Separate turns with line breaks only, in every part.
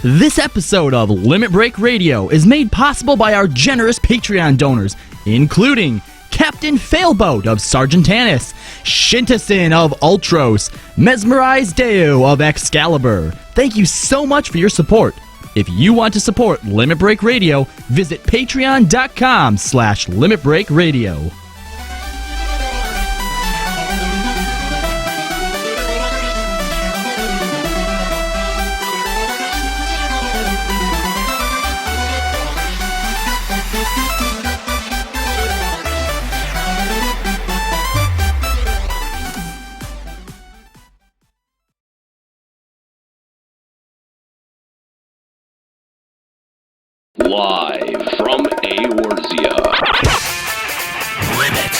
This episode of Limit Break Radio is made possible by our generous Patreon donors, including Captain Failboat of Sargentanis, Shintasin of Ultros, Mesmerized Deo of Excalibur. Thank you so much for your support. If you want to support Limit Break Radio, visit patreon.com/Limit Break Radio.
Live from Eorzea.
Limit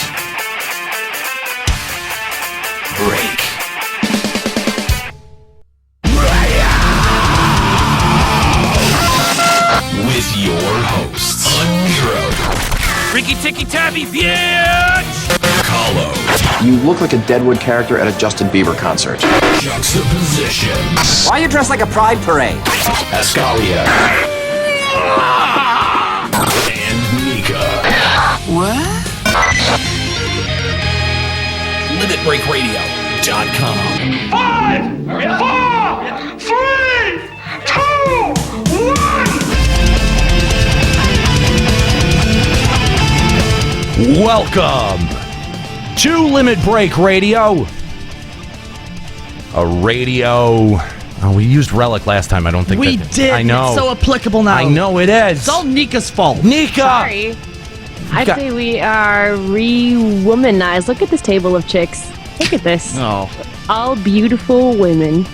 Break with your hosts, Unhero,
Ricky Ticky Tabby, bitch!
Kahlo.
You look like a Deadwood character at a Justin Bieber concert.
Juxtaposition.
Why are you dressed like a pride parade?
Ascalia. And Nika.
What?
LimitBreakRadio.com.
5, 4, 3, 2, 1.
Welcome to Limit Break Radio. A radio. Oh, we used Relic last time. I don't think
We
that,
did.
I know.
It's so applicable now.
I know it is.
It's all Nika's fault.
Nika.
Sorry. I say we are re-womanized. Look at this table of chicks. Look at this.
Oh.
All beautiful women.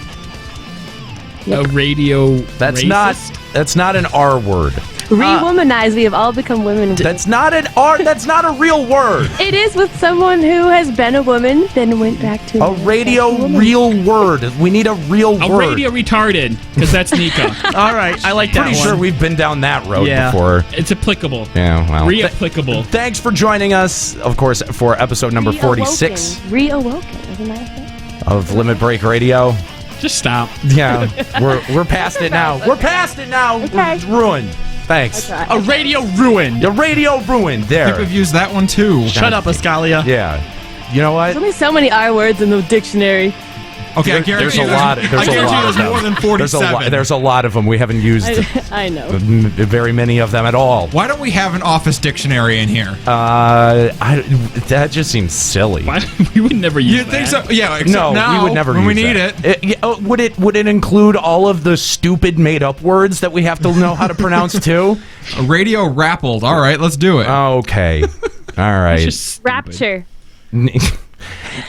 A radio
That's
racist?
That's not an R word.
Re-womanized. We have all become women.
That's not an R. That's not a real word.
It is with someone who has been a woman, then went back to
A radio real word. We need a real
A
word.
radio retarded, because that's Nika.
All right, I like that
Pretty
one.
sure we've been down that road
Yeah.
before.
It's applicable.
Yeah, well.
Re-applicable.
Thanks for joining us, of course, for episode number 46
Reawoken. Isn't that it?
of Limit Break Radio.
Just stop.
Yeah, we're past it now. We're past it now.
Okay.
It's ruined. Thanks.
A radio ruined.
The radio ruined.
I
There.
think we've used that one too.
Shut up, Ascalia.
Yeah. You know what?
There's only so many R words in the dictionary.
Okay, I
There's
guarantee
a lot.
I
There's a
guarantee
lot of
there's
them.
more than 47.
There's a lot of them. We haven't used
I know.
very many of them at all.
Why don't we have an office dictionary in here?
That just seems silly.
Why? We would never use
You
that.
think so? Yeah. Except
No,
now,
we would never
when
use
we need
that.
it.
Would it include all of the stupid made-up words that we have to know how to pronounce too?
A radio rappled. All right, let's do it.
Okay. All right.
It's just stupid.
Rapture.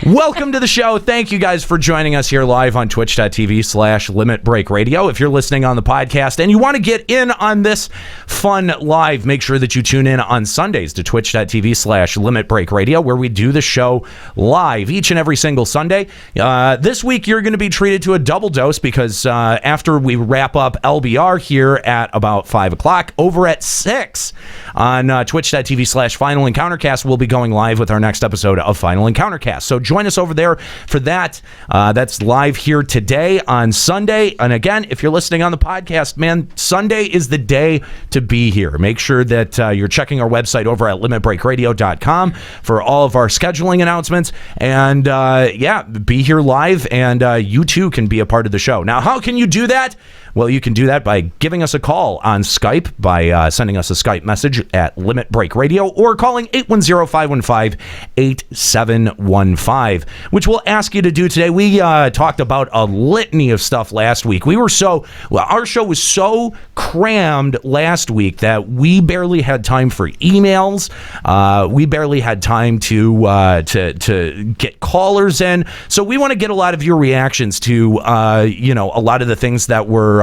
Welcome to the show. Thank you guys for joining us here live on twitch.tv/Limit Break Radio. If you're listening on the podcast and you want to get in on this fun live, make sure that you tune in on Sundays to twitch.tv/Limit Break Radio, where we do the show live each and every single Sunday. This week, you're going to be treated to a double dose because after we wrap up LBR here at about 5 o'clock, over at 6 on twitch.tv/Final Encountercast, we'll be going live with our next episode of Final Encountercast. So join us over there for that. That's live here today on Sunday. And again, if you're listening on the podcast, man, Sunday is the day to be here. Make sure that you're checking our website over at limitbreakradio.com for all of our scheduling announcements. And be here live, and you too can be a part of the show. Now, how can you do that? Well, you can do that by giving us a call on Skype, by sending us a Skype message at Limit Break Radio, or calling 810-515-8715, which we'll ask you to do today. We talked about a litany of stuff last week. Our show was so crammed last week that we barely had time for emails. We barely had time to get callers in. So we want to get a lot of your reactions to a lot of the things that were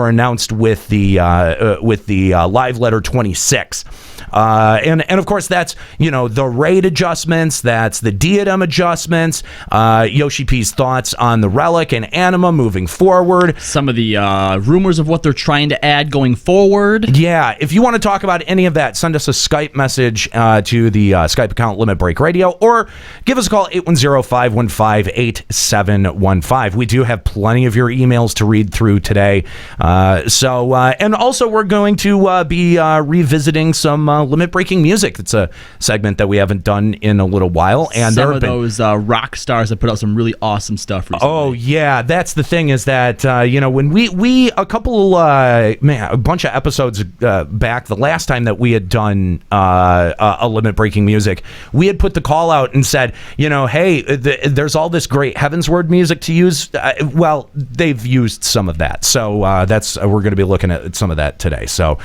announced with the live letter 26. And of course, that's, the rate adjustments, that's the diadem adjustments, Yoshi P's thoughts on the relic and anima moving forward.
Some of the rumors of what they're trying to add going forward.
Yeah, if you want to talk about any of that, send us a Skype message to the Skype account Limit Break Radio, or give us a call 810-515-8715. We do have plenty of your emails to read through today. And also we're going to be revisiting some limit breaking music. It's a segment that we haven't done in a little while, and
some of those rock stars that put out some really awesome stuff recently.
Oh yeah, that's the thing, is that when we a bunch of episodes back, the last time that we had done a limit breaking music, we had put the call out and said, hey, there's all this great Heavensward music to use. Well, they've used some of that, so that's we're going to be looking at some of that today. So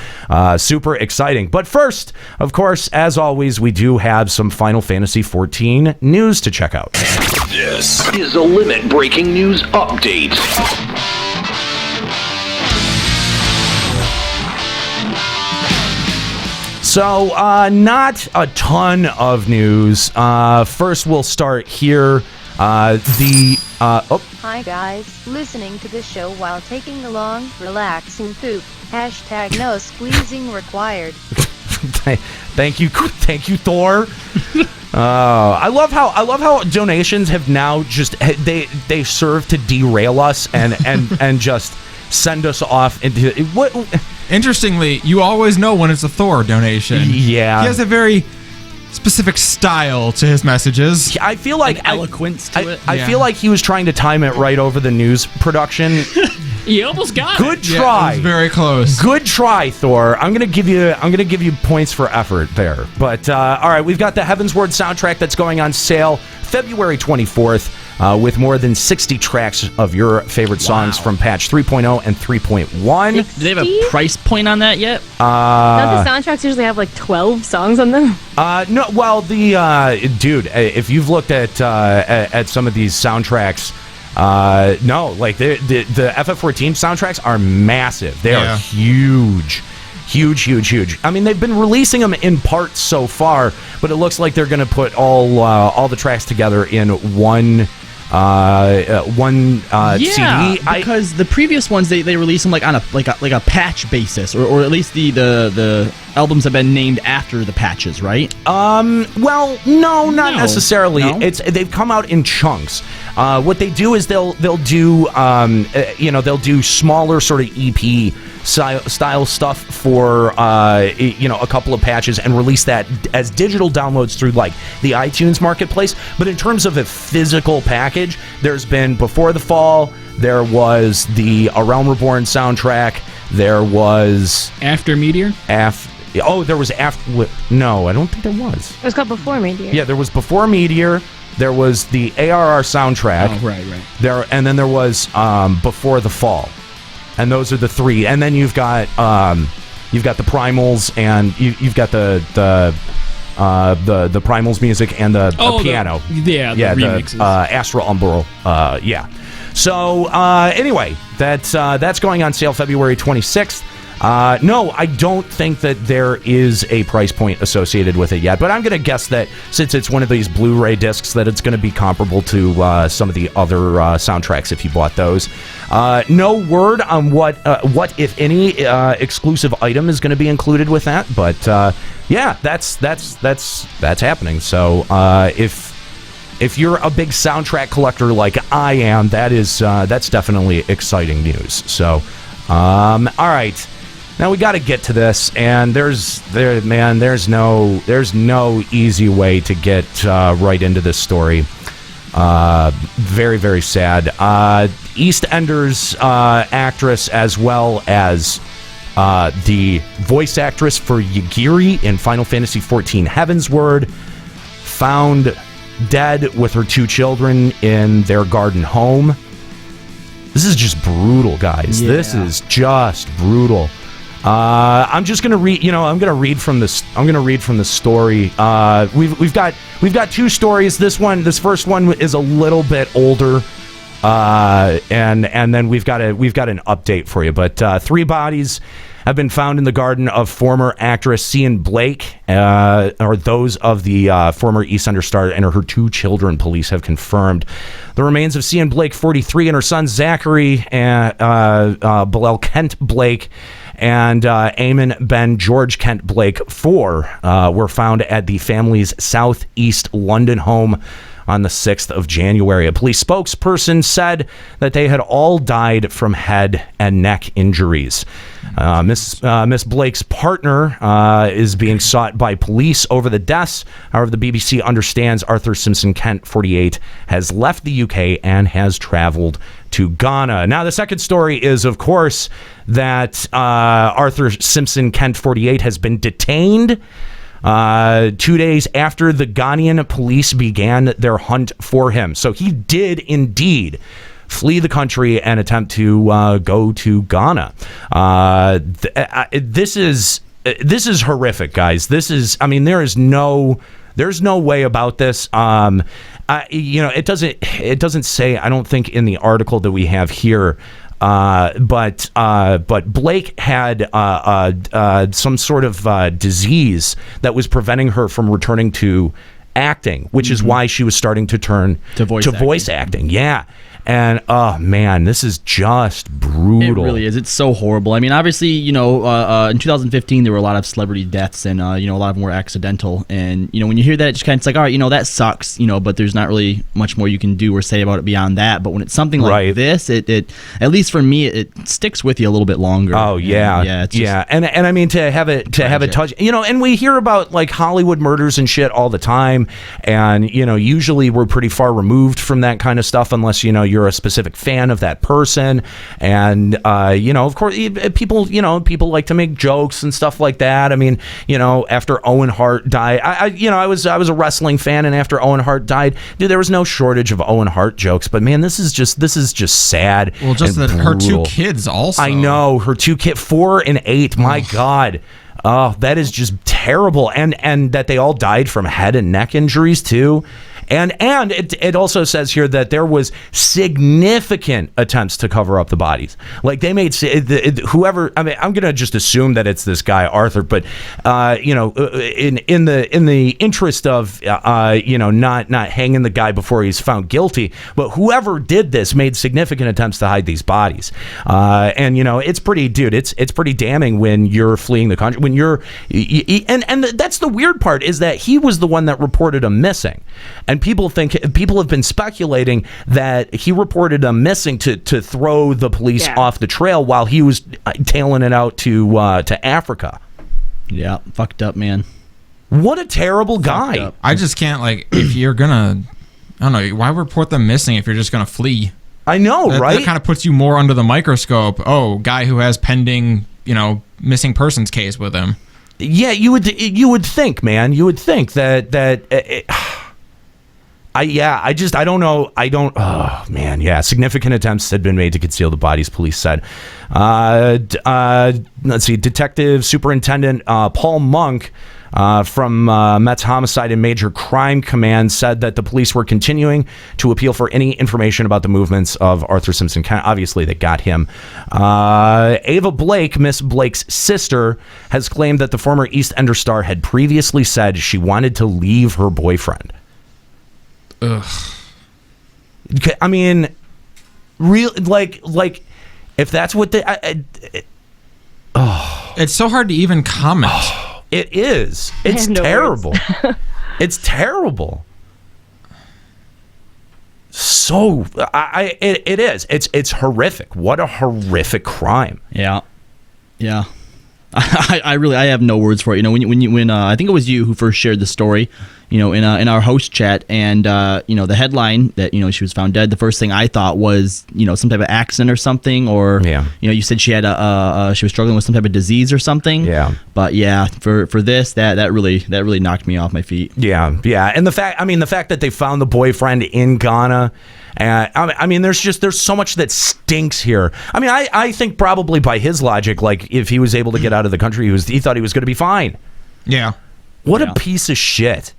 super exciting. But first, of course, as always, we do have some Final Fantasy XIV news to check out.
This is a Limit Breaking News Update.
So, not a ton of news. First, we'll start here.
Hi guys, listening to this show while taking a long, relaxing poop. # no squeezing required.
Thank you, Thor. I love how donations have now just they serve to derail us and just send us off into what.
Interestingly, you always know when it's a Thor donation.
Yeah,
he has a very specific style to his messages.
I feel like
eloquence to it.
I feel like he was trying to time it right over the news production.
You almost got
Good
it.
try.
Yeah, it was very close.
Good try, Thor. I'm gonna give you points for effort there. But all right, we've got the Heavensward soundtrack that's going on sale February 24th. With more than 60 tracks of your favorite songs from patch 3.0 and 3.1.
Do they have a price point on that yet?
Don't the soundtracks usually have like 12 songs on them?
No. Well, dude, if you've looked at some of these soundtracks, no, like the FF14 soundtracks are massive. They are huge. Huge. I mean, they've been releasing them in parts so far, but it looks like they're going to put all the tracks together in one CD.
Because the previous ones they release them like on a patch basis, or at least the albums have been named after the patches, right?
Well, no, not necessarily.
No?
They've come out in chunks. What they do is they'll do smaller sort of EP style stuff for a couple of patches and release that as digital downloads through like the iTunes marketplace. But in terms of a physical package, there's been Before the Fall, there was the A Realm Reborn soundtrack, there was
After Meteor.
There was after. No, I don't think there was.
It was called Before Meteor.
Yeah, there was Before Meteor. There was the ARR soundtrack.
Oh, right.
And then there was Before the Fall, and those are the three. And then you've got the Primals, and you've got the Primals music and the piano.
The remixes.
The Astral Umbral. Yeah. So anyway, that's going on sale February 26th. No, I don't think that there is a price point associated with it yet, but I'm going to guess that since it's one of these Blu-ray discs, that it's going to be comparable to some of the other soundtracks if you bought those. No word on what if any exclusive item is going to be included with that, but yeah, that's happening. So if you're a big soundtrack collector like I am, that's definitely exciting news. So all right. Now we got to get to this, and there's no easy way to get right into this story. Very, very sad. EastEnders actress, as well as the voice actress for Yugiri in Final Fantasy XIV Heavensward, found dead with her 2 children in their garden home. This is just brutal, guys. Yeah. This is just brutal. I'm just gonna read. I'm gonna read from this. I'm gonna read from the story. We've got 2 stories. This first one is a little bit older, and then we've got an update for you. But 3 bodies have been found in the garden of former actress Sian Blake, or those of the former EastEnders star and her 2 children, police have confirmed. The remains of Sian Blake, 43, and her son Zachary Bilal Kent Blake and Eamon Ben George Kent Blake, 4, were found at the family's southeast London home on the 6th of January. A police spokesperson said that they had all died from head and neck injuries. Miss Blake's partner is being sought by police over the deaths. However, the BBC understands Arthur Simpson Kent, 48, has left the UK and has traveled to Ghana. Now, the second story is, of course, that Arthur Simpson Kent, 48, has been detained 2 days after the Ghanaian police began their hunt for him. So he did indeed flee the country and attempt to go to Ghana. This is horrific, guys. There's no way about this. It doesn't say, I don't think, in the article that we have here. But Blake had some sort of disease that was preventing her from returning to acting, which is why she was starting to turn to voice acting. Yeah. And oh man, this is just brutal.
It really is. It's so horrible. I mean, obviously, in 2015 there were a lot of celebrity deaths, and a lot of them were accidental. And when you hear that, it's kind of like, all right, that sucks. But there's not really much more you can do or say about it beyond that. But when it's something like this, it at least for me, it sticks with you a little bit longer.
Oh yeah, yeah. And I mean, to have it touch, and we hear about like Hollywood murders and shit all the time, and usually we're pretty far removed from that kind of stuff, unless you're a specific fan of that person. And of course, people like to make jokes and stuff like that. I mean, after Owen Hart died, I was a wrestling fan, and after Owen Hart died, dude, there was no shortage of Owen Hart jokes. But man, this is just sad.
Well, just that her 2 kids also.
I know, her 2 kids, 4 and 8. My God. Oh, that is just terrible. And that they all died from head and neck injuries too. And it also says here that there was significant attempts to cover up the bodies. Like they made whoever. I mean, I'm gonna just assume that it's this guy Arthur, but in the interest of not hanging the guy before he's found guilty, but whoever did this made significant attempts to hide these bodies. And it's pretty, dude. It's pretty damning when you're fleeing the country. When you're and that's the weird part, is that he was the one that reported him missing. And people have been speculating that he reported him missing to throw the police off the trail while he was tailing it out to Africa.
Yeah, fucked up, man.
What a terrible guy.
I just can't, if you're gonna, I don't know, why report them missing if you're just gonna flee?
I know, right?
That kind of puts you more under the microscope. Oh, guy who has pending, missing persons case with him.
Yeah, you would think, man. You would think that. I don't know. Oh man, yeah. Significant attempts had been made to conceal the bodies, police said. Let's see. Detective Superintendent Paul Monk from Met's Homicide and Major Crime Command said that the police were continuing to appeal for any information about the movements of Arthur Simpson. Obviously, they got him. Ava Blake, Miss Blake's sister, has claimed that the former EastEnders star had previously said she wanted to leave her boyfriend.
Ugh.
I mean, real like if that's what they.
It's so hard to even comment.
It is. It's terrible. It's terrible. So it is. It's horrific. What a horrific crime.
Yeah. I have no words for it. When I think it was you who first shared the story, in our host chat, and the headline that she was found dead. The first thing I thought was some type of accident or something, or you said she had she was struggling with some type of disease or something. Yeah. But yeah, for this that really knocked me off my feet.
Yeah. And the fact that they found the boyfriend in Ghana. There's so much that stinks here. I think probably by his logic, like if he was able to get out of the country, he thought he was going to be fine.
Yeah.
What a piece of shit.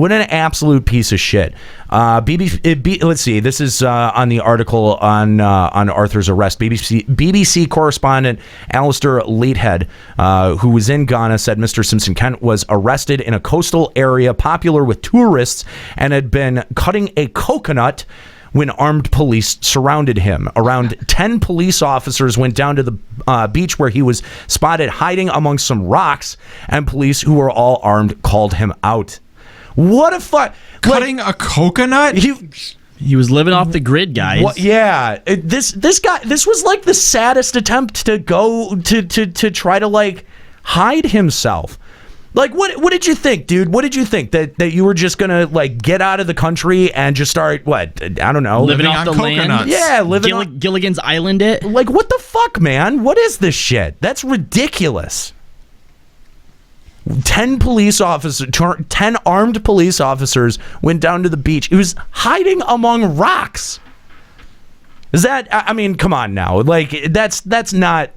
What an absolute piece of shit. Let's see. This is on the article on Arthur's arrest. BBC correspondent Alistair Latehead, who was in Ghana, said Mr. Simpson Kent was arrested in a coastal area popular with tourists and had been cutting a coconut when armed police surrounded him. Around 10 police officers went down to the beach where he was spotted hiding among some rocks, and police, who were all armed, called him out. What a fuck!
Cutting a coconut?
He was living off the grid, guys.
This guy. This was like the saddest attempt to go to try to like hide himself. Like, what did you think, dude? What did you think? That you were just gonna like get out of the country and just start what? I don't know,
living off the land.
Yeah, living on
Gilligan's Island. It
like what the fuck, man? What is this shit? That's ridiculous. 10 armed police officers went down to the beach. He was hiding among rocks. Is that? I mean, come on now. Like that's not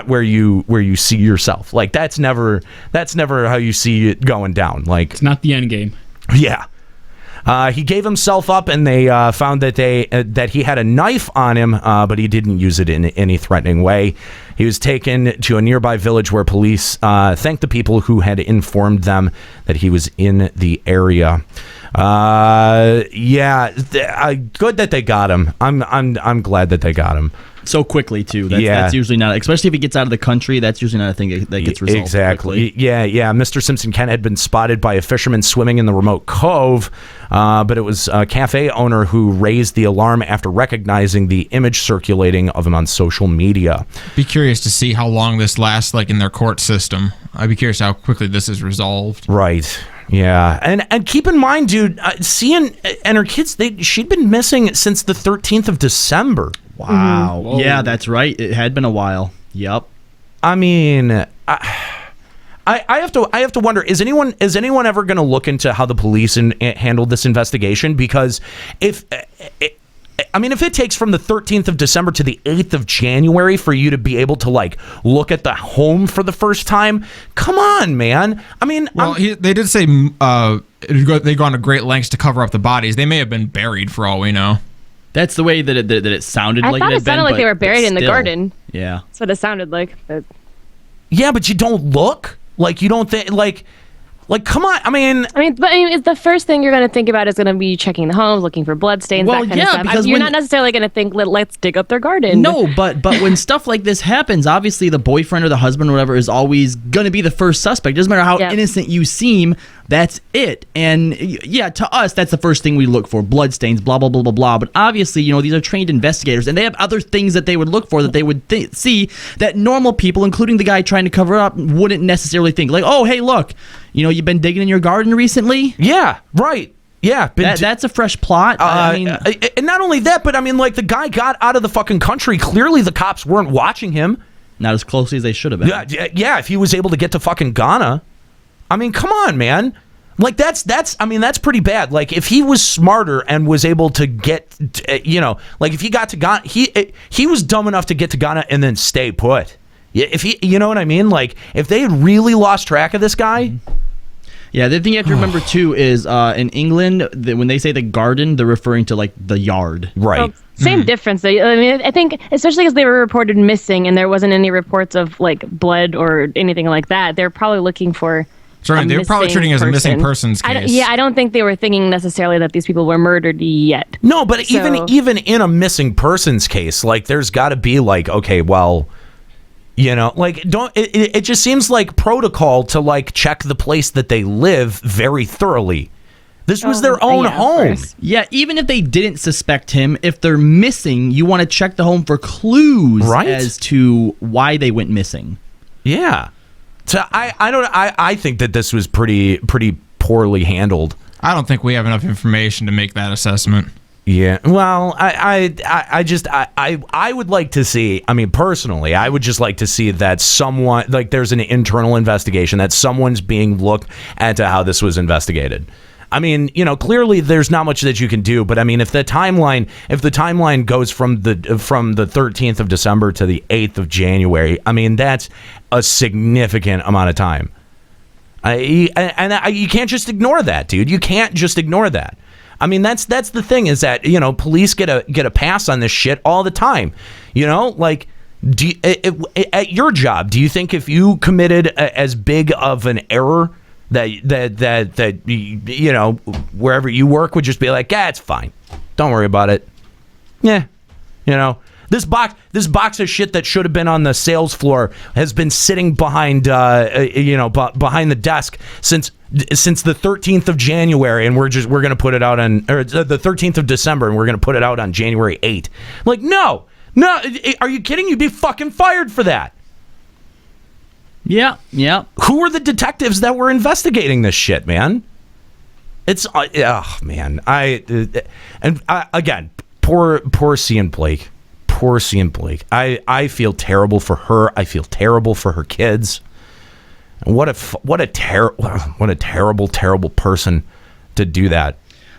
where you see yourself. Like that's never how you see it going down. Like
it's not the end game.
Yeah. He gave himself up, and they found that he had a knife on him, but he didn't use it in any threatening way. He was taken to a nearby village where police thanked the people who had informed them that he was in the area. Good that they got him. I'm glad that they got him
so quickly too. That's usually not, especially if he gets out of the country. That's usually not a thing that gets resolved
exactly.
quickly.
Yeah. Mr. Simpson Kent had been spotted by a fisherman swimming in the remote cove, but it was a cafe owner who raised the alarm after recognizing the image circulating of him on social media.
Be curious to see how long this lasts, like in their court system. I'd be curious how quickly this is resolved.
Right. Yeah, and keep in mind, dude, Sian and her kids, she'd been missing since the 13th of December.
Wow. Mm-hmm. Yeah, that's right. It had been a while. Yep.
I mean, I have to wonder, is anyone ever going to look into how the police handled this investigation? Because if it takes from the 13th of December to the 8th of January for you to be able to like look at the home for the first time, come on, man. I mean,
they did say they go on to great lengths to cover up the bodies. They may have been buried for all we know.
That's the way that it sounded like.
I thought it sounded like they were buried in the garden.
Yeah,
that's what it sounded like. But...
Yeah, but you don't look like you don't think like. Like, come on. I mean,
it's the first thing you're going to think about is going to be checking the homes, looking for bloodstains, that kind of stuff.
Because
you're not necessarily going to think, let's dig up their garden.
No, but when stuff like this happens, obviously the boyfriend or the husband or whatever is always going to be the first suspect. Doesn't matter how innocent you seem, that's it. And yeah, to us, that's the first thing we look for, bloodstains, blah, blah, blah, blah, blah. But obviously, these are trained investigators, and they have other things that they would look for that they would see that normal people, including the guy trying to cover up, wouldn't necessarily think. Like, oh, hey, look, you've been digging in your garden recently?
Yeah, right. Yeah.
That's a fresh plot.
And not only that, but like the guy got out of the fucking country. Clearly the cops weren't watching him.
Not as closely as they should have been.
Yeah, if he was able to get to fucking Ghana. I mean, come on, man. Like that's pretty bad. Like if he was smarter and was able to get, like if he got to Ghana, he was dumb enough to get to Ghana and then stay put. If he, you know what I mean? Like if they had really lost track of this guy.
Yeah, the thing you have to remember too is in England, when they say the garden, they're referring to like the yard.
Right.
Well, same difference. I mean, I think especially because they were reported missing and there wasn't any reports of like blood or anything like that. They're probably looking for.
Sorry, they were probably treating it as a missing persons case.
I don't think they were thinking necessarily that these people were murdered yet.
No, but even in a missing persons case, like there's got to be like, okay, well, like it just seems like protocol to like check the place that they live very thoroughly. This was their own home.
Yeah, even if they didn't suspect him, if they're missing, you want to check the home for clues as to why they went missing.
Yeah. So I think that this was pretty poorly handled.
I don't think we have enough information to make that assessment.
Yeah. Well, I would like to see, personally, I would just like to see that someone, like there's an internal investigation, that someone's being looked into how this was investigated. Clearly there's not much that you can do, but if the timeline goes from the 13th of December to the 8th of January, that's a significant amount of time. You can't just ignore that, dude. You can't just ignore that. I mean, that's the thing, is that, you know, police get a pass on this shit all the time. You know, like, at your job, do you think if you committed as big of an error that you know, wherever you work would just be like, yeah, it's fine, don't worry about it. Yeah, you know, this box of shit that should have been on the sales floor has been sitting behind behind the desk since the 13th of January, and we're going to put it out on, or the 13th of December, and we're going to put it out on January 8th. Like, no, are you kidding? You'd be fucking fired for that.
Yeah.
Who were the detectives that were investigating this shit, man? It's man. Again, poor Sian Blake. Poor Sian Blake. I feel terrible for her. I feel terrible for her kids. What a terrible person to do that.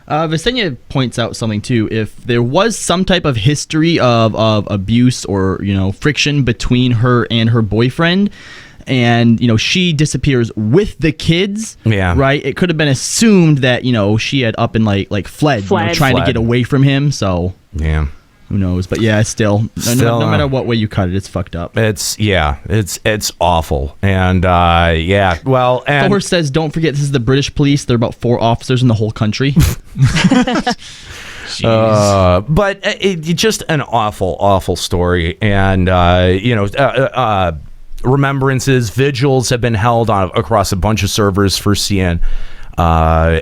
Visenya points out something too. If there was some type of history of abuse or, you know, friction between her and her boyfriend, and, you know, she disappears with the kids, right? It could have been assumed that, you know, she had up and like fled. You know, trying to get away from him. So
yeah.
Who knows? But yeah, still no matter what way you cut it, it's fucked up.
It's awful. And well, and
Thor says, don't forget, this is the British police. There are about 4 officers in the whole country.
But it's just an awful story. And remembrances, vigils have been held across a bunch of servers for Sian. I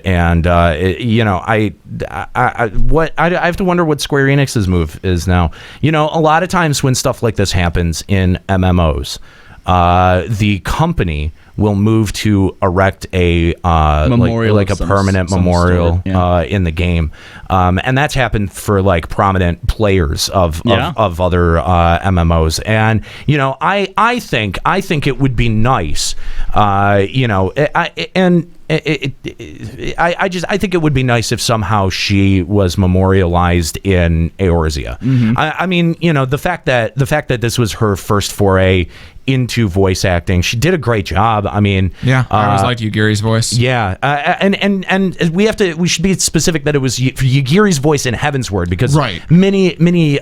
have to wonder what Square Enix's move is now. You know, a lot of times when stuff like this happens in MMOs, the company will move to erect a memorial, like a permanent memorial in the game, and that's happened for like prominent players of other MMOs. And you know, I think it would be nice, I think it would be nice if somehow she was memorialized in Eorzea. Mm-hmm. I mean, you know, the fact that this was her first foray into voice acting, she did a great job. I mean,
I always liked Yugiri's voice.
Yeah, and we should be specific that it was Yugiri's voice in Heavensward, because many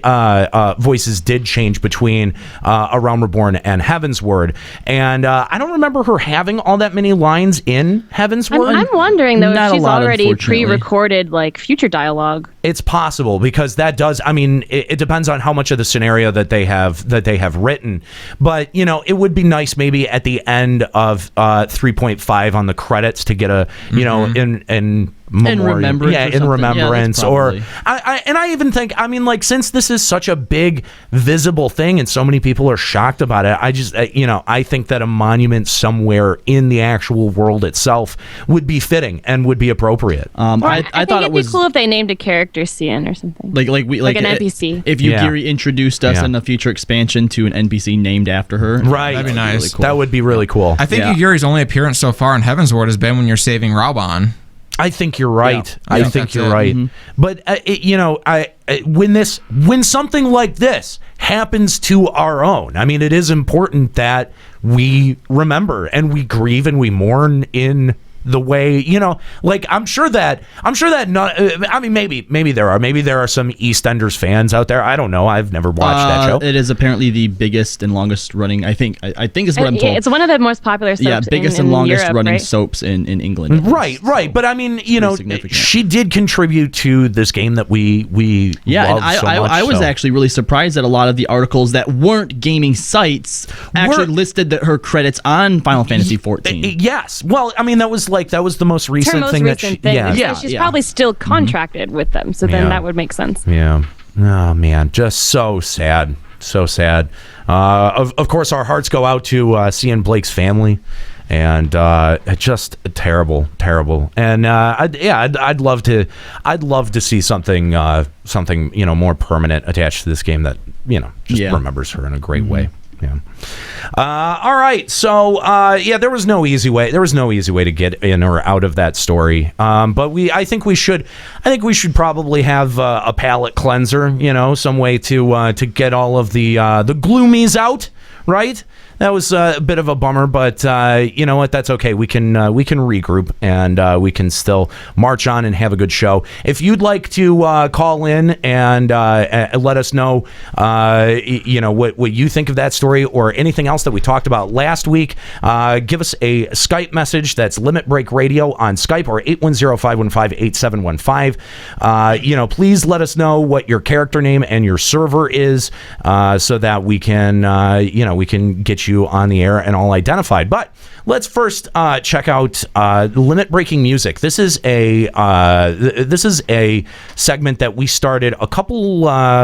voices did change between A Realm Reborn and Heavensward, and I don't remember her having all that many lines in Heavensward.
I'm wondering though if she's already pre-recorded like future dialogue.
It's possible, because that does. I mean, it depends on how much of the scenario that they have written, but you know, it would be nice maybe at the end of 3.5 on the credits to get a in remembrance, or I even think, I mean, like, since this is such a big visible thing and so many people are shocked about it, I just I think that a monument somewhere in the actual world itself would be fitting and would be appropriate.
I thought it was cool if they named a character Sian or something, like an NPC.
If Yugiri introduced us in a future expansion to an NPC named after her,
right?
That'd be nice.
Really cool. That would be really cool.
I think Yugiri's only appearance so far in Heavensward has been when you're saving Rauban.
I think you're right. Yeah. I think you're right. Mm-hmm. But when something like this happens to our own, I mean, it is important that we remember and we grieve and we mourn in the way, you know, like I'm sure that not, I mean, maybe there are some EastEnders fans out there. I don't know. I've never watched that show.
It is apparently the biggest and longest running. I think is what I'm told.
It's one of the most popular soaps.
Yeah, biggest and longest
Europe,
running
right?
soaps in England.
Right. But I mean, you know, she did contribute to this game that we love
and
so much.
I was actually really surprised that a lot of the articles that weren't gaming sites actually listed her credits on Final Fantasy XIV.
Yes. Well, I mean, that was the most recent thing that she...
Yeah. She's probably still contracted with them, so then that would make sense.
Yeah. Oh, man. Just so sad. So sad. Of course, our hearts go out to Sian Blake's family, and just terrible. And I'd love to see something more permanent attached to this game that remembers her in a great way. Yeah. All right. So there was no easy way. There was no easy way to get in or out of that story. But I think we should probably have a palate cleanser. You know, some way to get all of the gloomies out. Right. a bit of a bummer, but you know what? That's okay. We can regroup and we can still march on and have a good show. If you'd like to call in and let us know, you know, what you think of that story or anything else that we talked about last week, give us a Skype message. That's Limit Break Radio on Skype, or 810-515-8715. You know, please let us know what your character name and your server is, so that we can we can get you on the air and all identified. But let's first check out Limit Breaking Music. This is a segment that we started a couple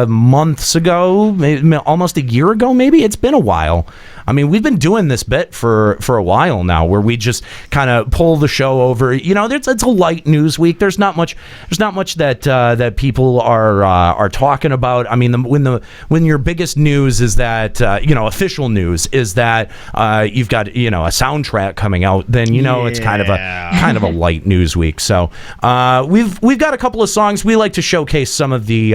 months ago, maybe, almost a year ago. Maybe it's been a while. I mean, we've been doing this bit for a while now, where we just kind of pull the show over. You know, it's a light news week. There's not much that people are talking about. I mean, when your biggest news is that official news is that you've got a soundtrack coming out, then it's kind of a light news week. So we've got a couple of songs. We like to showcase some of the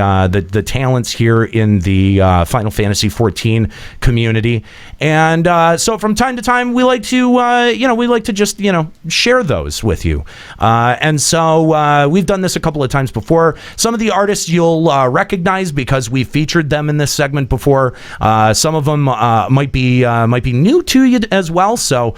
talents here in the Final Fantasy XIV community. And so from time to time, we like to just share those with you. And so we've done this a couple of times before. Some of the artists you'll recognize because we featured them in this segment before. Some of them might be new to you as well. So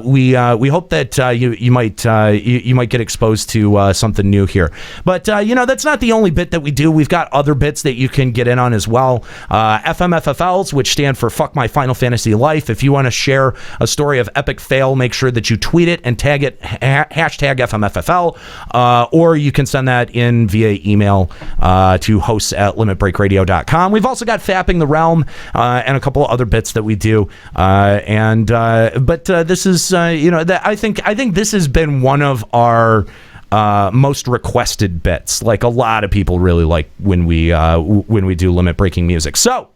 we hope that you might get exposed to something new here. But that's not the only bit that we do. We've got other bits that you can get in on as well. FMFFLs, which stand for Fuck My Final Fantasy Life. If you want to share a story of epic fail, make sure that you tweet it and tag it hashtag FMFFL, or you can send that in via email to hosts@limitbreakradio.com. We've also got Fapping the Realm and a couple of other bits that we do, but this is I think this has been one of our most requested bits. Like, a lot of people really like when we do limit breaking music. So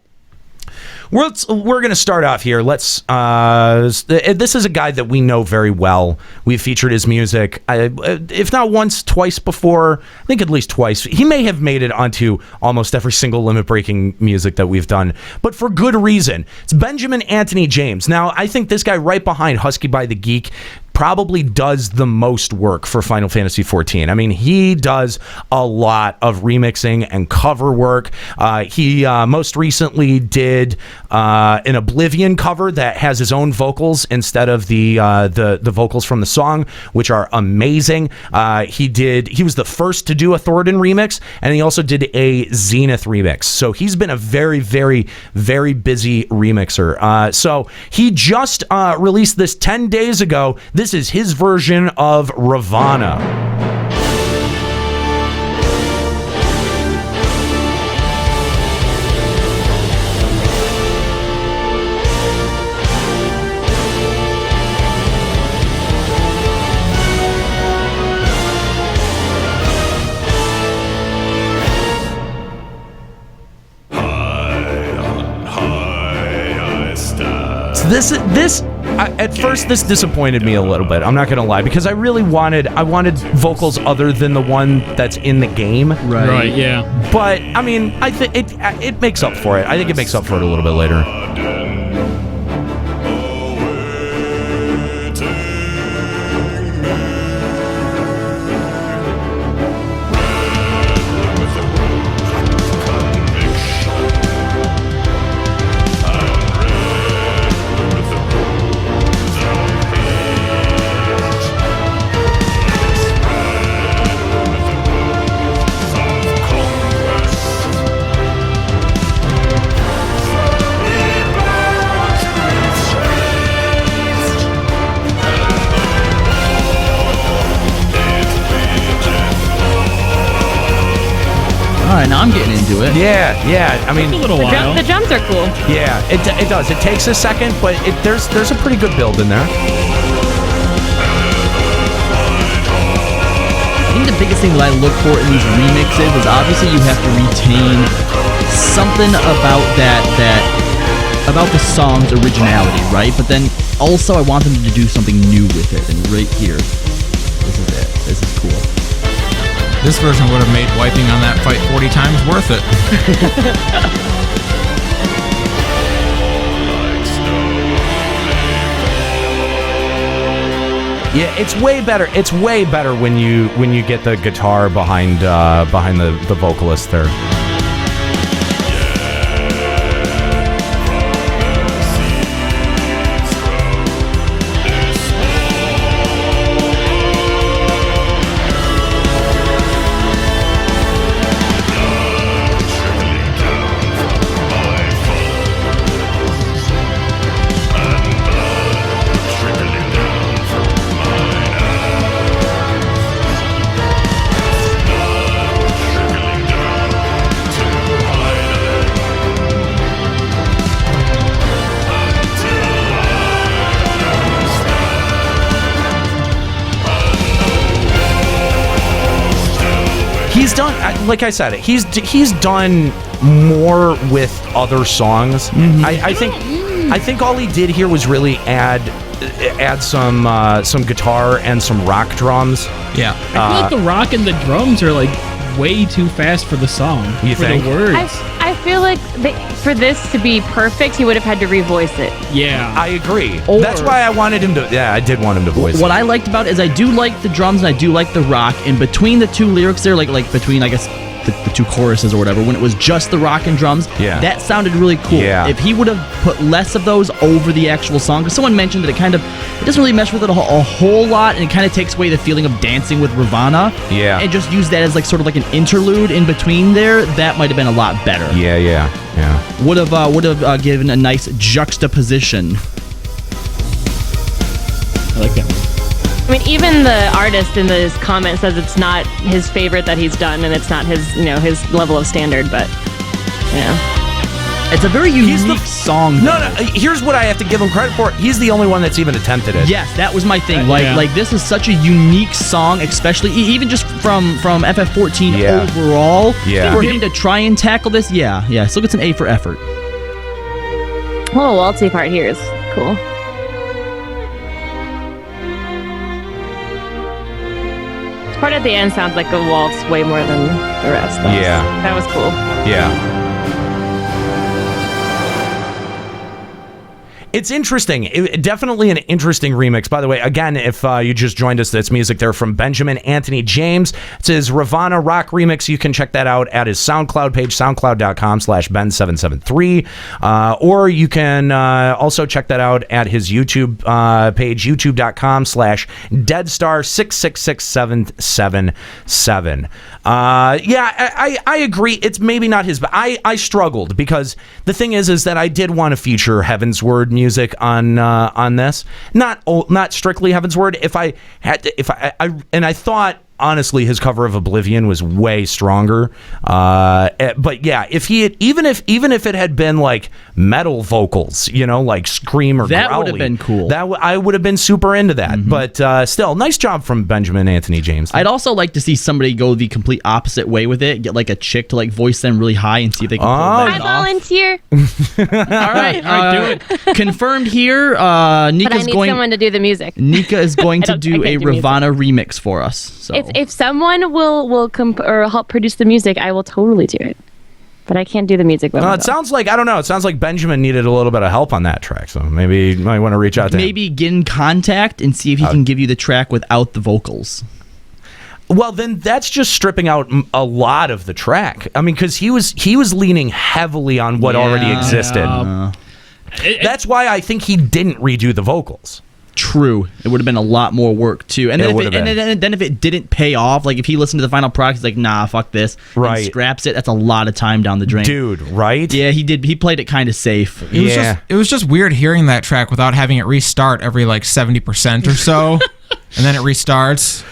we're going to start off here. This is a guy that we know very well. We've featured his music, if not once, twice before. I think at least twice. He may have made it onto almost every single limit breaking music that we've done, but for good reason. It's Benjamin Anthony James. Now, I think this guy right behind Husky by the Geek probably does the most work for Final Fantasy XIV. I mean, he does a lot of remixing and cover work. He most recently did an Oblivion cover that has his own vocals instead of the vocals from the song, which are amazing. He was the first to do a Thornton remix, and he also did a Zenith remix. So he's been a very, very, very busy remixer. So he just released this 10 days ago. This is his version of Ravana. At first, this disappointed me a little bit. I'm not gonna lie, because I really wanted vocals other than the one that's in the game.
Right. Yeah.
But I mean, I think it makes up for it. I think it makes up for it a little bit later.
Now I'm getting into it.
Yeah. I mean,
a little while.
The drums are cool.
Yeah, it does. It takes a second, but there's a pretty good build in there.
I think the biggest thing that I look for in these remixes is obviously you have to retain something about about the song's originality, right? But then also I want them to do something new with it. And right here, this is it. This is cool.
This version would have made wiping on that fight 40 times worth it.
Yeah, it's way better. It's way better when you get the guitar behind the vocalist there. He's done, like I said, he's done more with other songs. Mm-hmm. I think all he did here was really add some guitar and some rock drums.
Yeah,
I feel like the rock and the drums are like way too fast for the song.
You think?
The words.
I feel like for this to be perfect, he would have had to revoice it.
Yeah,
I agree. That's why I wanted him to. Yeah, I did want him to voice it.
What I liked about it is I do like the drums and I do like the rock. And between the two lyrics there, like between, I guess, the two choruses or whatever, when it was just the rock and drums, that sounded really cool.
Yeah.
If he would have put less of those over the actual song, because someone mentioned that it doesn't really mesh with it a whole lot, and it kind of takes away the feeling of dancing with Ravana.
Yeah.
And just use that as like sort of like an interlude in between there, that might have been a lot better.
Yeah.
Would have given a nice juxtaposition.
I like that.
I mean, even the artist in this comment says it's not his favorite that he's done, and it's not his level of standard. But
it's a very unique song.
No. Here's what I have to give him credit for. He's the only one that's even attempted it.
Yes, that was my thing. Like this is such a unique song, especially even just from FF14 overall.
Yeah.
For him to try and tackle this, still gets an A for effort.
a little waltzy part here is cool. Part at the end sounds like a waltz way more than the rest. That was cool.
Yeah. It's interesting. Definitely an interesting remix. By the way, again, if you just joined us, that's music there from Benjamin Anthony James. It's his Ravana rock remix. You can check that out at his SoundCloud page, soundcloud.com/Ben773. Or you can also check that out at his YouTube page, youtube.com/deadstar666777. I agree. It's maybe not his, but I struggled because the thing is that I did want to feature Heaven's Word music on this, not strictly Heaven's Word. I thought honestly his cover of Oblivion was way stronger, but yeah, if he had, even if it had been like metal vocals, like scream or
that
growly,
would have been cool.
I would have been super into that. Mm-hmm. But still, nice job from Benjamin Anthony James.
I'd also like to see somebody go the complete opposite way with it, get like a chick to like voice them really high and see if they can pull that off.
I volunteer.
All right, do it. Confirmed here.
But I
Nika's
need
going.
someone to do the music.
Nika is going to do a Ravana remix for us. So.
If someone will or help produce the music, I will totally do it. But I can't do the music by myself.
It sounds like, I don't know, it sounds like Benjamin needed a little bit of help on that track, so maybe you might want to reach out to him.
Maybe get in contact and see if he can give you the track without the vocals.
Well, then that's just stripping out a lot of the track. I mean, because he was leaning heavily on what already existed. That's why I think he didn't redo the vocals.
True. It would have been a lot more work too. And then if it didn't pay off, like if he listened to the final product, he's like, nah, fuck this.
Right.
And scraps it. That's a lot of time down the drain.
Dude, right?
Yeah, he did. He played it kind of safe.
It was just weird hearing that track without having it restart every like 70% or so. And then it restarts.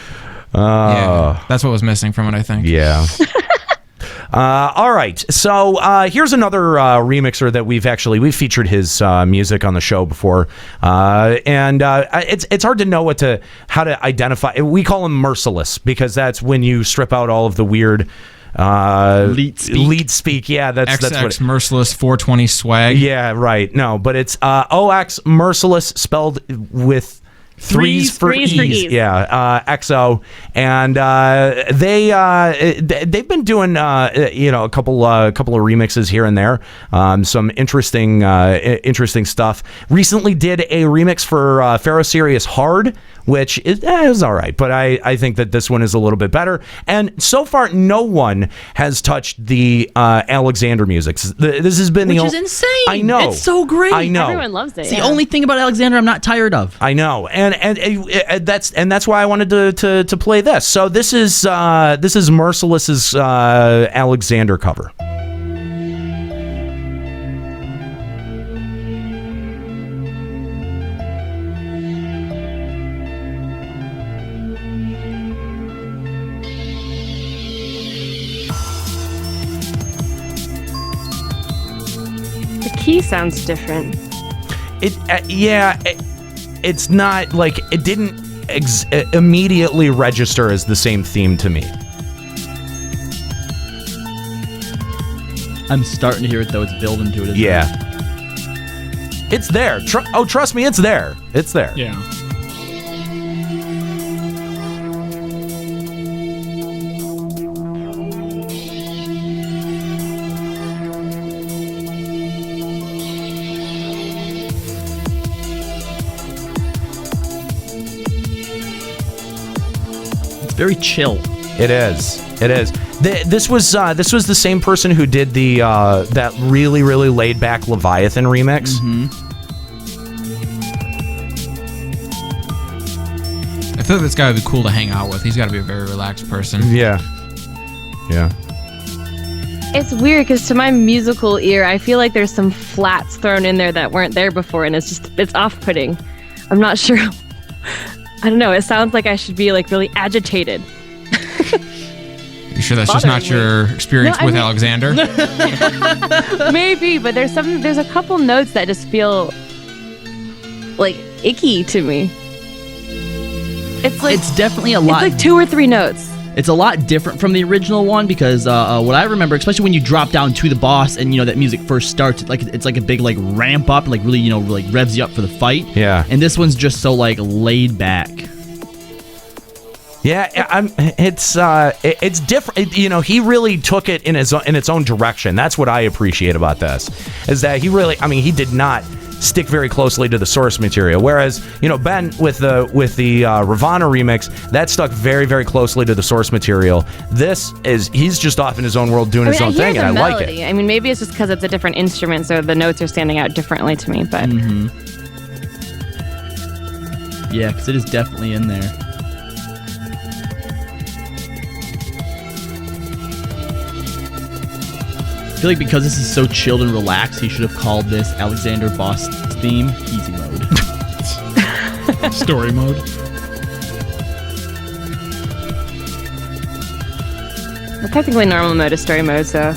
Yeah, that's what was missing from it, I think.
Yeah. All right, so here's another remixer that we've featured his music on the show before, and it's hard to know how to identify. We call him Merciless because that's when you strip out all of the weird lead speak. Yeah, that's what
Merciless 420 swag.
Yeah, right. No, but it's OX Merciless spelled with Threes for ease. Yeah, XO, and they've been doing a couple of remixes here and there, some interesting stuff. Recently did a remix for Pharaoh Sirius Hard, which is all right, but I think that this one is a little bit better. And so far, no one has touched the Alexander music. This has been
which is insane.
I know,
it's so great.
I know,
everyone loves it.
It's the only thing about Alexander I'm not tired of.
I know, and that's why I wanted to play this. So this is Merciless's Alexander cover.
The key sounds different.
It's not like it didn't immediately register as the same theme to me.
I'm starting to hear it though. It's building to it.
Yeah, it's there. Trust me, it's there. It's there.
Yeah.
Very chill.
It is. This was the same person who did the that really laid back Leviathan remix.
Mm-hmm.
I feel like this guy would be cool to hang out with. He's got to be a very relaxed person.
Yeah.
It's weird because to my musical ear, I feel like there's some flats thrown in there that weren't there before, and it's off-putting. I'm not sure. I don't know. It sounds like I should be like really agitated.
You sure that's just not your experience with Alexander?
Maybe, but there's a couple notes that just feel like icky to me. It's definitely a lot. It's like 2 or 3 notes.
It's a lot different from the original one because what I remember, especially when you drop down to the boss and that music first starts, it's like a big like ramp up, like really like revs you up for the fight.
Yeah.
And this one's just so like laid back.
Yeah, it's different. He really took it in its own direction. That's what I appreciate about this, is that he did not stick very closely to the source material. Whereas, Ben with the Ravana remix, that stuck very, very closely to the source material. He's just off in his own world doing his own thing, and I like it.
I mean, maybe it's just because it's a different instrument, so the notes are standing out differently to me. But
yeah, because it is definitely in there. I feel like because this is so chilled and relaxed, he should have called this Alexander Boss theme easy mode.
Story mode.
Well, technically normal mode is story mode, so.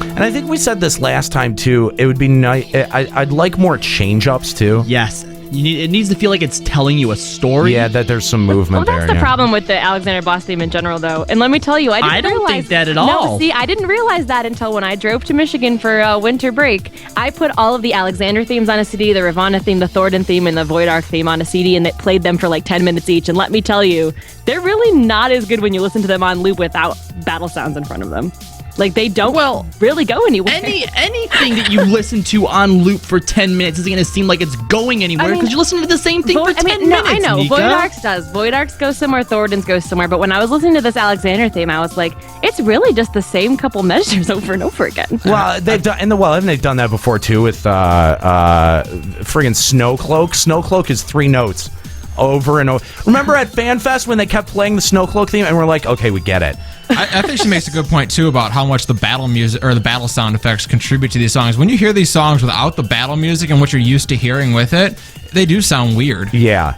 And I think we said this last time too. It would be nice. I'd like more change-ups too.
Yes. It needs to feel like it's telling you a story.
Yeah, that there's some movement there.
Well, that's the problem with the Alexander Boss theme in general, though. And let me tell you, I don't
think that at all.
No, see, I didn't realize that until when I drove to Michigan for winter break. I put all of the Alexander themes on a CD, the Ravana theme, the Thornton theme, and the Void Ark theme on a CD, and it played them for like 10 minutes each. And let me tell you, they're really not as good when you listen to them on loop without battle sounds in front of them. Like, they don't really go anywhere.
Anything that you listen to on loop for 10 minutes isn't going to seem like it's going anywhere because you're listening to the same thing for 10 minutes,
No, I know.
Nika.
Void Arks does. Void Arks goes somewhere, Thornton's goes somewhere. But when I was listening to this Alexander theme, I was like, it's really just the same couple measures over and over again.
Well, they've done haven't they done that before too with friggin' Snowcloak? Snowcloak is 3 notes over and over. Remember at FanFest when they kept playing the Snowcloak theme and we're like, okay, we get it.
I think she makes a good point too about how much the battle music or the battle sound effects contribute to these songs. When you hear these songs without the battle music and what you're used to hearing with it, they do sound weird.
Yeah,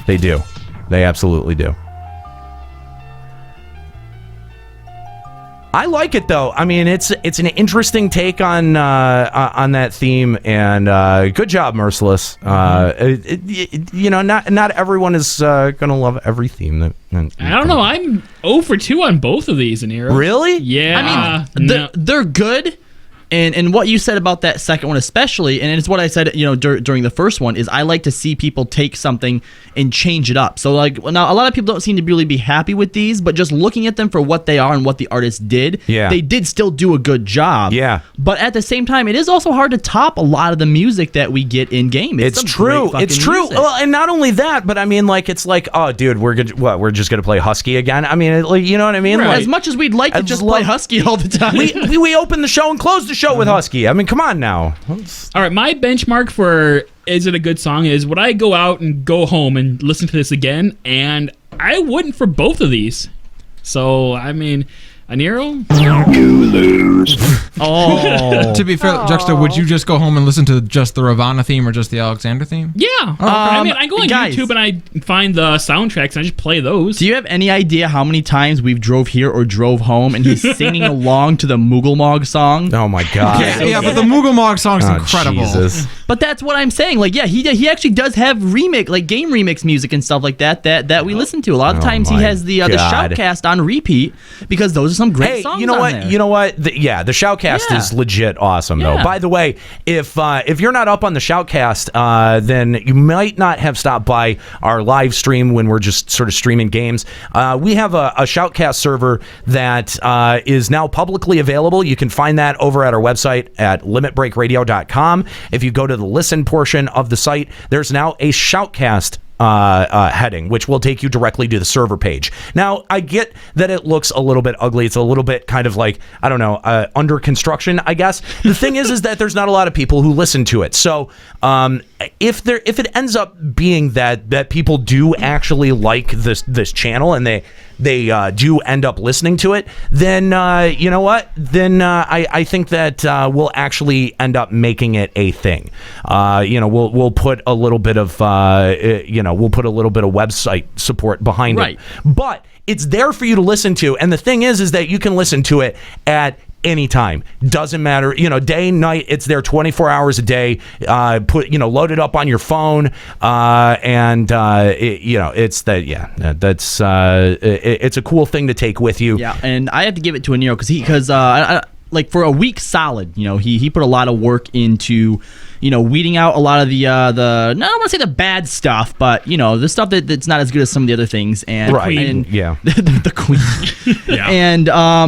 they do. They absolutely do. I like it though. I mean, it's an interesting take on that theme, and good job, Merciless. Not everyone is gonna love every theme. That
I don't know. I'm 0 for 2 on both of these, Nero.
Really?
Yeah.
I mean, they're good. And what you said about that second one especially, and it's what I said, during the first one, is I like to see people take something and change it up. So, now a lot of people don't seem to really be happy with these, but just looking at them for what they are and what the artist did, they did still do a good job.
Yeah.
But at the same time, it is also hard to top a lot of the music that we get in game.
It's true. It's true.
Music.
Well, and not only that, but I mean, it's like, oh, dude, we're just gonna play Husky again. I mean, you know what I mean?
Right. As much as we'd like to just play Husky all the time,
we open the show and close the show with Husky. I mean, come on now.
All right, my benchmark for is it a good song is would I go out and go home and listen to this again? And I wouldn't for both of these. So, I mean, Nero?
You lose.
Oh. To be fair, Juxta, would you just go home and listen to just the Ravana theme or just the Alexander theme?
Yeah. I mean, I go on YouTube and I find the soundtracks and I just play those.
Do you have any idea how many times we've drove here or drove home and he's singing along to the Moogle Mog song?
Oh my God.
Yeah, but the Moogle Mog song is incredible.
Jesus.
But that's what I'm saying. He actually does have game remix music and stuff like that we listen to. A lot of times he has the Shoutcast on repeat because those are some great songs.
You know what?
There.
You know what? The Shoutcast is legit awesome though. By the way, if you're not up on the Shoutcast, then you might not have stopped by our live stream when we're just sort of streaming games. We have a Shoutcast server that is now publicly available. You can find that over at our website at limitbreakradio.com. If you go to the listen portion of the site, there's now a Shoutcast heading, which will take you directly to the server page. Now, I get that it looks a little bit ugly. It's a little bit kind of like, I don't know, under construction, I guess. The thing is that there's not a lot of people who listen to it. So if it ends up being that people do actually like this channel and they do end up listening to it, then you know what? Then I think that we'll actually end up making it a thing. We'll put a little bit of website support behind it. But it's there for you to listen to, and the thing is that you can listen to it at anytime. Doesn't matter, day, night, it's there 24 hours a day. Load it up on your phone, it's a cool thing to take with you.
Yeah, and I have to give it to Nero because for a week solid, he put a lot of work into weeding out a lot of the I don't want to say the bad stuff, but the stuff that's not as good as some of the other things. And the queen.
Yeah.
And I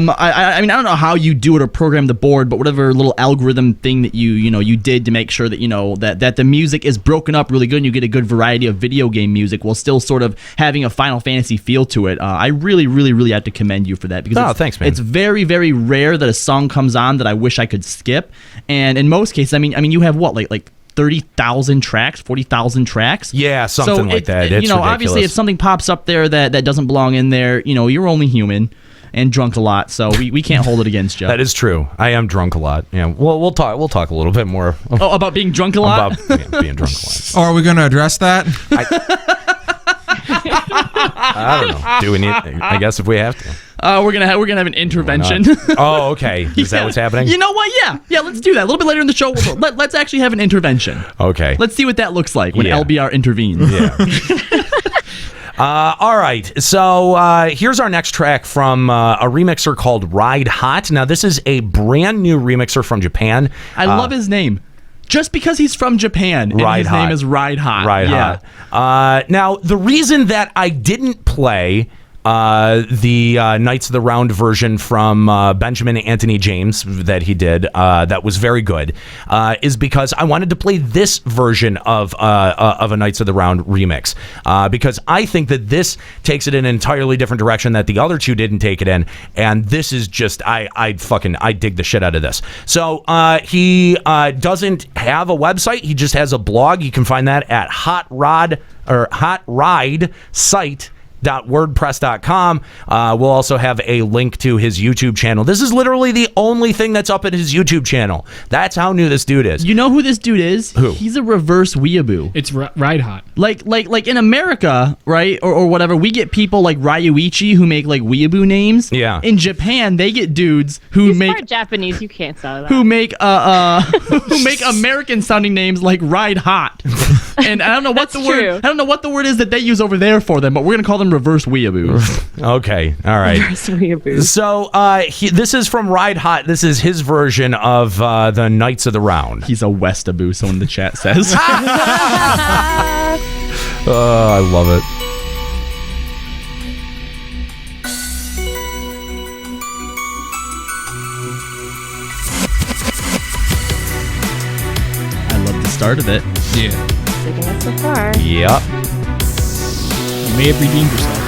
mean, I don't know how you do it or program the board, but whatever little algorithm thing that you did to make sure that that the music is broken up really good and you get a good variety of video game music while still sort of having a Final Fantasy feel to it. I really, really, really have to commend you for that because
thanks, man.
It's very, very rare that a song comes on that I wish I could skip, and in most cases, I mean, you have what like 30,000 tracks, 40,000 tracks.
Yeah, something like that. It's ridiculous.
Obviously, if something pops up there that doesn't belong in there, you're only human and drunk a lot, so we can't hold it against you.
That is true. I am drunk a lot. Yeah, we'll talk a little bit more.
About being drunk a lot.
About being drunk a lot.
Or are we going to address that?
I don't know. Do we need? I guess if we have to.
We're gonna have an intervention.
Oh, okay. Is that what's happening?
You know what? Yeah. Let's do that a little bit later in the show. Let's actually have an intervention.
Okay.
Let's see what that looks like when LBR intervenes.
Yeah. All right. So here's our next track from a remixer called Ride Hot. Now this is a brand new remixer from Japan.
I love his name. Just because he's from Japan, and his name is Ride Hot.
Ride Hot. Now, the reason that I didn't play the Knights of the Round version from Benjamin Anthony James that he did, that was very good, is because I wanted to play this version of a Knights of the Round remix, because I think that this takes it in an entirely different direction that the other two didn't take it in, and this is just I dig the shit out of this. So he doesn't have a website; he just has a blog. You can find that at Hot Ride Site. wordpress.com. We'll also have a link to his YouTube channel. This is literally the only thing that's up at his YouTube channel. That's how new this dude is.
You know who this dude is?
Who?
He's a reverse weeaboo.
It's Ride Hot.
Like in America, right, or whatever, we get people like Ryuichi who make like weeaboo names.
Yeah.
In Japan, they get dudes who
He's
make
part Japanese. You can't sell that.
who make American sounding names like Ride Hot. And I don't know what the word.
true.
I don't know what the word is that they use over there for them, but we're gonna call them reverse weeaboos.
Okay, all right.
Reverse weeaboos.
So this is from Ride Hot. This is his version of the Knights of the Round.
He's a Westaboo, someone in the chat says.
I love it.
I love the start of it.
Yeah.
Taking us so far.
Yep.
You may have redeemed yourself.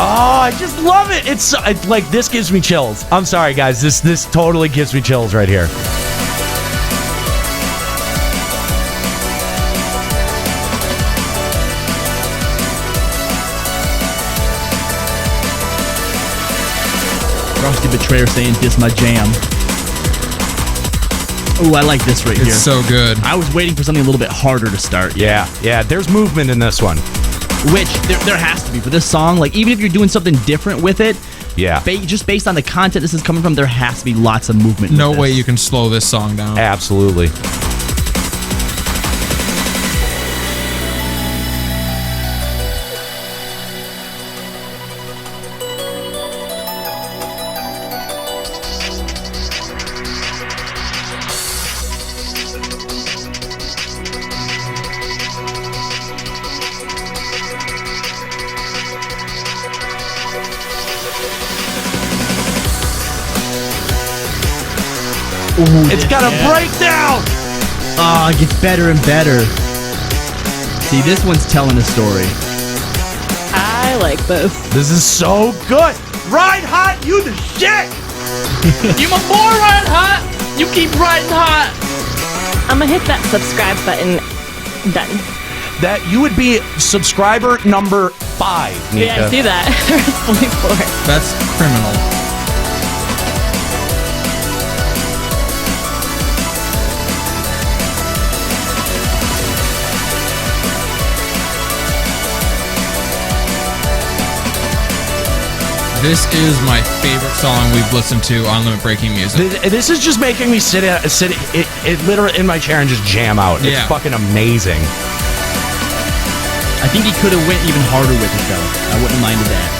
Oh, I just love it. It's like, this gives me chills. I'm sorry, guys. This totally gives me chills right here.
Frosty Betrayer saying diss my jam. Oh, I like this right here.
It's so good.
I was waiting for something a little bit harder to start.
Yeah. There's movement in this one.
Which there has to be for this song. Like, even if you're doing something different with it,
Yeah.
Just based on the content this is coming from, there has to be lots of movement.
No
with this.
way you can slow this song down.
Absolutely.
Ooh,
It's got a breakdown.
Oh, it gets better and better. See, this one's telling a story.
I like this.
This is so good. Ride Hot, you the shit.
You my boy, Ride Hot. You keep riding hot.
I'm gonna hit that subscribe button. Done.
That you would be subscriber number 5, Nika.
Yeah, I see that. There's only 4.
That's criminal. This is my favorite song we've listened to on Limit Breaking Music.
This is just making me sit it literally in my chair and just jam out. It's
Yeah.
fucking amazing.
I think he could have went even harder with it, though. I wouldn't have minded that.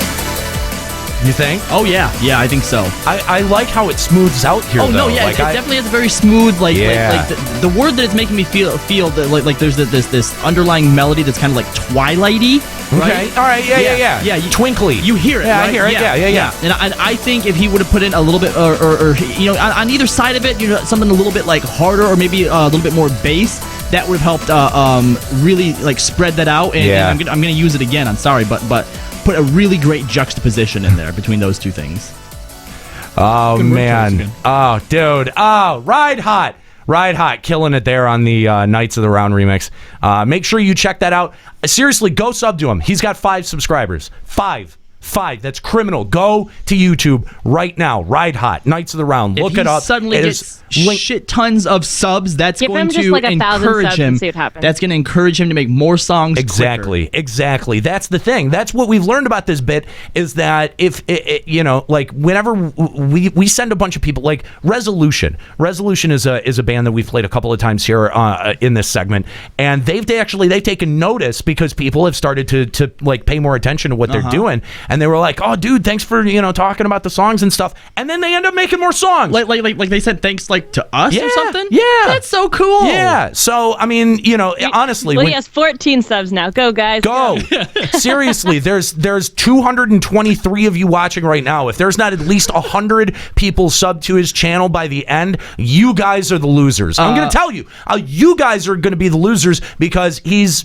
You think?
Oh, yeah. Yeah, I think so.
I like how it smooths out here,
Oh,
though.
no, yeah.
Like,
it definitely has a very smooth, like the word that it's making me feel that like there's this underlying melody that's kind of like twilighty.
Okay.
Right?
All right. Yeah.
Yeah.
Twinkly.
You hear it,
Yeah,
right?
I hear it. Yeah.
And I think if he would have put in a little bit, or you know, on either side of it, you know, something a little bit like harder, or maybe a little bit more bass, that would have helped really like spread that out. And,
Yeah.
and I'm gonna use it again. I'm sorry, but put a really great juxtaposition in there between those two things.
Oh,
Good word choice
man.
again.
Oh, dude. Oh, Ride Hot. Ride Hot, killing it there on the Knights of the Round remix. Make sure you check that out. Seriously, go sub to him. He's got 5 subscribers. 5. That's criminal. Go to YouTube right now. Ride Hot, Knights of the Round. Look
if he
it up.
Suddenly
It
gets
is
shit tons of subs. That's
Give
going
him just
to
like 1,000
encourage
subs
him.
and see what happens.
That's going to encourage him to make more songs. quicker.
Exactly. That's the thing. That's what we've learned about this bit is that if you know, like whenever we send a bunch of people, like Resolution is a band that we've played a couple of times here in this segment, and they've taken notice because people have started to like pay more attention to what they're doing, and they were like, oh, dude, thanks for talking about the songs and stuff, and then they end up making more songs.
Like they said thanks like to us or something.
Yeah,
that's so cool.
Yeah. So I mean, honestly,
Well, he has 14 subs now. Go, guys.
Go. Seriously, there's 223 of you watching right now. If there's not at least 100 people subbed to his channel by the end, you guys are the losers. I'm going to tell you. You guys are going to be the losers because he's,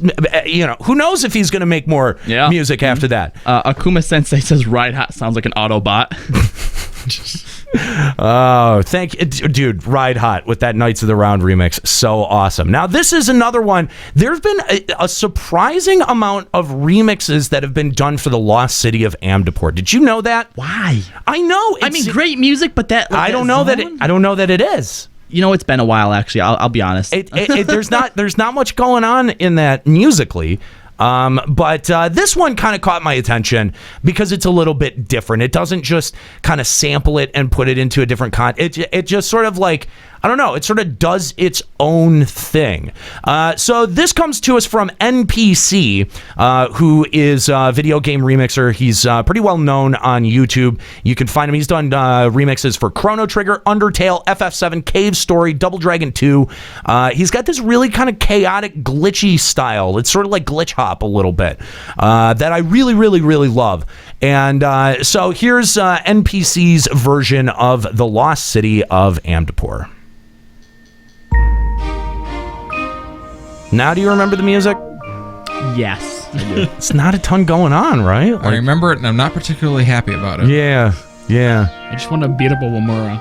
who knows if he's going to make more music after that.
Akuma Sensei says Ride Hot sounds like an Autobot.
Oh, thank you. Dude, Ride Hot with that Knights of the Round remix. So awesome. Now, this is another one. There's been a surprising amount of remixes that have been done for the Lost City of Amdapor. Did you know that?
Why?
I know.
I mean, great music, but that...
I don't know that it is.
You know, it's been a while, actually. I'll be honest.
There's not much going on in that musically. But this one kind of caught my attention because it's a little bit different. It doesn't just kind of sample it and put it into a different it just sort of like, I don't know, it sort of does its own thing. So this comes to us from NPC, who is a video game remixer. He's pretty well known on YouTube. You can find him. He's done remixes for Chrono Trigger, Undertale, FF7, Cave Story, Double Dragon 2. He's got this really kind of chaotic, glitchy style. It's sort of like glitch hop a little bit that I really, really, really love. And so here's NPC's version of The Lost City of Amdapor. Now do you remember the music?
Yes, I do.
It's not a ton going on, right?
I remember it, and I'm not particularly happy about it.
Yeah.
I just want to beat up a Wamura.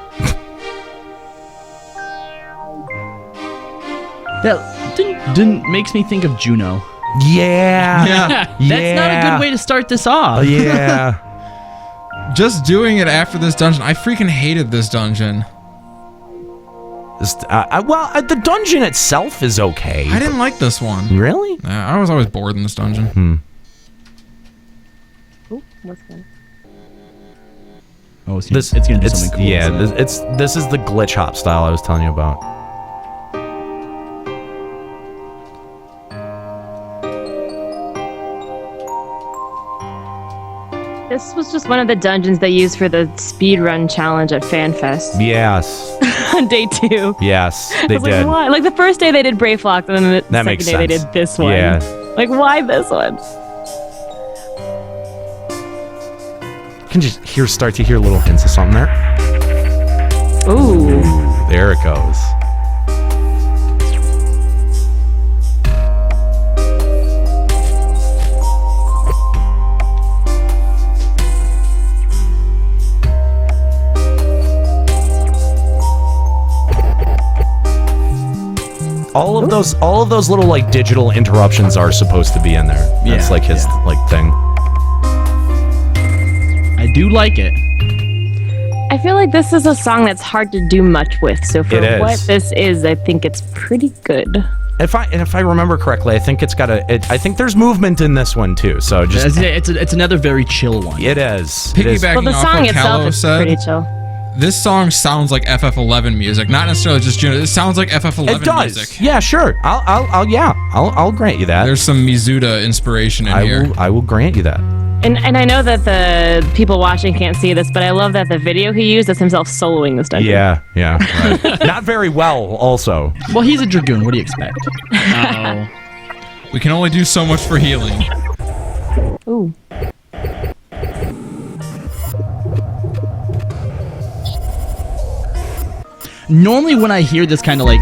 That didn't makes me think of Juno.
Yeah.
That's not a good way to start this off.
Yeah.
Just doing it after this dungeon, I freaking hated this dungeon.
The dungeon itself is okay.
I didn't like this one.
Really?
I was always bored in this dungeon.
Ooh, what's that?
Oh, it's gonna do something cool.
Yeah, this is the glitch hop style I was telling you about.
This was just one of the dungeons they used for the speedrun challenge at FanFest.
Yes.
On day 2.
Yes, they did.
Like, why? Like the first day they did Brave Lock, and then the
That
second
makes
day they
sense.
did this one.
Yeah.
Like, why this one?
You can just start to hear little hints of something there.
Ooh.
There it goes. All of those little like digital interruptions are supposed to be in there. That's like his like thing.
I do like it.
I feel like this is a song that's hard to do much with. So for what this is, I think it's pretty good.
If I remember correctly, I think it's got I think there's movement in this one too. So just
it's another very chill one.
It is.
Piggybacking
Well, the
off
song
what
itself
Callow
is
said,
pretty chill.
this song sounds like FF11 music, not necessarily just Juno. It sounds like FF11
It does.
music.
Yeah, sure. I'll grant you that.
There's some Mizuta inspiration in here.
I will grant you that.
And I know that the people watching can't see this, but I love that the video he used is himself soloing this dungeon.
Yeah, right. Not very well, also.
Well, he's a dragoon. What do you expect?
Uh-oh.
We can only do so much for healing.
Ooh.
Normally, when I hear this kind of like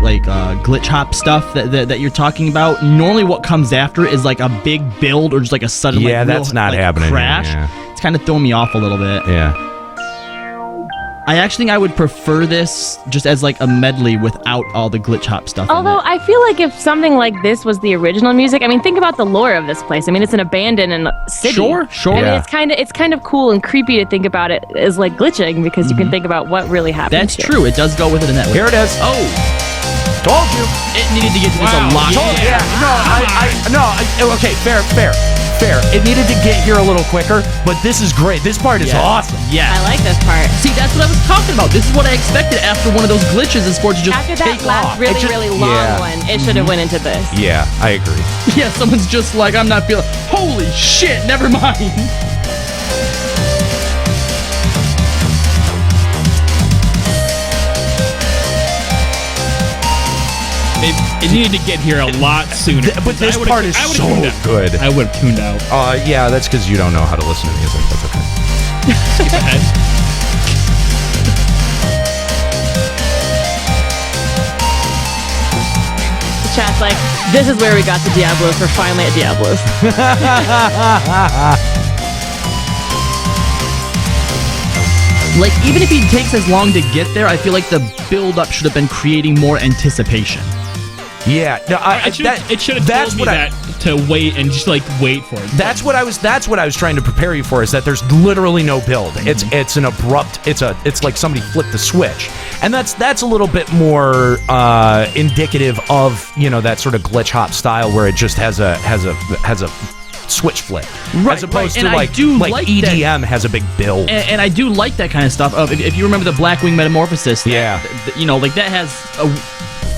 glitch hop stuff that you're talking about, normally what comes after is like a big build or just like a sudden
that's not happening.
Crash.
Yeah.
It's kind of throwing me off a little bit.
Yeah.
I actually think I would prefer this just as like a medley without all the glitch hop stuff.
Although I feel like if something like this was the original music, I mean, think about the lore of this place. I mean, it's an abandoned city.
Sure.
I mean, it's kind of cool and creepy to think about it as like glitching because you can think about what really happened.
That's true. It does go with it in that way.
Here it is.
Oh,
told you.
It needed to get to this a lot.
Okay, fair. It needed to get here a little quicker, but this is great. This part is awesome.
Yeah.
I like this part.
See, that's what I was talking about. This is what I expected after one of those glitches is for it to just
After that
take
last
off.
really long one, it should have went into this.
Yeah, I agree.
Yeah, someone's just like, I'm not feeling. Holy shit! Never mind.
It needed to get here a lot sooner.
But this part is so good.
I would have tuned out.
Yeah, that's because you don't know how to listen to music. That's okay.
Skip ahead.
The chat's like, this is where we got the Diablos. We're finally at Diablos.
Like, even if he takes as long to get there, I feel like the build-up should have been creating more anticipation.
Yeah, no,
It should have told me that to wait and just like wait for it.
That's what I was trying to prepare you for. Is that there's literally no build. It's an abrupt. It's like somebody flipped the switch, and that's a little bit more indicative of that sort of glitch hop style where it just has a switch flick, as opposed to like EDM has a big build.
And I do like that kind of stuff. If you remember the Blackwing Metamorphosis,
yeah,
like that has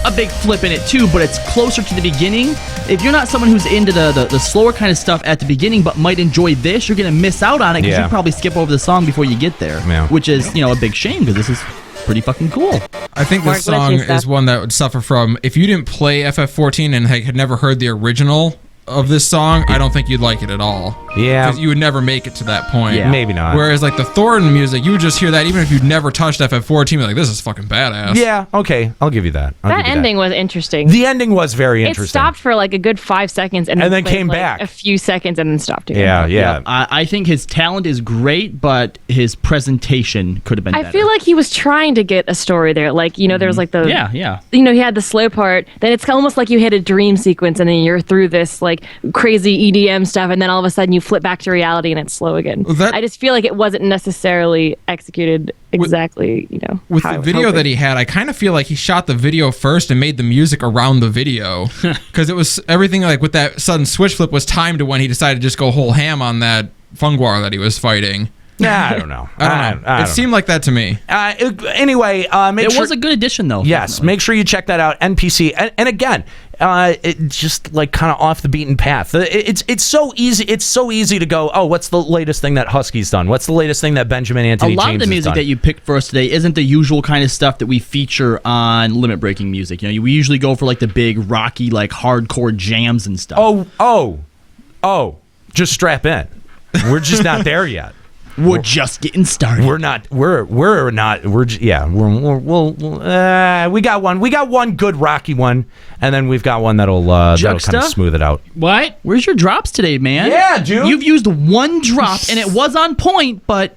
a big flip in it too, but it's closer to the beginning. If you're not someone who's into the slower kind of stuff at the beginning but might enjoy this, you're going to miss out on it because you probably skip over the song before you get there, which is a big shame because this is pretty fucking cool.
I think this song is one that would suffer from, if you didn't play FF14 and had never heard the original of this song, I don't think you'd like it at all.
Yeah.
Because you would never make it to that point.
Yeah. Maybe not.
Whereas like the Thornton music, you would just hear that even if you'd never touched FF14, you'd be like, this is fucking badass.
Yeah, okay. I'll give you that.
That ending was interesting.
The ending was very interesting.
It stopped for like a good 5 seconds and
then came
like
back.
A few seconds and then stopped again.
Yeah.
I think his talent is great, but his presentation could have been better.
I feel like he was trying to get a story there. Like, there's like the...
Yeah.
He had the slow part. Then it's almost like you hit a dream sequence and then you're through this like crazy EDM stuff and then all of a sudden you flip back to reality and it's slow again. I just feel like it wasn't necessarily executed exactly,
With the video that he had, I kind of feel like he shot the video first and made the music around the video. Because it was everything like with that sudden switch flip was timed to when he decided to just go whole ham on that Funguar that he was fighting.
Nah, I don't know.
It seemed like that to me.
Anyway,
it was a good addition, though.
Yes,
definitely.
Make sure you check that out. NPC, and again, it just like kind of off the beaten path. It's so easy. It's so easy to go. Oh, what's the latest thing that Husky's done? What's the latest thing that Benjamin Anthony James has done?
A lot of the music that you picked for us today isn't the usual kind of stuff that we feature on Limit Breaking Music. We usually go for like the big rocky, like hardcore jams and stuff.
Oh, just strap in. We're just not there yet.
We're just getting started.
We got one good rocky one, and then we've got one that'll kind of smooth it out.
What? Where's your drops today, man?
Yeah, dude.
You've used one drop, and it was on point, but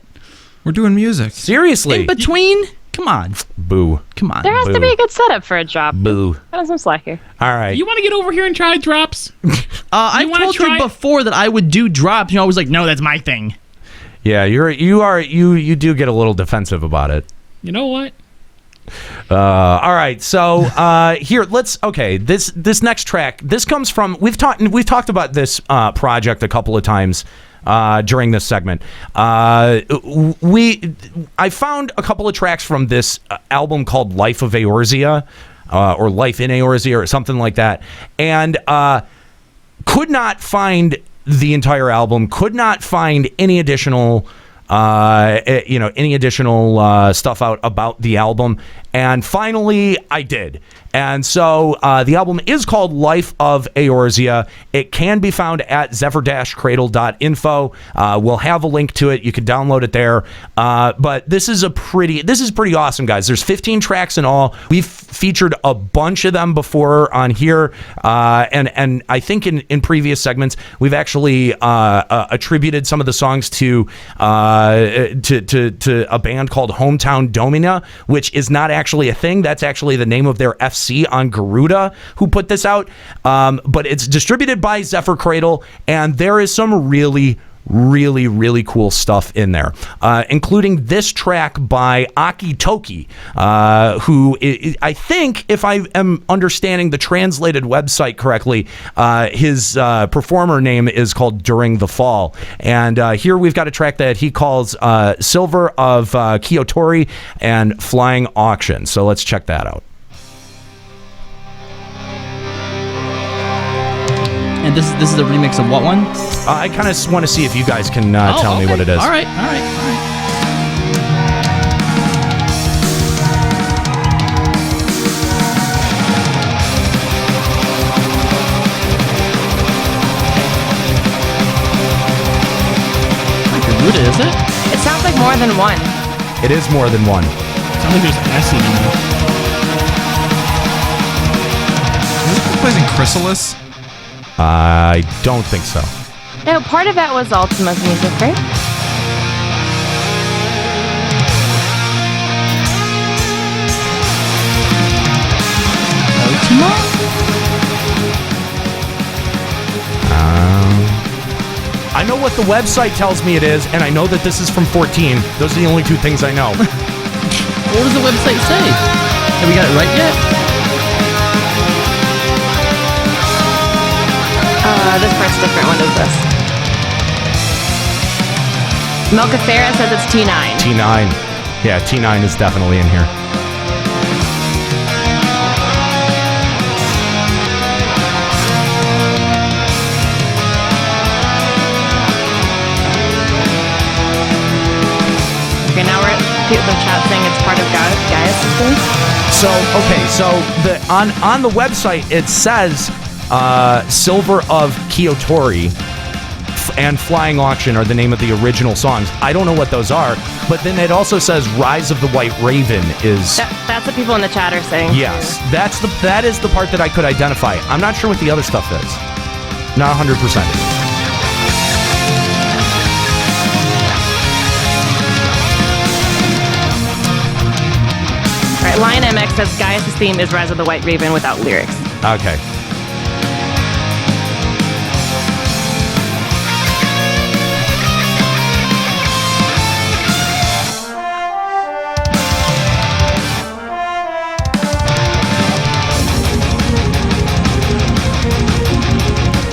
we're doing music.
Seriously.
In between? Come on.
Boo.
Come on.
There has to be a good setup for a drop.
Boo.
Got on some slack here.
All right.
You want to get over here and try drops?
I told you before that I would do drops. I was like, no, that's my thing.
Yeah, you do get a little defensive about it.
You know what?
All right, so here this next track. This comes from we've talked about this project a couple of times during this segment. I found a couple of tracks from this album called Life of Eorzea, or Life in Eorzea, or something like that, and could not find the entire album, could not find any additional stuff out about the album, and finally I did. And so the album is called Life of Eorzea. It can be found at zephyr-cradle.info. We'll have a link to it. You can download it there. But this is pretty awesome, guys. There's 15 tracks in all. We've featured a bunch of them before on here, and I think in previous segments we've actually attributed some of the songs to a band called Hometown Domina, which is not actually a thing. That's actually the name of their FC on Garuda, who put this out. But it's distributed by Zephyr Cradle, and there is some really cool stuff in there, including this track by Aki Toki, who I think, if I am understanding the translated website correctly, his performer name is called During the Fall. And here we've got a track that he calls Silver of Kiyotori and Flying Auction. So let's check that out.
And this is a remix of what one?
I kind of want to see if you guys can tell me what it is.
All right. Garuda, is it?
It sounds like more than one.
It is more than one.
It sounds like there's acid in there.
Is this place in Chrysalis?
I don't think so.
No, part of that was Ultima's music, right?
I know what the website tells me it is, and I know that this is from 14. Those are the only two things I know.
What does the website say? Have we got it right yet?
This part's different. What is this? Melcafera says it's T9.
T9. Yeah, T9 is definitely in here.
Okay, now we're at the chat saying it's part of Gaia's system.
So, okay, so on the website it says Silver of Kyotori and Flying Auction are the name of the original songs. I don't know what those are, but then it also says Rise of the White Raven is...
That's what people in the chat are saying.
Yes, that is the part that I could identify. I'm not sure what the other stuff is. Not 100%.
Lion MX says Gaia's theme is Rise of the White Raven without lyrics.
Okay.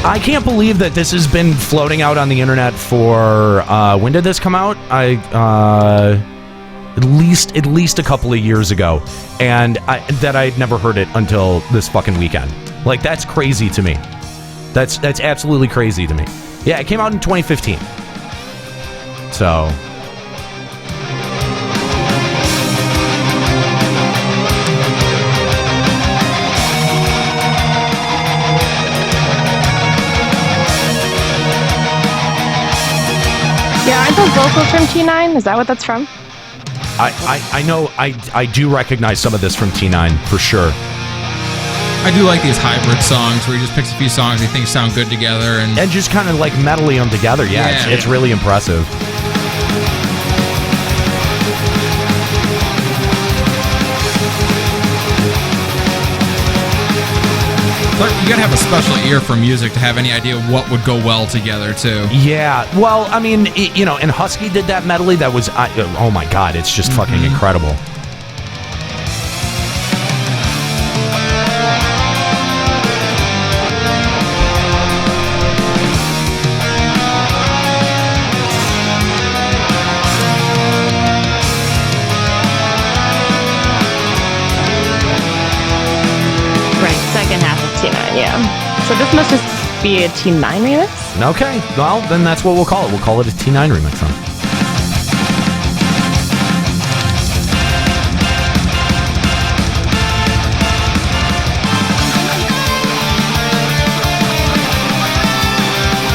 I can't believe that this has been floating out on the internet for when did this come out? At least a couple of years ago, and I'd never heard it until this fucking weekend. Like, that's crazy to me. That's absolutely crazy to me. Yeah, it came out in 2015. So.
Yeah, aren't those vocals from T9? Is that what that's from?
I know, I do recognize some of this from T9, for sure.
I do like these hybrid songs where he just picks a few songs he thinks sound good together. And
just kind of like medley them together. Yeah, it's really impressive.
But you gotta have a special ear for music to have any idea what would go well together, too.
Yeah, well, I mean, and Husky did that medley. That was, oh my god, it's just fucking incredible.
So this must just be a T9 remix?
Okay, well, then that's what we'll call it. We'll call it a T9 remix then.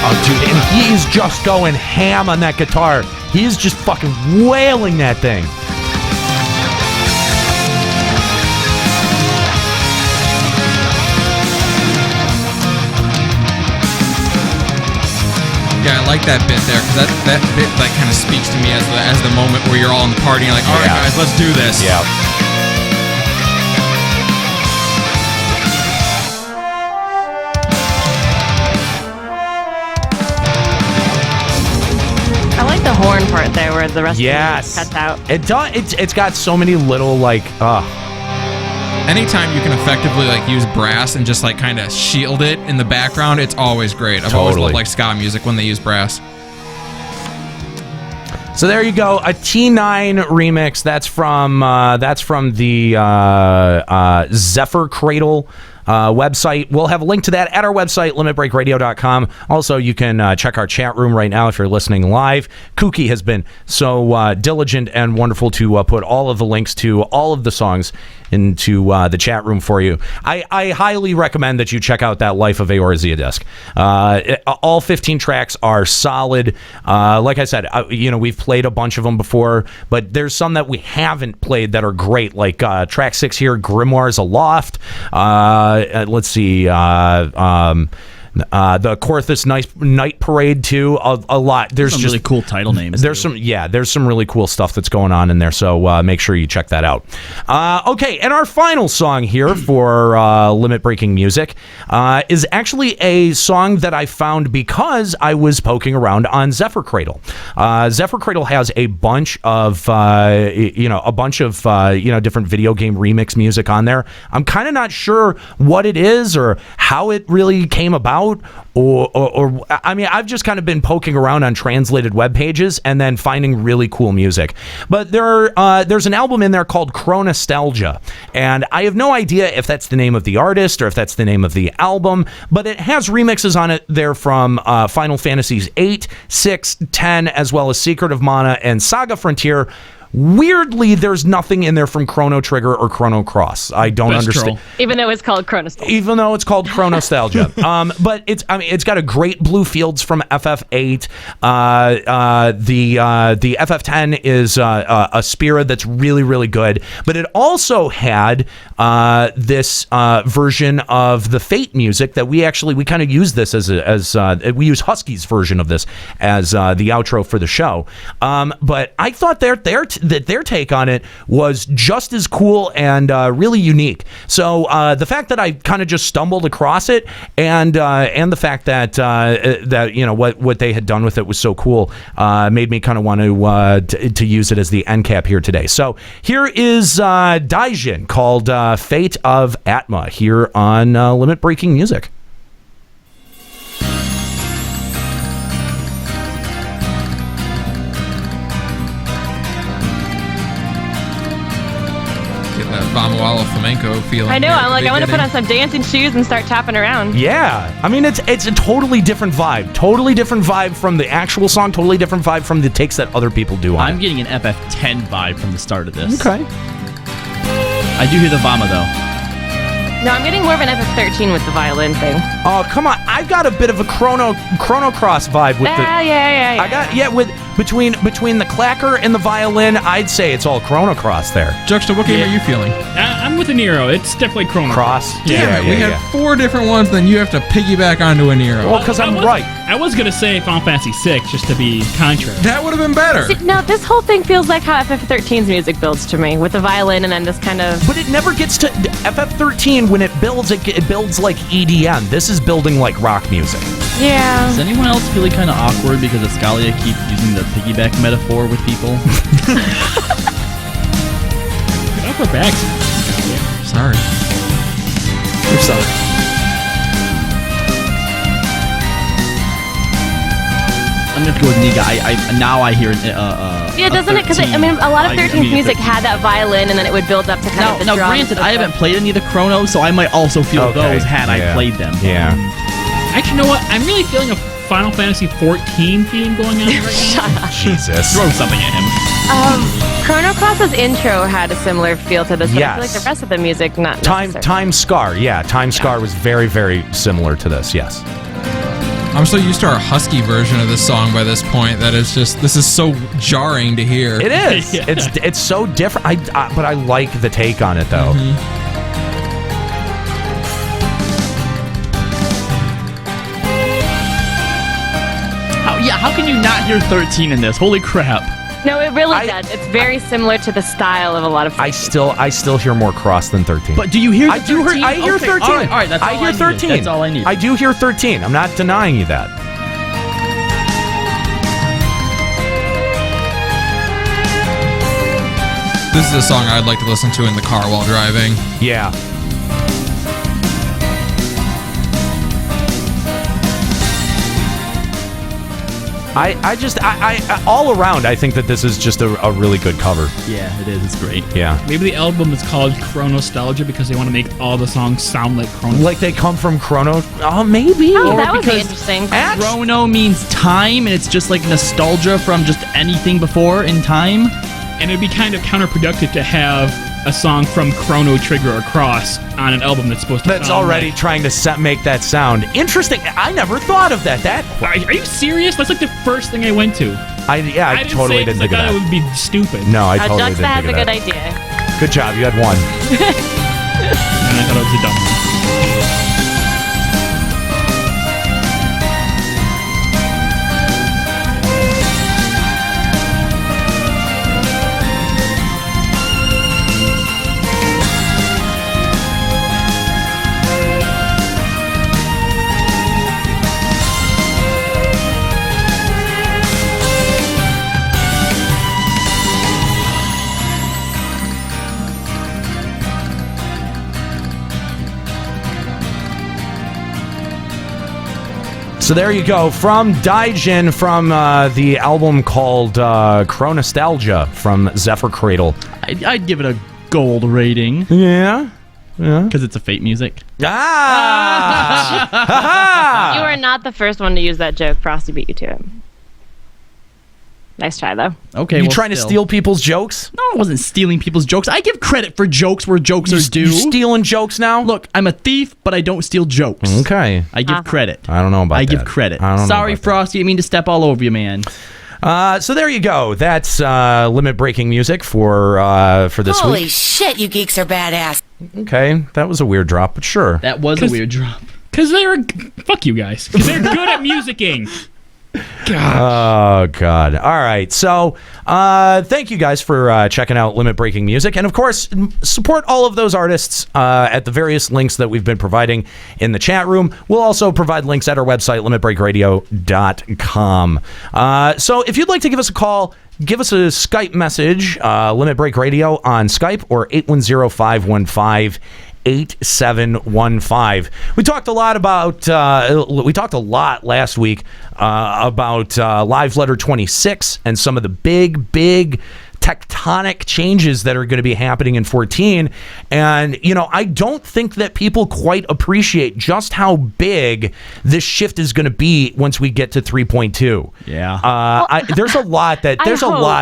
Oh, dude, and he's just going ham on that guitar. He's just fucking wailing that thing.
Yeah, I like that bit there, because that bit like kind of speaks to me as the moment where you're all in the party and you're like, all right, guys, let's do this.
Yeah.
I like the horn part there where the rest of it cuts out.
It's got so many little like
anytime you can effectively like use brass and just like kind of shield it in the background, it's always great. I've always loved like ska music when they use brass.
So there you go, a T9 remix. That's from the Zephyr Cradle website. We'll have a link to that at our website, limitbreakradio.com. Also, you can check our chat room right now if you're listening live. Kooky has been so diligent and wonderful to put all of the links to all of the songs into the chat room for you. I highly recommend that you check out that Life of Eorzea disc. All 15 tracks are solid. Like I said, we've played a bunch of them before, but there's some that we haven't played that are great, like track 6 here, Grimoires Aloft. Let's see, The Korthus Night Parade too. A lot. There's
some
just
really cool title names.
There's some really cool stuff that's going on in there. So make sure you check that out. Okay, and our final song here for Limit Breaking Music is actually a song that I found because I was poking around on Zephyr Cradle. Zephyr Cradle has a bunch of different video game remix music on there. I'm kind of not sure what it is or how it really came about, or I mean, I've just kind of been poking around on translated web pages and then finding really cool music. But there's an album in there called Chronostalgia, and I have no idea if that's the name of the artist or if that's the name of the album, but it has remixes on it there from Final Fantasies 8, 6, 10, as well as Secret of Mana and Saga Frontier. Weirdly, there's nothing in there from Chrono Trigger or Chrono Cross. I don't understand.
Even though it's called Chronostalgia.
Even though it's called Chronostalgia. But it's got a great Blue Fields from FF8. The FF10 is a Spira that's really, really good. But it also had this version of the Fate music that we kind of use this as we use Husky's version of this as the outro for the show. But I thought their take on it was just as cool and really unique. So the fact that I kind of just stumbled across it, and the fact that what they had done with it was so cool, made me kind of want to use it as the end cap here today. So here is Daijin called Fate of Atma here on Limit Breaking Music.
Vamuala flamenco feeling.
I know. I'm like, I want to put on some dancing shoes and start tapping around.
Yeah, I mean, it's a totally different vibe. Totally different vibe from the actual song. Totally different vibe from the takes that other people do on
I'm
it.
getting an FF10 vibe from the start of this.
Okay.
I do hear the Vama though.
No, I'm getting more of an FF13 with the violin thing.
Oh, come on! I've got a bit of a Chrono Cross vibe with the.
Yeah.
I got with between the clacker and the violin. I'd say it's all Chrono Cross there.
Juxta, what game are you feeling?
I'm with a Nero. It's definitely Chrono
Cross.
Damn it! We had 4 different ones, then you have to piggyback onto a Nero.
Well, because I'm right.
I was gonna say Final Fantasy 6 just to be contrary.
That would have been better.
See, now, this whole thing feels like how FF13's music builds to me, with the violin and then this kind of.
But it never gets to FF13 when it builds like EDM. This is building like rock music.
Yeah.
Does anyone else feeling kind of awkward because Escalia keeps using the piggyback metaphor with people?
Get off our backs.
Sorry.
You're sorry.
I'm gonna go with Niga. I hear
Yeah, doesn't it? Because I mean, a lot of 13's music had that violin, and then it would build up to kind of the
Now,
drums.
granted, I haven't played any of the Chronos, so I might also feel those had I played them.
Yeah.
Actually, you know what? I'm really feeling a Final Fantasy 14 theme going on right now.
Jesus.
Throw something at him.
Chrono Cross's intro had a similar feel to this, but I feel like the rest of the music, not necessarily.
Time Scar. Yeah, Time Scar was very, very similar to this. Yes.
I'm so used to our Husky version of this song by this point that it's just, this is so jarring to hear.
It is.
Yeah.
It's so different. But I like the take on it though.
How can you not hear 13 in this? Holy crap.
No, it really does. It's very similar to the style of a lot of.
I still hear more Cross than 13.
But do you hear?
I do. I hear
Okay,
13.
All right. That's all
I hear
needed.
13.
That's all I need.
I do hear 13. I'm not denying you that.
This is a song I'd like to listen to in the car while driving.
Yeah. I all around, I think that this is just a really good cover.
Yeah, it is. It's great.
Yeah.
Maybe the album is called Chronostalgia because they want to make all the songs sound like Chrono.
Like they come from Chrono. Oh, maybe.
Oh,
Or
that would be
because
interesting.
Chrono means time, and it's just like nostalgia from just anything before in time.
And it'd be kind of counterproductive to have a song from Chrono Trigger or Cross on an album that's supposed to
That's
sound
already
like.
trying to make that sound interesting. I never thought of that.
Are you serious? That's like the first thing I went to.
I
didn't
totally
say it
didn't
'cause I
think of
thought
that.
it would be stupid.
No, I totally
Juxta
didn't
has
think
a
of
good
that.
idea.
Good job. You had one.
And I thought it was a dumb one.
So there you go. From Daijin, from the album called Chronostalgia from Zephyr Cradle.
I'd give it a gold rating.
Yeah? Yeah.
Because it's a Fate music.
Ah!
You are not the first one to use that joke. Frosty beat you to it. Nice try, though.
Okay,
You trying to steal people's jokes?
No, I wasn't stealing people's jokes. I give credit for jokes where jokes are due.
You stealing jokes now?
Look, I'm a thief, but I don't steal jokes.
Okay.
I give credit.
I don't know about that.
I give credit.
I don't know
Sorry,
about
Frosty. I didn't mean to step all over you, man.
So there you go. That's limit-breaking music for this
Holy
week.
shit, you geeks are badass.
Okay, that was a weird drop, but sure.
That was a weird drop.
Because they're... Fuck you guys. Because they're good at musicking.
Oh, God. All right. So, thank you guys for checking out Limit Breaking Music. And, of course, support all of those artists at the various links that we've been providing in the chat room. We'll also provide links at our website, limitbreakradio.com. So, if you'd like to give us a call, give us a Skype message, Limit Break Radio on Skype, or 810-515-8715. We talked a lot about last week about Live Letter 26 and some of the big tectonic changes that are going to be happening in 14. And, I don't think that people quite appreciate just how big this shift is going to be once we get to 3.2.
Yeah.
There's a lot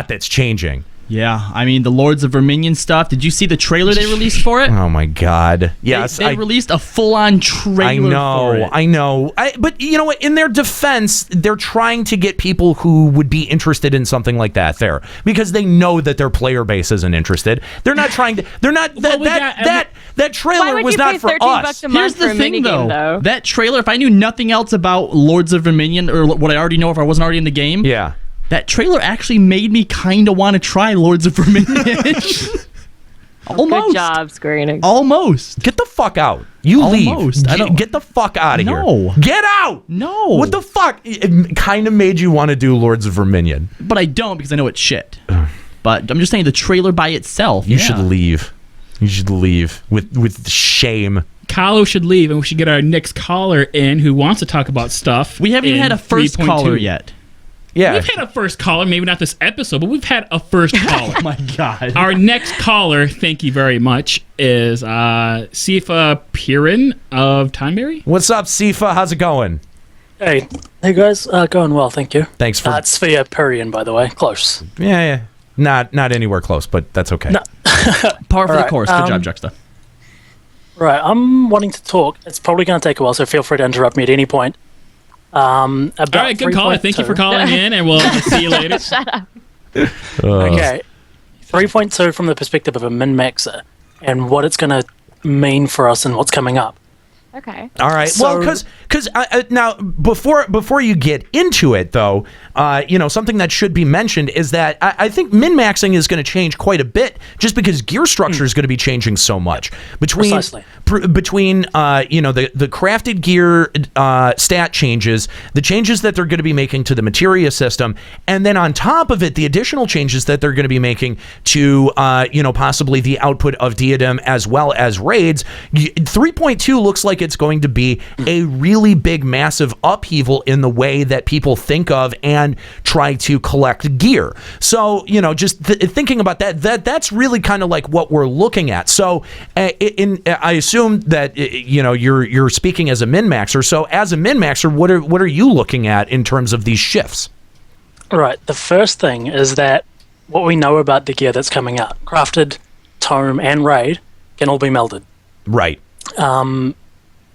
that's changing.
Yeah, I mean, the Lords of Verminion stuff. Did you see the trailer they released for it?
Oh, my God. Yes.
They released a full-on trailer for it.
I know. But you know what? In their defense, they're trying to get people who would be interested in something like that there. Because they know that their player base isn't interested. They're not trying to... They're not... That trailer was not for us.
Here's the thing, though. That trailer, if I knew nothing else about Lords of Verminion, or what I already know if I wasn't already in the game...
Yeah.
That trailer actually made me kind of want to try Lords of Verminion. Almost.
Good job, Square Enix.
Almost.
Get the fuck out. You
Almost.
leave. Get the fuck out of here.
No.
Get out.
No.
What the fuck? It kind of made you want to do Lords of Verminion.
But I don't because I know it's shit. But I'm just saying the trailer by itself.
You should leave. You should leave with shame.
Kahlo should leave, and we should get our next caller in who wants to talk about stuff.
We haven't even had a first
3.2.
caller yet.
Yeah.
We've had a first caller, maybe not this episode, but we've had a first caller.
Oh my God.
Our next caller, thank you very much, is Sifa Pirin of Timeberry.
What's up, Sifa? How's it going?
Hey guys, going well, thank you.
Thanks for...
it's via Purian, by the way, close.
Yeah. Not anywhere close, but that's okay.
No.
Par for the course. Good job, Juxta.
Right, I'm wanting to talk. It's probably going to take a while, so feel free to interrupt me at any point.
All right, good caller. Thank you for calling in, and we'll see you later.
Shut up.
Okay, 3.2 from the perspective of a min-maxer and what it's going to mean for us and what's coming up.
Okay.
All right.
So,
well, because now before you get into it, though, something that should be mentioned is that I think min-maxing is going to change quite a bit, just because gear structure is going to be changing so much between
Precisely.
between the crafted gear stat changes, the changes that they're going to be making to the materia system, and then on top of it, the additional changes that they're going to be making to possibly the output of diadem as well as raids. 3.2 looks like it's going to be a really big, massive upheaval in the way that people think of and try to collect gear. So, just thinking about that's really kind of like what we're looking at. So, I assume that you're speaking as a min-maxer. So, as a min-maxer, what are you looking at in terms of these shifts?
Right. The first thing is that what we know about the gear that's coming out, crafted, tome, and raid, can all be melded.
Right.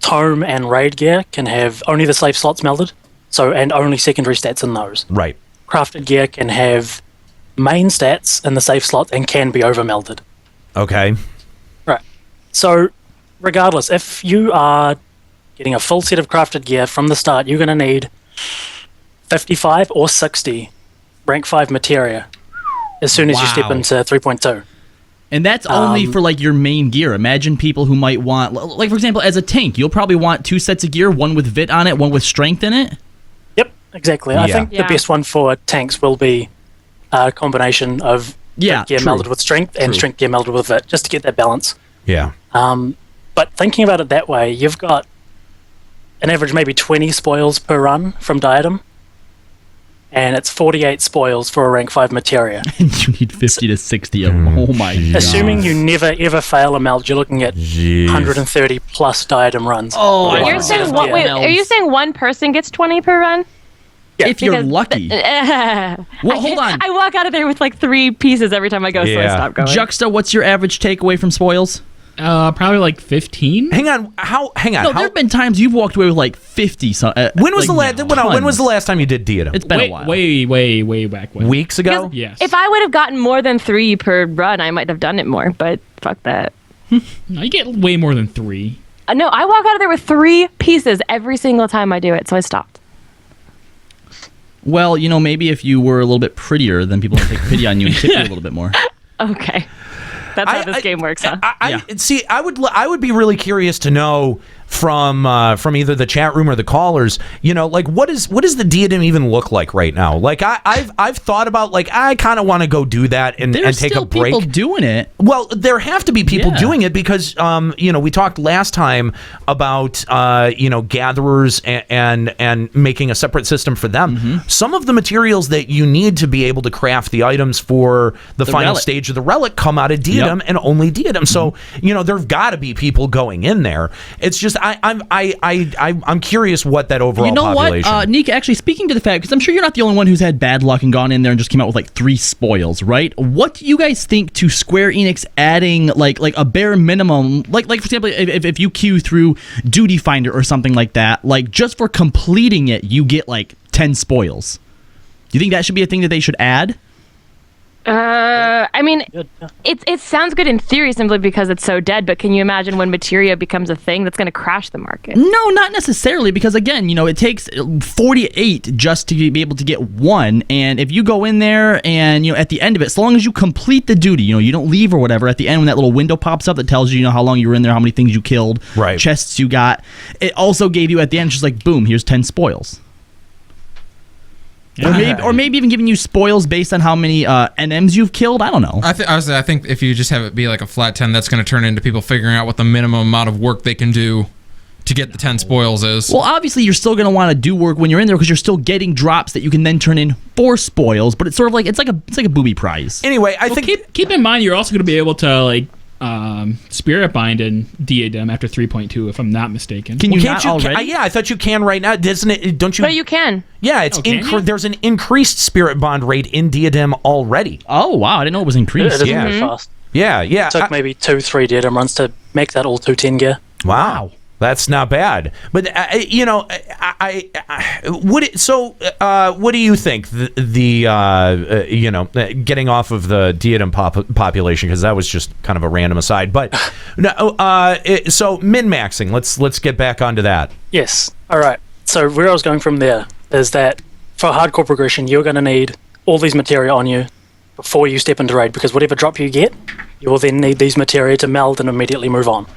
Tome and raid gear can have only the slave slots melded, and only secondary stats in those.
Right.
Crafted gear can have main stats in the safe slot and can be over melded.
Okay.
Right. So, regardless, if you are getting a full set of crafted gear from the start, you're going to need 55 or 60 rank 5 materia as soon as you step into 3.2.
And that's only for like your main gear. Imagine people who might want, like for example, as a tank, you'll probably want 2 sets of gear, one with Vit on it, one with strength in it.
Yep, exactly. I think the best one for tanks will be a combination of gear melded with strength and strength gear melded with Vit, just to get that balance.
Yeah.
But thinking about it that way, you've got an average maybe 20 spoils per run from Diadem. And it's 48 spoils for a rank 5 materia.
And you need 50 to 60 of them. Oh my god.
Assuming you never ever fail a meld, you're looking at 130 plus Diadem runs.
Oh,
You're saying wait, are you saying one person gets 20 per run?
If you're lucky. Well, hold on.
I walk out of there with like 3 pieces every time I go, so I stop going.
Juxta, what's your average takeaway from spoils?
Probably like 15.
Hang on. Hang on.
No, there have been times you've walked away with like 50.
When was the last time you did Diadem?
It's been a while.
Way back when.
Weeks ago?
Yes.
If I would have gotten more than 3 per run, I might have done it more, but fuck that.
No, you get way more than 3.
No, I walk out of there with 3 pieces every single time I do it, so I stopped.
Well, maybe if you were a little bit prettier, then people would take pity on you and tip you a little bit more.
Okay. That's how this game works, huh?
See, I would be really curious to know from either the chat room or the callers, like what does the Diadem even look like right now? Like I've thought about, like, I kind of want to go do that and take a break.
There's still people doing it.
Well, there have to be people doing it because we talked last time about gatherers and making a separate system for them. Mm-hmm. Some of the materials that you need to be able to craft the items for the final
relic.
stage of the relic come out of Diadem and only Diadem. So there've got to be people going in there. It's just I'm curious what that overall population.
What, Nick? Actually, speaking to the fact, because I'm sure you're not the only one who's had bad luck and gone in there and just came out with like 3 spoils, right? What do you guys think to Square Enix adding like a bare minimum, like for example, if you queue through Duty Finder or something like that, like just for completing it, you get like 10 spoils. Do you think that should be a thing that they should add?
I mean, it sounds good in theory simply because it's so dead, but can you imagine when materia becomes a thing that's going to crash the market?
No, not necessarily, because again, it takes 48 just to be able to get 1, and if you go in there and, at the end of it, as long as you complete the duty, you don't leave or whatever, at the end when that little window pops up that tells you, how long you were in there, how many things you killed, chests you got, it also gave you at the end just like, boom, here's 10 spoils. Or maybe even giving you spoils based on how many NMs you've killed. I don't know.
I think if you just have it be like a flat 10, that's going to turn into people figuring out what the minimum amount of work they can do to get the 10 spoils is.
Well, obviously you're still going to want to do work when you're in there because you're still getting drops that you can then turn in for spoils. But it's sort of like it's like a booby prize.
Anyway, I think
keep in mind you're also going to be able to like. Spirit Bind and Diadem after 3.2, if I'm not mistaken.
Can you not already?
Yeah, I thought you can right now. Doesn't it? Don't you?
No, you can.
Yeah, it's there's an increased Spirit Bond rate in Diadem already.
Oh wow, I didn't know it was increased.
It is very fast.
Yeah.
It took maybe 2-3 Diadem runs to make that all 210 gear.
Wow. That's not bad, but what do you think? Getting off of the Diadem population, because that was just kind of a random aside. But so min-maxing. Let's get back onto that.
Yes. All right. So where I was going from there is that for hardcore progression, you're going to need all these materia on you before you step into raid, because whatever drop you get, you will then need these materia to meld and immediately move on.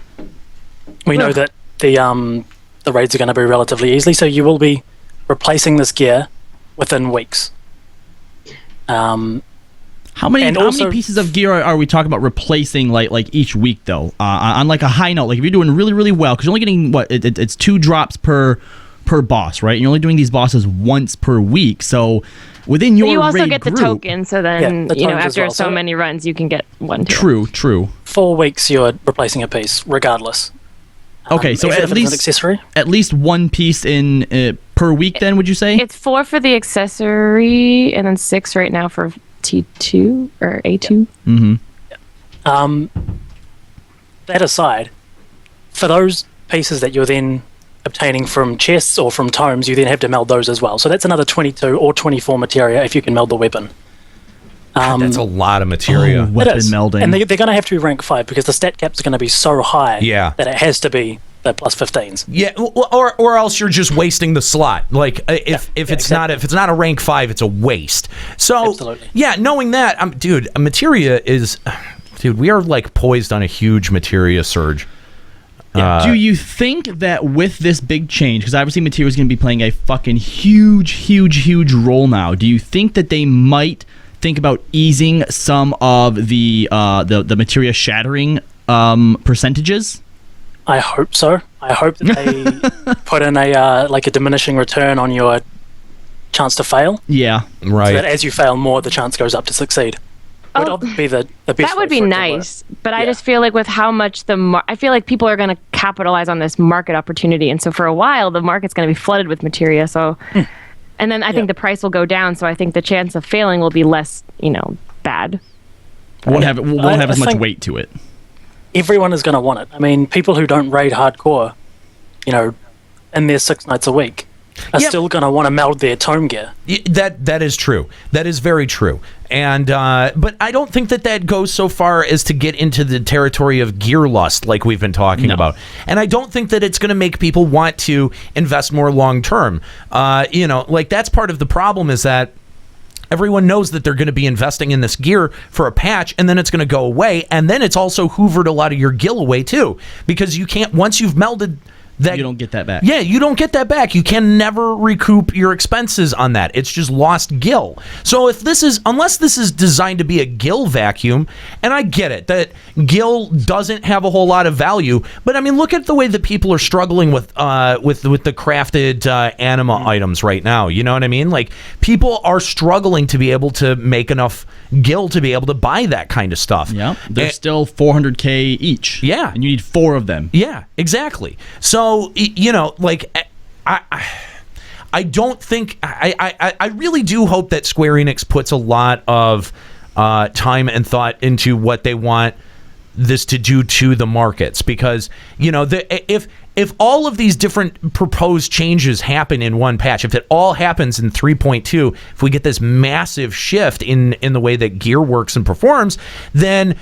We know that the raids are going to be relatively easily, so you will be replacing this gear within weeks.
How many pieces of gear are we talking about replacing like each week though? On like a high note, like if you're doing really really well, because you're only getting it's 2 drops per boss, right? And you're only doing these bosses once per week, so within your
you also
raid
get the
group,
token, so then
the
after so many runs you can get 1 too.
True.
4 weeks you're replacing a piece regardless.
Okay, so
at
least 1 piece in per week. Then would you say
it's 4 for the accessory and then 6 right now for T2 or A2?
Mm-hmm.
That aside, for those pieces that you're then obtaining from chests or from tomes, you then have to meld those as well. So that's another 22 or 24 materia if you can meld the weapon.
That's a lot of materia.
Weapon melding.
And they're going to have to be rank 5 because the stat caps are going to be so high that it has to be the plus 15s.
Yeah, or else you're just wasting the slot. Like if it's not a rank 5, it's a waste. So
absolutely.
Yeah, knowing that, materia is, we are like poised on a huge materia surge.
Yeah. Do you think that with this big change, because obviously materia is going to be playing a fucking huge role now, do you think that they might think about easing some of the materia shattering percentages?
I hope so. I hope that they put in a like a diminishing return on your chance to fail.
Yeah,
right.
So that as you fail more, the chance goes up to succeed. Would be the best
That would be nice, but I just feel like with how much I feel like people are going to capitalize on this market opportunity, and so for a while the market's going to be flooded with materia. So, and then I think the price will go down. So I think the chance of failing will be less, bad.
Won't have as much weight to it.
Everyone is going to want it. I mean, people who don't raid hardcore, in their 6 nights a week, are still going to want to meld their tome gear.
That is true. That is very true. And but I don't think that goes so far as to get into the territory of gear lust like we've been talking about. And I don't think that it's going to make people want to invest more long term. That's part of the problem is that everyone knows that they're going to be investing in this gear for a patch, and then it's going to go away, and then it's also hoovered a lot of your gil away too, because you can't, once you've melded that,
you don't get that back.
Yeah, you don't get that back. You can never recoup your expenses on that. It's just lost gil. So unless this is designed to be a gil vacuum, and I get it that gil doesn't have a whole lot of value, but I mean, look at the way that people are struggling with the crafted anima items right now. You know what I mean? Like, people are struggling to be able to make enough gil to be able to buy that kind of stuff.
Yeah, they're still 400k each.
Yeah,
and you need 4 of them.
Yeah, exactly. So I don't think I really do hope that Square Enix puts a lot of time and thought into what they want this to do to the markets, because if all of these different proposed changes happen in one patch, if it all happens in 3.2, if we get this massive shift in the way that gear works and performs, then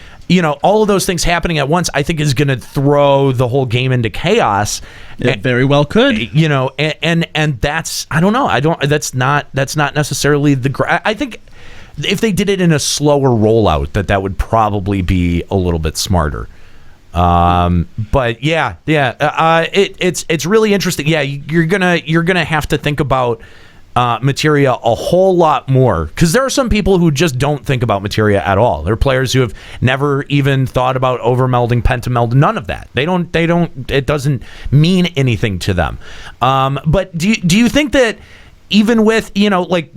all of those things happening at once, I think, is going to throw the whole game into chaos.
It very well could.
And that's, I don't know. That's not necessarily I think if they did it in a slower rollout, that would probably be a little bit smarter. But it's really interesting. Yeah, you're gonna have to think about materia a whole lot more, because there are some people who just don't think about materia at all. There are players who have never even thought about overmelding, pentameld, none of that. They don't. It doesn't mean anything to them. But do you think that even with,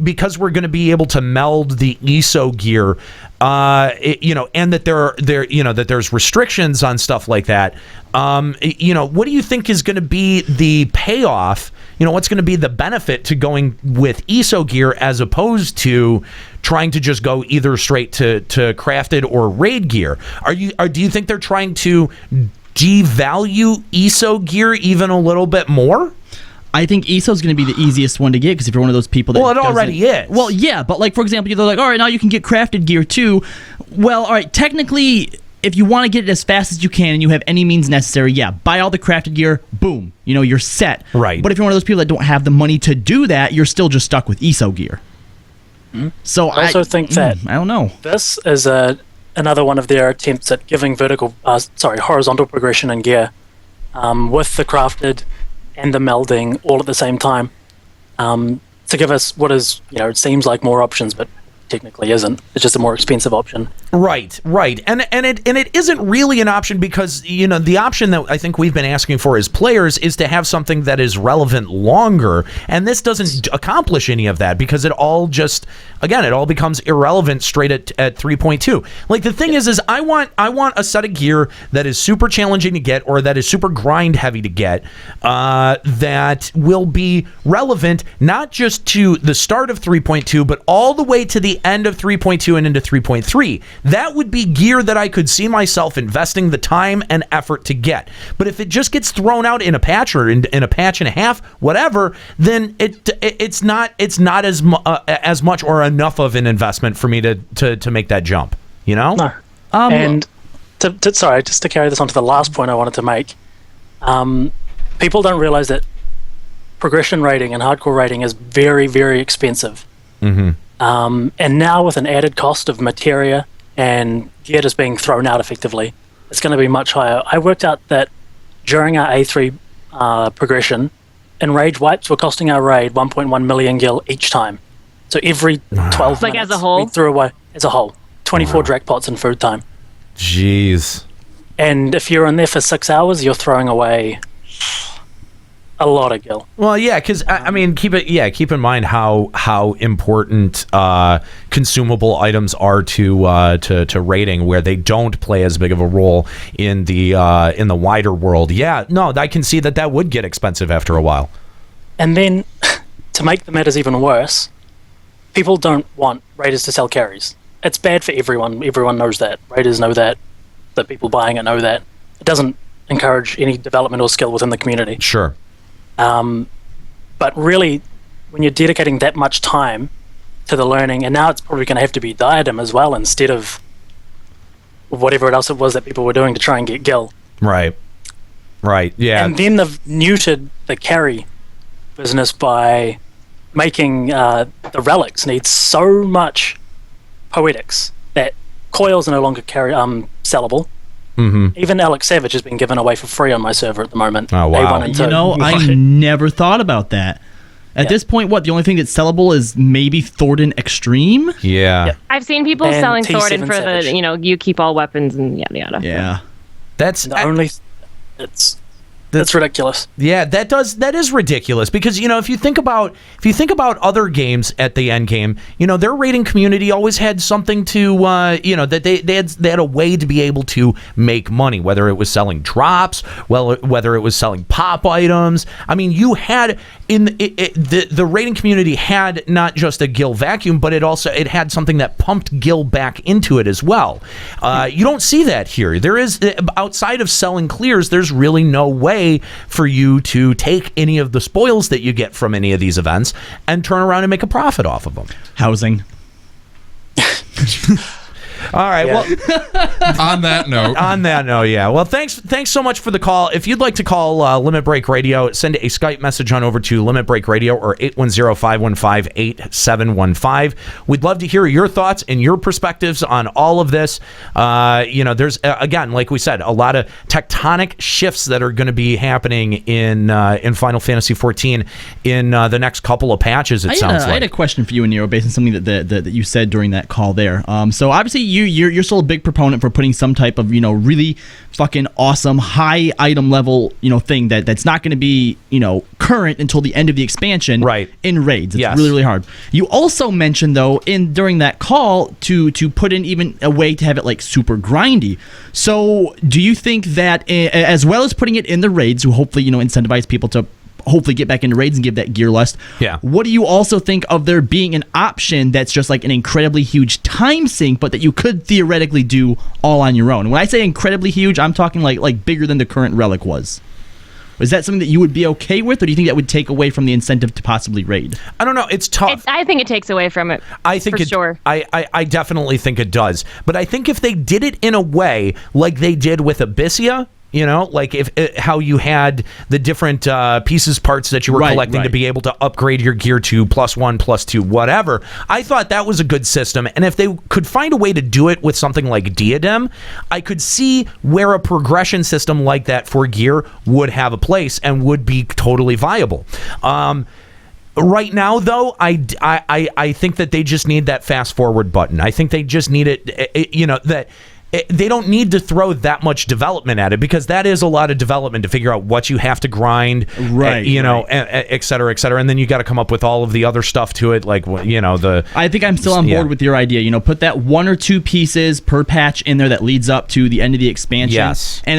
because we're going to be able to meld the ESO gear, and that that there's restrictions on stuff like that, what do you think is going to be the payoff? What's going to be the benefit to going with ESO gear as opposed to trying to just go either straight to crafted or raid gear? Do you think they're trying to devalue ESO gear even a little bit more?
I think ESO is going to be the easiest one to get, because if you're one of those people that
it already is.
Well, yeah, but like, for example, they're like, all right, now you can get crafted gear too. Well, all right, technically, if you want to get it as fast as you can and you have any means necessary, buy all the crafted gear, boom, you're set.
Right.
But if you're one of those people that don't have the money to do that, you're still just stuck with ESO gear.
Mm-hmm.
So
I also think that
I don't know.
This is another one of their attempts at giving horizontal progression in gear, with the crafted and the melding all at the same time, to give us what is, it seems like more options, but technically isn't. It's just a more expensive option.
Right. And it isn't really an option, because the option that I think we've been asking for as players is to have something that is relevant longer, and this doesn't accomplish any of that, because it all becomes irrelevant straight at 3.2. Like, the thing is I want a set of gear that is super challenging to get, or that is super grind heavy to get, that will be relevant not just to the start of 3.2, but all the way to the end of 3.2 and into 3.3. That would be gear that I could see myself investing the time and effort to get. But if it just gets thrown out in a patch, or in a patch and a half, whatever, then it's not as much or enough of an investment for me to make that jump.
No. And just to carry this on to the last point I wanted to make, people don't realize that progression rating and hardcore rating is very, very expensive.
Mm-hmm.
And now with an added cost of materia and gear just being thrown out effectively, it's going to be much higher. I worked out that during our A3 progression, enrage wipes were costing our raid 1.1 million gil each time. So every 12 minutes,
as a whole?
we threw away, as a whole, 24 drac pots in food time.
Jeez.
And if you're in there for 6 hours, you're throwing away A lot of gil.
Well, yeah, because I mean, keep in mind how important consumable items are to raiding, where they don't play as big of a role in the wider world. Yeah, no, I can see that would get expensive after a while.
And then, to make the matters even worse, people don't want raiders to sell carries. It's bad for everyone. Everyone knows that. Raiders know that. The people buying it know that. It doesn't encourage any development or skill within the community.
Sure.
But really, when you're dedicating that much time to the learning, and now it's probably going to have to be diadem as well instead of whatever else it was that people were doing to try and get gil.
Right, yeah.
And then they've neutered the carry business by making the relics need so much poetics that coils are no longer sellable.
Mm-hmm.
Even Alex Savage has been given away for free on my server at the moment.
Oh, wow.
A1 and 2.
You know, I never thought about that. At this point, the only thing that's sellable is maybe Thornton Extreme?
Yeah.
I've seen people
And
selling
T7
Thornton for
Savage.
you keep all weapons and yada yada.
Yeah.
That's
It's ridiculous.
Yeah, that is ridiculous, because if you think about other games at the end game, their raiding community always had something to that they had a way to be able to make money, whether it was selling drops, whether it was selling pop items. I mean, you had the raiding community had not just a gil vacuum, but it had something that pumped gil back into it as well. You don't see that here. There is, outside of selling clears, there's really no way for you to take any of the spoils that you get from any of these events and turn around and make a profit off of them.
Housing.
All right.
Yeah.
Well,
On that note,
yeah. Well, thanks so much for the call. If you'd like to call Limit Break Radio, send a Skype message on over to Limit Break Radio or 810-515-8715. We'd love to hear your thoughts and your perspectives on all of this. There's again, like we said, a lot of tectonic shifts that are going to be happening in Final Fantasy XIV in the next couple of patches. It sounds like.
I had a question for you, Nero, based on something that you said during that call there. So obviously you're still a big proponent for putting some type of really fucking awesome high item level thing that's not going to be current until the end of the expansion,
right,
in raids. It's
yes.
really, really hard. You also mentioned though during that call to put in even a way to have it like super grindy. So do you think that as well as putting it in the raids to hopefully incentivize people to hopefully get back into raids and give that gear lust.
Yeah.
What do you also think of there being an option that's just like an incredibly huge time sink, but that you could theoretically do all on your own? When I say incredibly huge, I'm talking like bigger than the current relic was. Is that something that you would be okay with, or do you think that would take away from the incentive to possibly raid?
I don't know. It's tough.
I think it takes away from it.
I think
for sure.
I definitely think it does. But I think if they did it in a way like they did with Abyssia, like how you had the different pieces, parts that you were collecting to be able to upgrade your gear to +1, +2, whatever. I thought that was a good system. And if they could find a way to do it with something like Diadem, I could see where a progression system like that for gear would have a place and would be totally viable. Right now, though, I think that they just need that fast forward button. I think they just need that. They don't need to throw that much development at it, because that is a lot of development to figure out what you have to grind, et cetera, and then you got to come up with all of the other stuff to it, like
I think I'm still on board with your idea. Put that 1 or 2 pieces per patch in there that leads up to the end of the expansion.
Yes,
and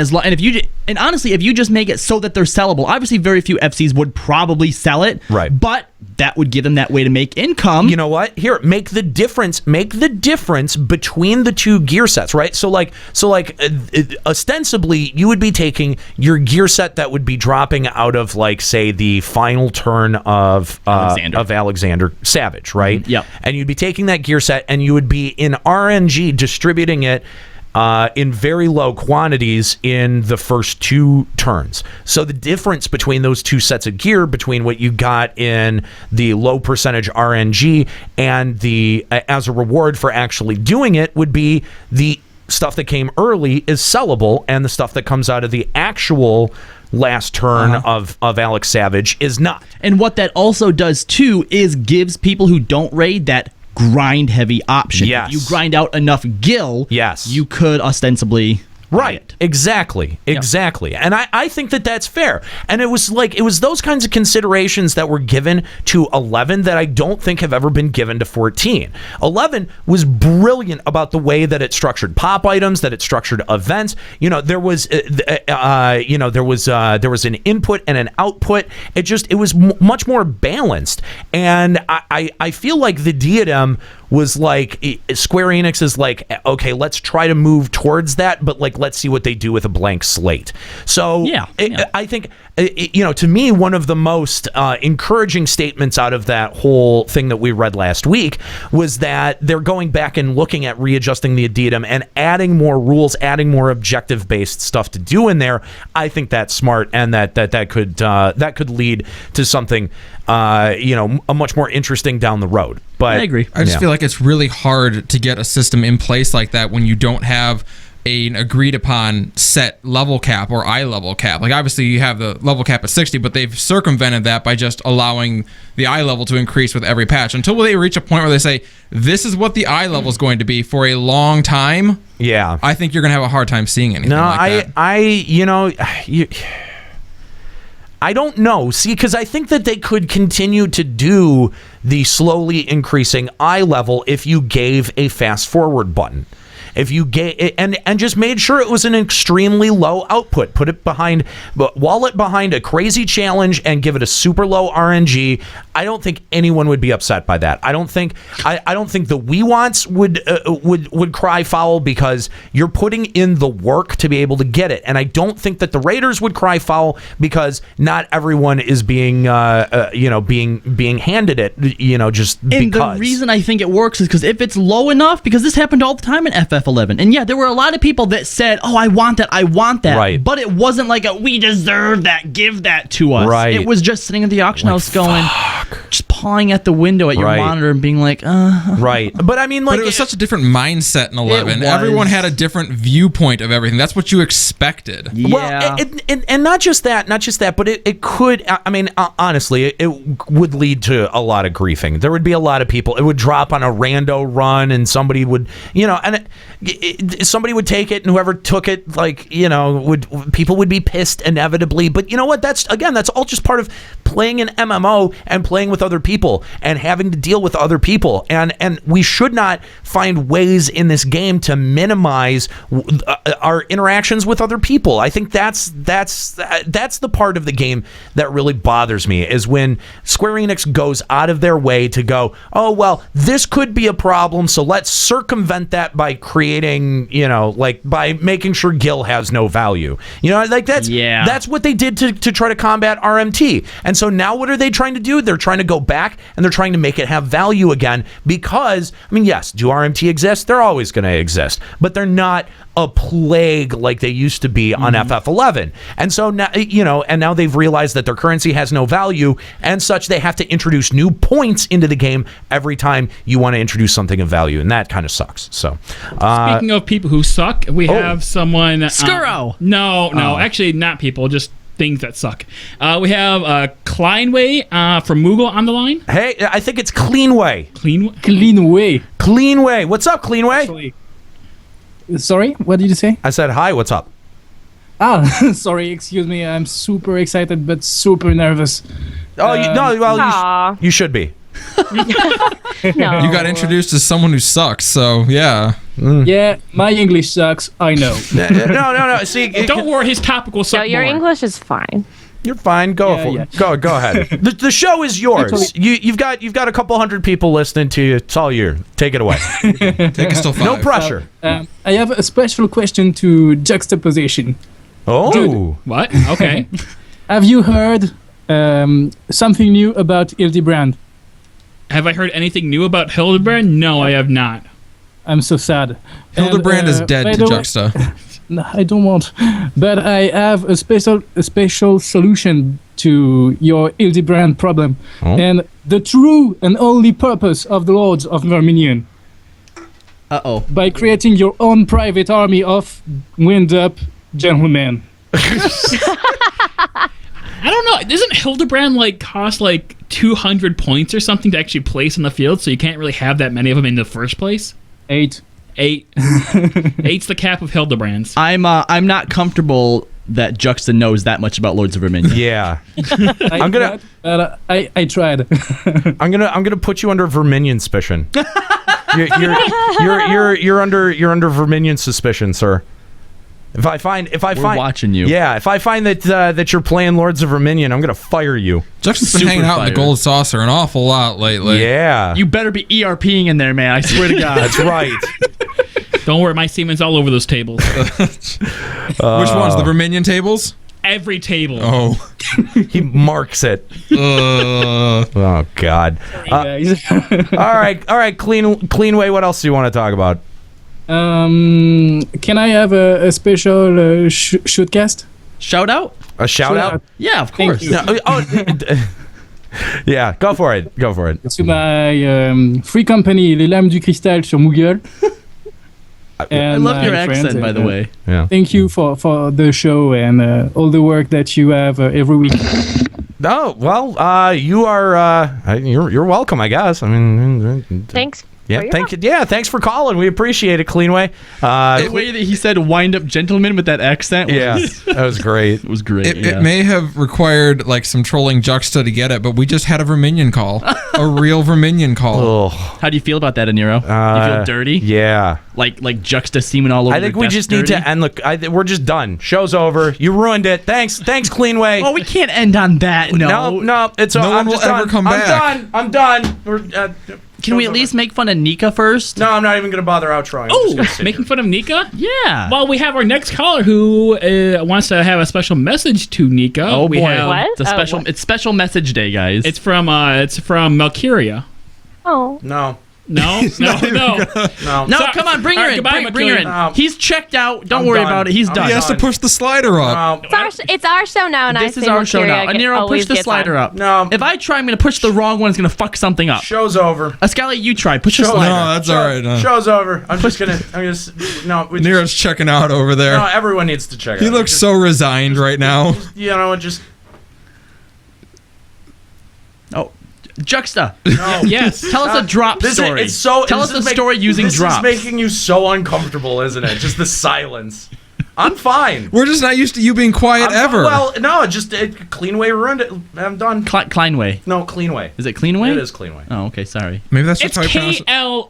honestly, if you just make it so that they're sellable, obviously very few FCs would probably sell it,
right?
But that would give them that way to make income.
You know what? Here, make the difference between the two gear sets, right? So ostensibly, you would be taking your gear set that would be dropping out of, like, say, the final turn of Alexander Savage, right?
Yep.
And you'd be taking that gear set, and you would be in RNG distributing it in very low quantities in the first 2 turns. So the difference between those 2 sets of gear, between what you got in the low percentage RNG and the as a reward for actually doing it, would be the stuff that came early is sellable, and the stuff that comes out of the actual last turn of Alex Savage is not.
And what that also does too is gives people who don't raid that grind heavy option.
Yes.
If you grind out enough gil,
yes,
you could ostensibly
Right. Exactly. And I think that that's fair. And it was those kinds of considerations that were given to 11 that I don't think have ever been given to 14. 11 was brilliant about the way that it structured pop items, that it structured events. There was an input and an output. It was much more balanced. And I feel like the diadem was like Square Enix is like, okay, let's try to move towards that, but like let's see what they do with a blank slate. So I think to me, one of the most encouraging statements out of that whole thing that we read last week was that they're going back and looking at readjusting the diadem and adding more rules, adding more objective based stuff to do in there. I think that's smart, and that could lead to something a much more interesting down the road. But
I agree.
I just feel like it's really hard to get a system in place like that when you don't have an agreed upon set level cap or eye level cap. Like obviously you have the level cap at 60, but they've circumvented that by just allowing the eye level to increase with every patch until they reach a point where they say this is what the eye level is going to be for a long time.
Yeah,
I think you're going to have a hard time seeing anything like that.
I don't know. See, because I think that they could continue to do the slowly increasing eye level if you gave a fast forward button. If you gave and just made sure it was an extremely low output, put it behind, wall it behind a crazy challenge and give it a super low RNG, I don't think anyone would be upset by that. I don't think the Wiiwants would cry foul because you're putting in the work to be able to get it, and I don't think that the Raiders would cry foul because not everyone is being handed it, just because.
And the reason I think it works is because if it's low enough, because this happened all the time in FF11, and yeah, there were a lot of people that said, "Oh, I want that,"
right.
But it wasn't like we deserve that, give that to us.
Right.
It was just sitting at the auction house going, just pawing at the window at your monitor and being like,
Right. But I mean, like,
but it was such a different mindset in 11.
It was.
Everyone had a different viewpoint of everything. That's what you expected.
Yeah.
Well, and not just that, but it could, I mean, honestly, it would lead to a lot of griefing. There would be a lot of people. It would drop on a rando run, and somebody would, somebody would take it, and whoever took it, people would be pissed inevitably. But you know what? That's all just part of playing an MMO and playing with other people and having to deal with other people. And we should not find ways in this game to minimize our interactions with other people. I think that's the part of the game that really bothers me, is when Square Enix goes out of their way to go, oh, well, this could be a problem, so let's circumvent that by creating, by making sure Gil has no value. That's what they did to try to combat RMT. And so now what are they trying to do? They're trying to go back and they're trying to make it have value again because, I mean, yes, do RMT exist? They're always going to exist, but they're not a plague like they used to be on FF11. And so now, and now they've realized that their currency has no value, and such they have to introduce new points into the game every time you want to introduce something of value, and that kind of sucks. So,
speaking of people who suck, we have someone.
Skuro!
No, actually, not people, just things that suck. We have Kleinway from Moogle on the line.
Hey, I think it's Cleanway.
Cleanway.
What's up, Cleanway?
Actually, sorry, what did you say?
I said hi. What's up?
Sorry, excuse me. I'm super excited but super nervous.
You should be.
No.
You got introduced as someone who sucks, so yeah.
Yeah, my English sucks. I know.
No. See,
don't worry, his topical suck.
No, your
more.
English is fine.
You're fine. Go ahead. The show is yours. You've got a couple hundred people listening to you. It's all yours. Take it away.
Take us till 5.
No pressure.
I have a special question to juxtaposition.
Oh,
Good.
What? Okay.
Have you heard something new about Hildebrand?
Have I heard anything new about Hildebrand? No, I have not.
I'm so sad.
Hildebrand is dead to Juxta.
No, I don't want. But I have a special solution to your Hildebrand problem.
Oh.
And the true and only purpose of the Lords of Verminion.
Uh-oh.
By creating your own private army of wind-up gentlemen.
I don't know. Doesn't Hildebrand cost 200 points or something to actually place in the field? So you can't really have that many of them in the first place.
8.
8. 8's the cap of Hildebrands.
I'm not comfortable that Juxta knows that much about Lords of Verminion.
Yeah.
I tried.
I'm gonna put you under Verminion suspicion. You're under Verminion suspicion, sir. If I find
watching you.
Yeah, if I find that you're playing Lords of Verminion, I'm gonna fire you.
Juxta's been hanging out in the Gold Saucer an awful lot lately.
Yeah.
You better be ERPing in there, man. I swear to God.
That's right.
Don't worry, my semen's all over those tables.
Which ones? The Verminion tables?
Every table.
Oh.
He marks it. Oh God. All right. Clean way. What else do you want to talk about?
Can I have a special shootcast?
Shout out?
A shout out?
Yeah, of course.
Yeah, go for it.
To my free company, Les Lames du Cristal sur Moogle.
I love your accent, by the way.
Yeah.
Thank you for the show and all the work that you have every week.
No, well, you are you're welcome, I guess. I mean,
Thanks.
Yeah, thank you. Yeah, thanks for calling. We appreciate it, Cleanway.
The way that he said "wind up, gentlemen" with that accent.
That was great.
It was great.
It may have required like some trolling Juxta to get it, but we just had a Verminion call, a real Verminion call.
How do you feel about that, Aniro? You feel dirty?
Yeah.
Like Juxta semen all over.
I think we just need to end. We're just done. Show's over. You ruined it. Thanks, Cleanway.
Oh, we can't end on that.
No. It's
no
I'm
one
just
will ever
done.
come back.
I'm done.
Can we at least make fun of Nika first?
No, I'm not even going to bother outroing.
Oh, making fun of Nika?
Yeah.
Well, we have our next caller who wants to have a special message to Nika.
Oh boy,
What?
It's special. It's special message day, guys.
It's from Malkyria.
Oh.
No.
No.
No, come on, bring her in. Bring her in.
No.
He's checked out. Don't worry about it. He's done.
He has to push the slider up.
It's our show now, and
This
I
is
say
our show now.
Mercuria
Aniro,
always
push the
gets
slider
on.
up.
No.
If I try, I'm going to push the wrong one. It's going to fuck something up.
Show's over.
Ascali, you try. Push the slider.
No, that's all right.
Show's over. I'm just gonna.
Nero's checking out over there.
No, everyone needs to check.
He looks so resigned right now.
You know, just.
Oh, Juxta.
No.
Yes.
Tell us a drop story. Tell us a story using drops.
This is making you so uncomfortable, isn't it? Just the silence. I'm fine.
We're just not used to you being quiet ever.
Well, no, just Cleanway ruined it. I'm done.
Kleinway.
No, Cleanway.
Is it Cleanway?
It is Cleanway.
Oh, okay. Sorry.
Maybe that's
It's
just how you pronounce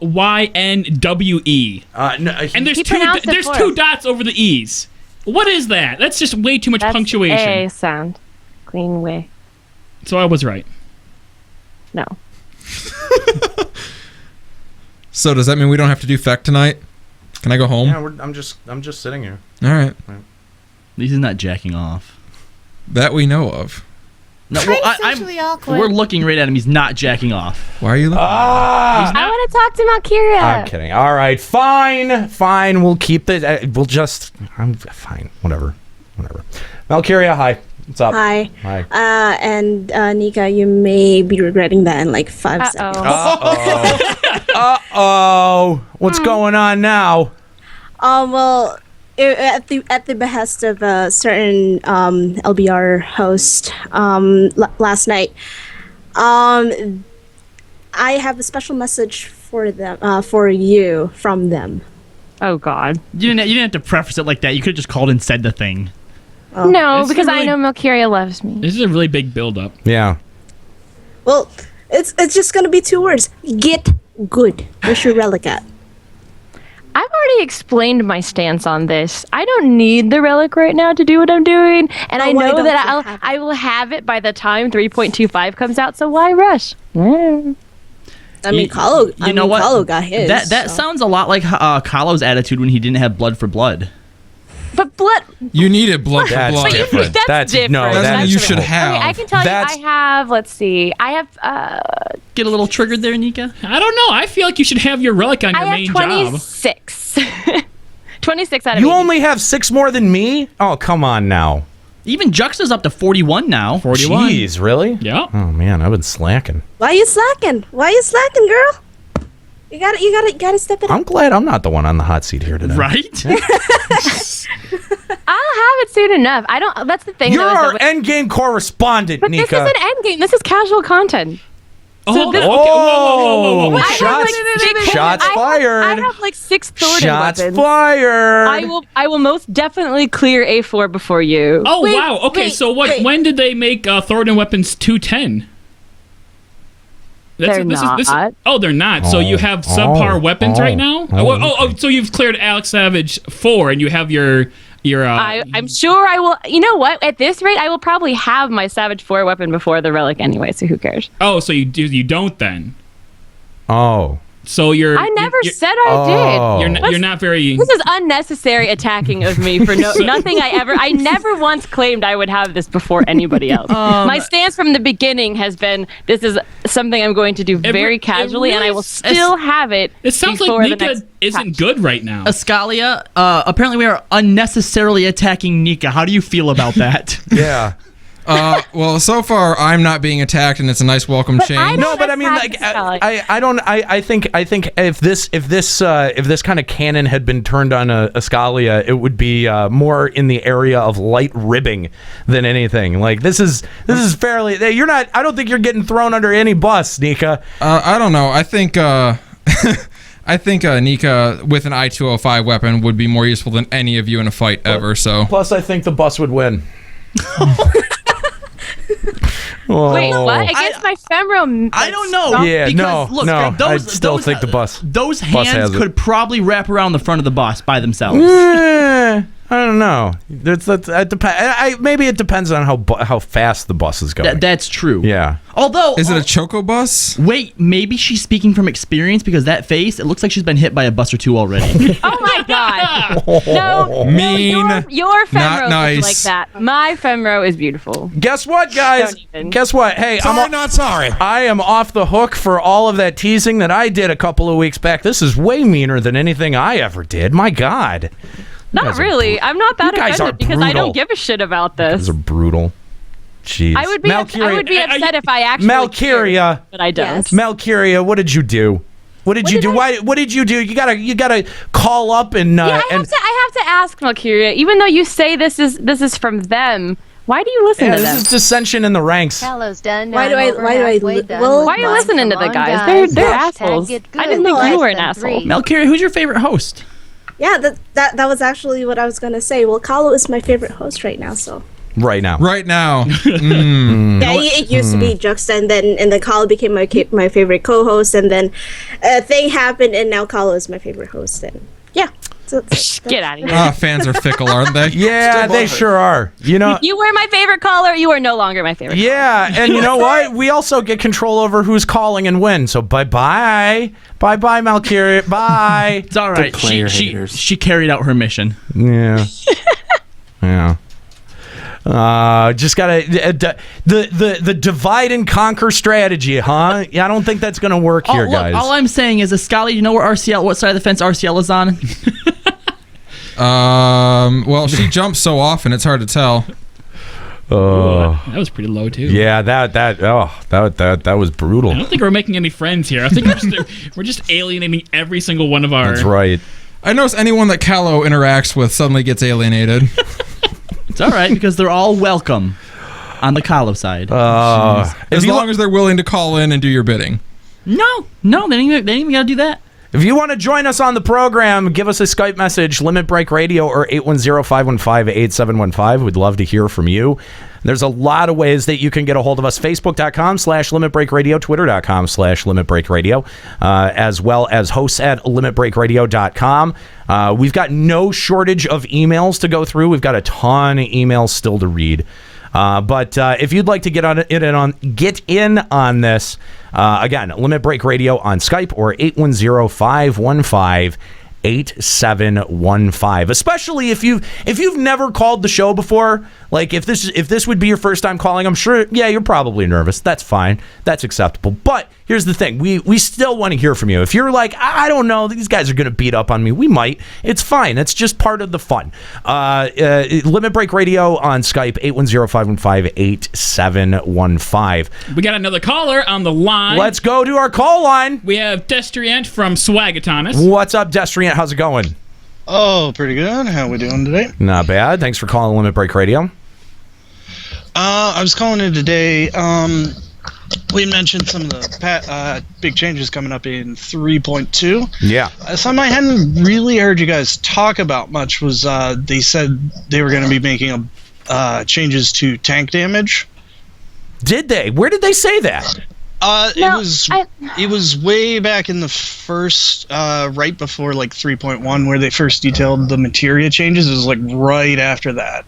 it.
KLYNWE.
No,
And there's
He pronounced it
there's
for
two
us.
dots over the E's. What is that? That's just way too much
That's
punctuation.
A sound. Clean way.
So I was right.
No.
So does that mean we don't have to do FEC tonight? Can I go home?
Yeah, I'm just sitting here.
All right.
At least he's not jacking off.
That we know of.
No, well, we're looking right at him. He's not jacking off.
Why are you looking?
I want to talk to Malkyria.
I'm kidding. All right, fine. We'll keep it. I'm fine. Whatever. Valkyria, hi. What's up?
Hi.
Hi.
And Nika, you may be regretting that in like 5 seconds.
Uh-oh. What's going on now?
Well, at the behest of a certain LBR host last night, I have a special message for them, for you from them.
Oh God!
You didn't have to preface it like that. You could have just called and said the thing.
Oh.
No, because I know Malkyria loves me.
This is a really big build-up.
Yeah.
Well, it's just gonna be 2 words. Get good. Where's your relic at?
I've already explained my stance on this. I don't need the relic right now to do what I'm doing, and I know that I will have it by the time 3.25 comes out. So why rush?
I mean, Kahlo.
You know what?
Kahlo got his.
That sounds a lot like Kahlo's attitude when he didn't have blood for blood.
But blood.
You needed blood for
That's
blood.
different.
That's different.
No,
That's you should have.
Okay, I can tell you. I have. Let's see. I have.
Get a little triggered there, Nika.
I don't know. I feel like you should have your relic on your main job.
26. 26 out of
You
80.
only have 6 more than me? Oh, come on now.
Even Juxta's up to 41 now.
41.
Jeez, really?
Yeah.
Oh man, I've been slacking.
Why you slacking, girl? You gotta step it up.
I'm glad I'm not the one on the hot seat here today.
Right?
I'll have it soon enough. I don't. That's the thing.
You're
though,
our endgame correspondent,
but
Nika.
this isn't endgame. This is casual content.
hold
this-
on. Okay, whoa.
I have,
Shots fired.
I have like 6 Thornton
Shots
weapons.
fired.
I will most definitely clear A4 before you.
Oh, wow. Okay, so when did they make Thornton Weapons 210?
They're not.
Oh, they're not. So you have subpar weapons right now? So you've cleared Alex Savage 4, and you have your
I'm sure I will. You know what? At this rate, I will probably have my Savage 4 weapon before the Relic anyway, so who cares?
Oh, so you don't then?
Oh.
So
I never said I did.
You're not very...
This is unnecessary attacking of me for nothing I never once claimed I would have this before anybody else. My stance from the beginning has been, this is something I'm going to do very casually, and I will still have it.
It sounds like Nika isn't good right now.
Ascalia, apparently we are unnecessarily attacking Nika. How do you feel about that?
Yeah.
Well, so far I'm not being attacked, and it's a nice welcome change.
No, but I mean, like, I think if this kind of cannon had been turned on Ascalia, it would be more in the area of light ribbing than anything. Like, this is fairly. You're not. I don't think you're getting thrown under any bus, Nika.
I don't know. I think. I think Nika with an I-205 weapon would be more useful than any of you in a fight ever. So.
Plus, I think the bus would win.
Wait, what? Against my femoral?
I don't know.
Yeah,
because, look,
I still think the bus.
Those hands could probably wrap around the front of the bus by themselves.
I don't know. Maybe it depends on how fast the bus is going.
That's true.
Yeah.
Although,
is it a choco bus?
Wait, maybe she's speaking from experience because that face, it looks like she's been hit by a bus or two already.
Oh my god! No,
mean.
Your
not
femro
nice.
is like that. My femro is beautiful.
Guess what, guys? Guess what? Hey,
Sorry, not sorry.
I am off the hook for all of that teasing that I did a couple of weeks back. This is way meaner than anything I ever did. My God.
Not really. I'm not that offended because I don't give a shit about this.
These are brutal. Jeez.
I would be upset if I actually
Malkyria,
but I don't.
Yes.
Malkyria, what did you do? What did you do? What did you do? You gotta call up and
I have to ask Malkyria. Even though you say this is from them, why do you listen to them?
This is dissension in the ranks.
Hello's done.
Why are
you listening to the guys? They're assholes. I didn't think you were an asshole.
Malkyria, who's your favorite host?
Yeah, that was actually what I was gonna say. Well, Kahlo is my favorite host right now, so.
Right now.
Yeah, it used to be Juxta, and then Kahlo became my favorite co-host, and then a thing happened, and now Kahlo is my favorite host. And yeah,
get out of here.
Fans are fickle, aren't they?
Yeah, they sure are. You know,
you were my favorite caller. You are no longer my favorite.
Yeah, and you know what? We also get control over who's calling and when. So bye, Malkyria. Bye.
It's all right. She carried out her mission.
Yeah. Yeah. Just gotta the divide and conquer strategy, huh? Yeah, I don't think that's gonna work here, guys.
All I'm saying is, Ascalia, you know where RCL? What side of the fence RCL is on?
Well, she jumps so often, it's hard to tell.
That was pretty low too.
Yeah, that was brutal.
I don't think we're making any friends here. I think we're just alienating every single one of our.
That's right.
I notice anyone that Kahlo interacts with suddenly gets alienated.
It's all right because they're all welcome on the Kahlo side.
As long as they're willing to call in and do your bidding.
No, they ain't even got to do that.
If you want to join us on the program, give us a Skype message, Limit Break Radio, or 810-515-8715. We'd love to hear from you. There's a lot of ways that you can get a hold of us. Facebook.com/LimitBreakRadio, Twitter.com/LimitBreakRadio, as well as hosts at LimitBreakRadio.com. We've got no shortage of emails to go through. We've got a ton of emails still to read. But if you'd like to get in on this, again, Limit Break Radio on Skype or 810-515-8715. Especially if you've never called the show before, like if this would be your first time calling, I'm sure you're probably nervous. That's fine. That's acceptable. But here's the thing. We still want to hear from you. If you're like, I don't know, these guys are going to beat up on me. We might. It's fine. That's just part of the fun. Limit Break Radio on Skype, 810-515-8715.
We got another caller on the line.
Let's go to our call line.
We have Destriant from Swagatonis.
What's up, Destriant? How's it going?
Oh, pretty good. How we doing today?
Not bad. Thanks for calling Limit Break Radio.
I was calling in today. we mentioned some of the big changes coming up in 3.2.
Yeah.
Something I hadn't really heard you guys talk about much was they said they were going to be making changes to tank damage.
Did they? Where did they say that?
It was way back in the first, right before like 3.1, where they first detailed the materia changes. It was like right after that.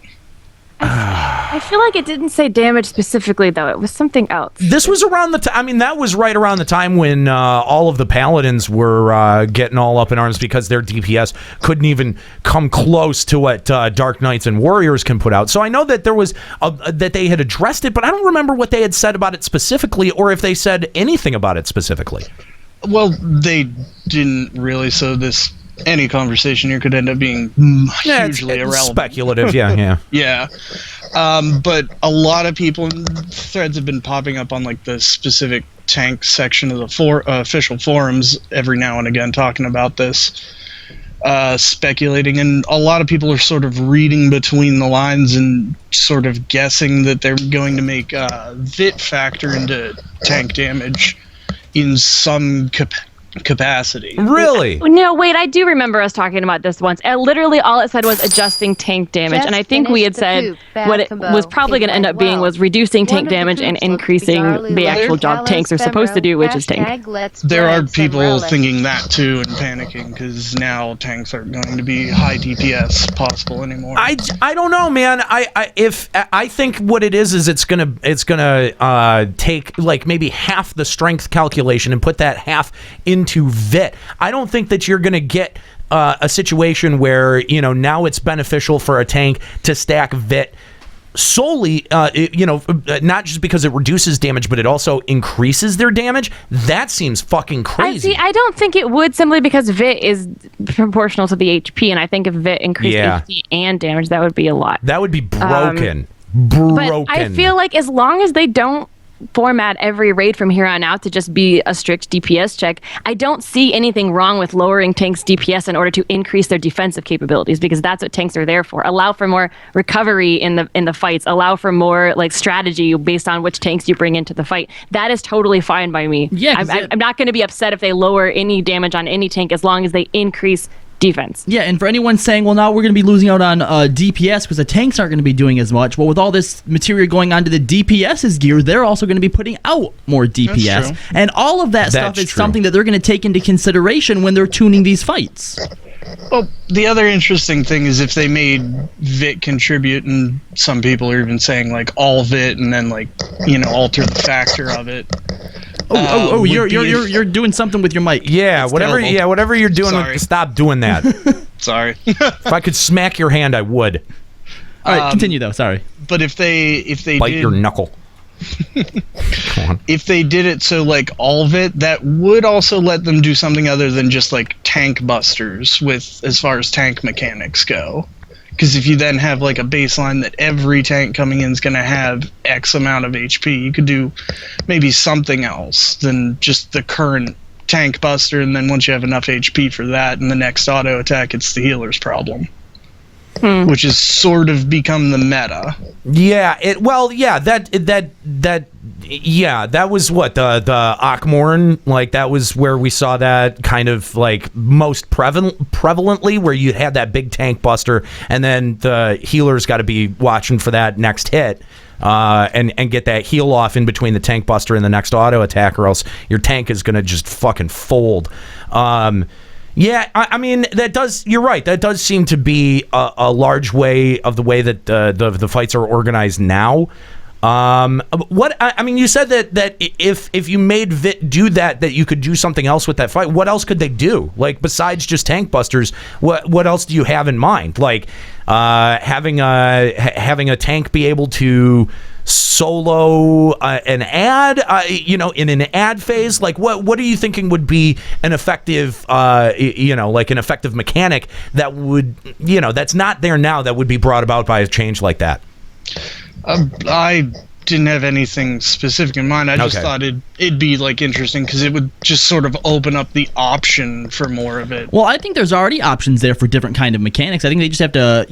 I feel like it didn't say damage specifically, though. It was something else.
This was around the time. I mean, that was right around the time when all of the paladins were getting all up in arms because their DPS couldn't even come close to what Dark Knights and Warriors can put out. So I know that there was that they had addressed it, but I don't remember what they had said about it specifically, or if they said anything about it specifically.
Well, they didn't really. So any conversation here could end up being hugely irrelevant.
Speculative, yeah.
Yeah. But a lot of people in threads have been popping up on like the specific tank section of the official forums every now and again talking about this, speculating, and a lot of people are sort of reading between the lines and sort of guessing that they're going to make VIT factor into tank damage in some capacity.
Really?
No, wait, I do remember us talking about this once. Literally all it said was adjusting tank damage,
Just
and I think we had said what it was probably going to end up being was reducing tank damage and increasing the actual job tanks are supposed to do, which is tank.
There are people thinking that too and panicking because now tanks aren't going to be high DPS possible anymore.
I don't know, man. I think what it is it's gonna take like maybe half the strength calculation and put that half into VIT. I don't think that you're gonna get a situation where now it's beneficial for a tank to stack VIT solely, not just because it reduces damage, but it also increases their damage. That seems fucking crazy.
I don't think it would, simply because VIT is proportional to the HP, and I think if VIT increased HP and damage, that would be a lot.
That would be broken.
But I feel like as long as they don't format every raid from here on out to just be a strict DPS check, I don't see anything wrong with lowering tanks' DPS in order to increase their defensive capabilities, because that's what tanks are there for. Allow for more recovery in the fights. Allow for more like strategy based on which tanks you bring into the fight. That is totally fine by me.
Yeah,
I'm not going to be upset if they lower any damage on any tank as long as they increase defense.
Yeah, and for anyone saying, well, now we're going to be losing out on DPS because the tanks aren't going to be doing as much. Well, with all this material going onto the DPS's gear, they're also going to be putting out more DPS. And all of that stuff is something that they're going to take into consideration when they're tuning these fights.
Well, the other interesting thing is if they made VIT contribute, and some people are even saying like all VIT and then like, alter the factor of it.
You're doing something with your mic.
Yeah,
it's
whatever.
terrible.
Yeah, whatever you're doing. Stop doing that.
Sorry.
If I could smack your hand, I would.
All right, continue though. Sorry.
But if they
bite your knuckle.
If they did it so like all of it, that would also let them do something other than just like tank busters with as far as tank mechanics go. Because if you then have like a baseline that every tank coming in is going to have X amount of HP, you could do maybe something else than just the current tank buster, and then once you have enough HP for that and the next auto attack, it's the healer's problem. Which has sort of become the meta.
Yeah, that was what the Akmorn, like that was where we saw that kind of like most prevalently, where you had that big tank buster, and then the healer's got to be watching for that next hit. And get that heal off in between the tank buster and the next auto attack, or else your tank is gonna just fucking fold. Yeah, I mean that does. You're right. That does seem to be a large way of the way that the fights are organized now. You said that if you made VIT do that you could do something else with that fight. What else could they do? Like besides just tank busters, what else do you have in mind? Like having a tank be able to solo an ad, in an ad phase. Like what are you thinking would be an effective, like an effective mechanic that would, that's not there now, that would be brought about by a change like that?
I didn't have anything specific in mind. I just thought it'd be like interesting because it would just sort of open up the option for more of it.
Well, I think there's already options there for different kind of mechanics. I think they just have to,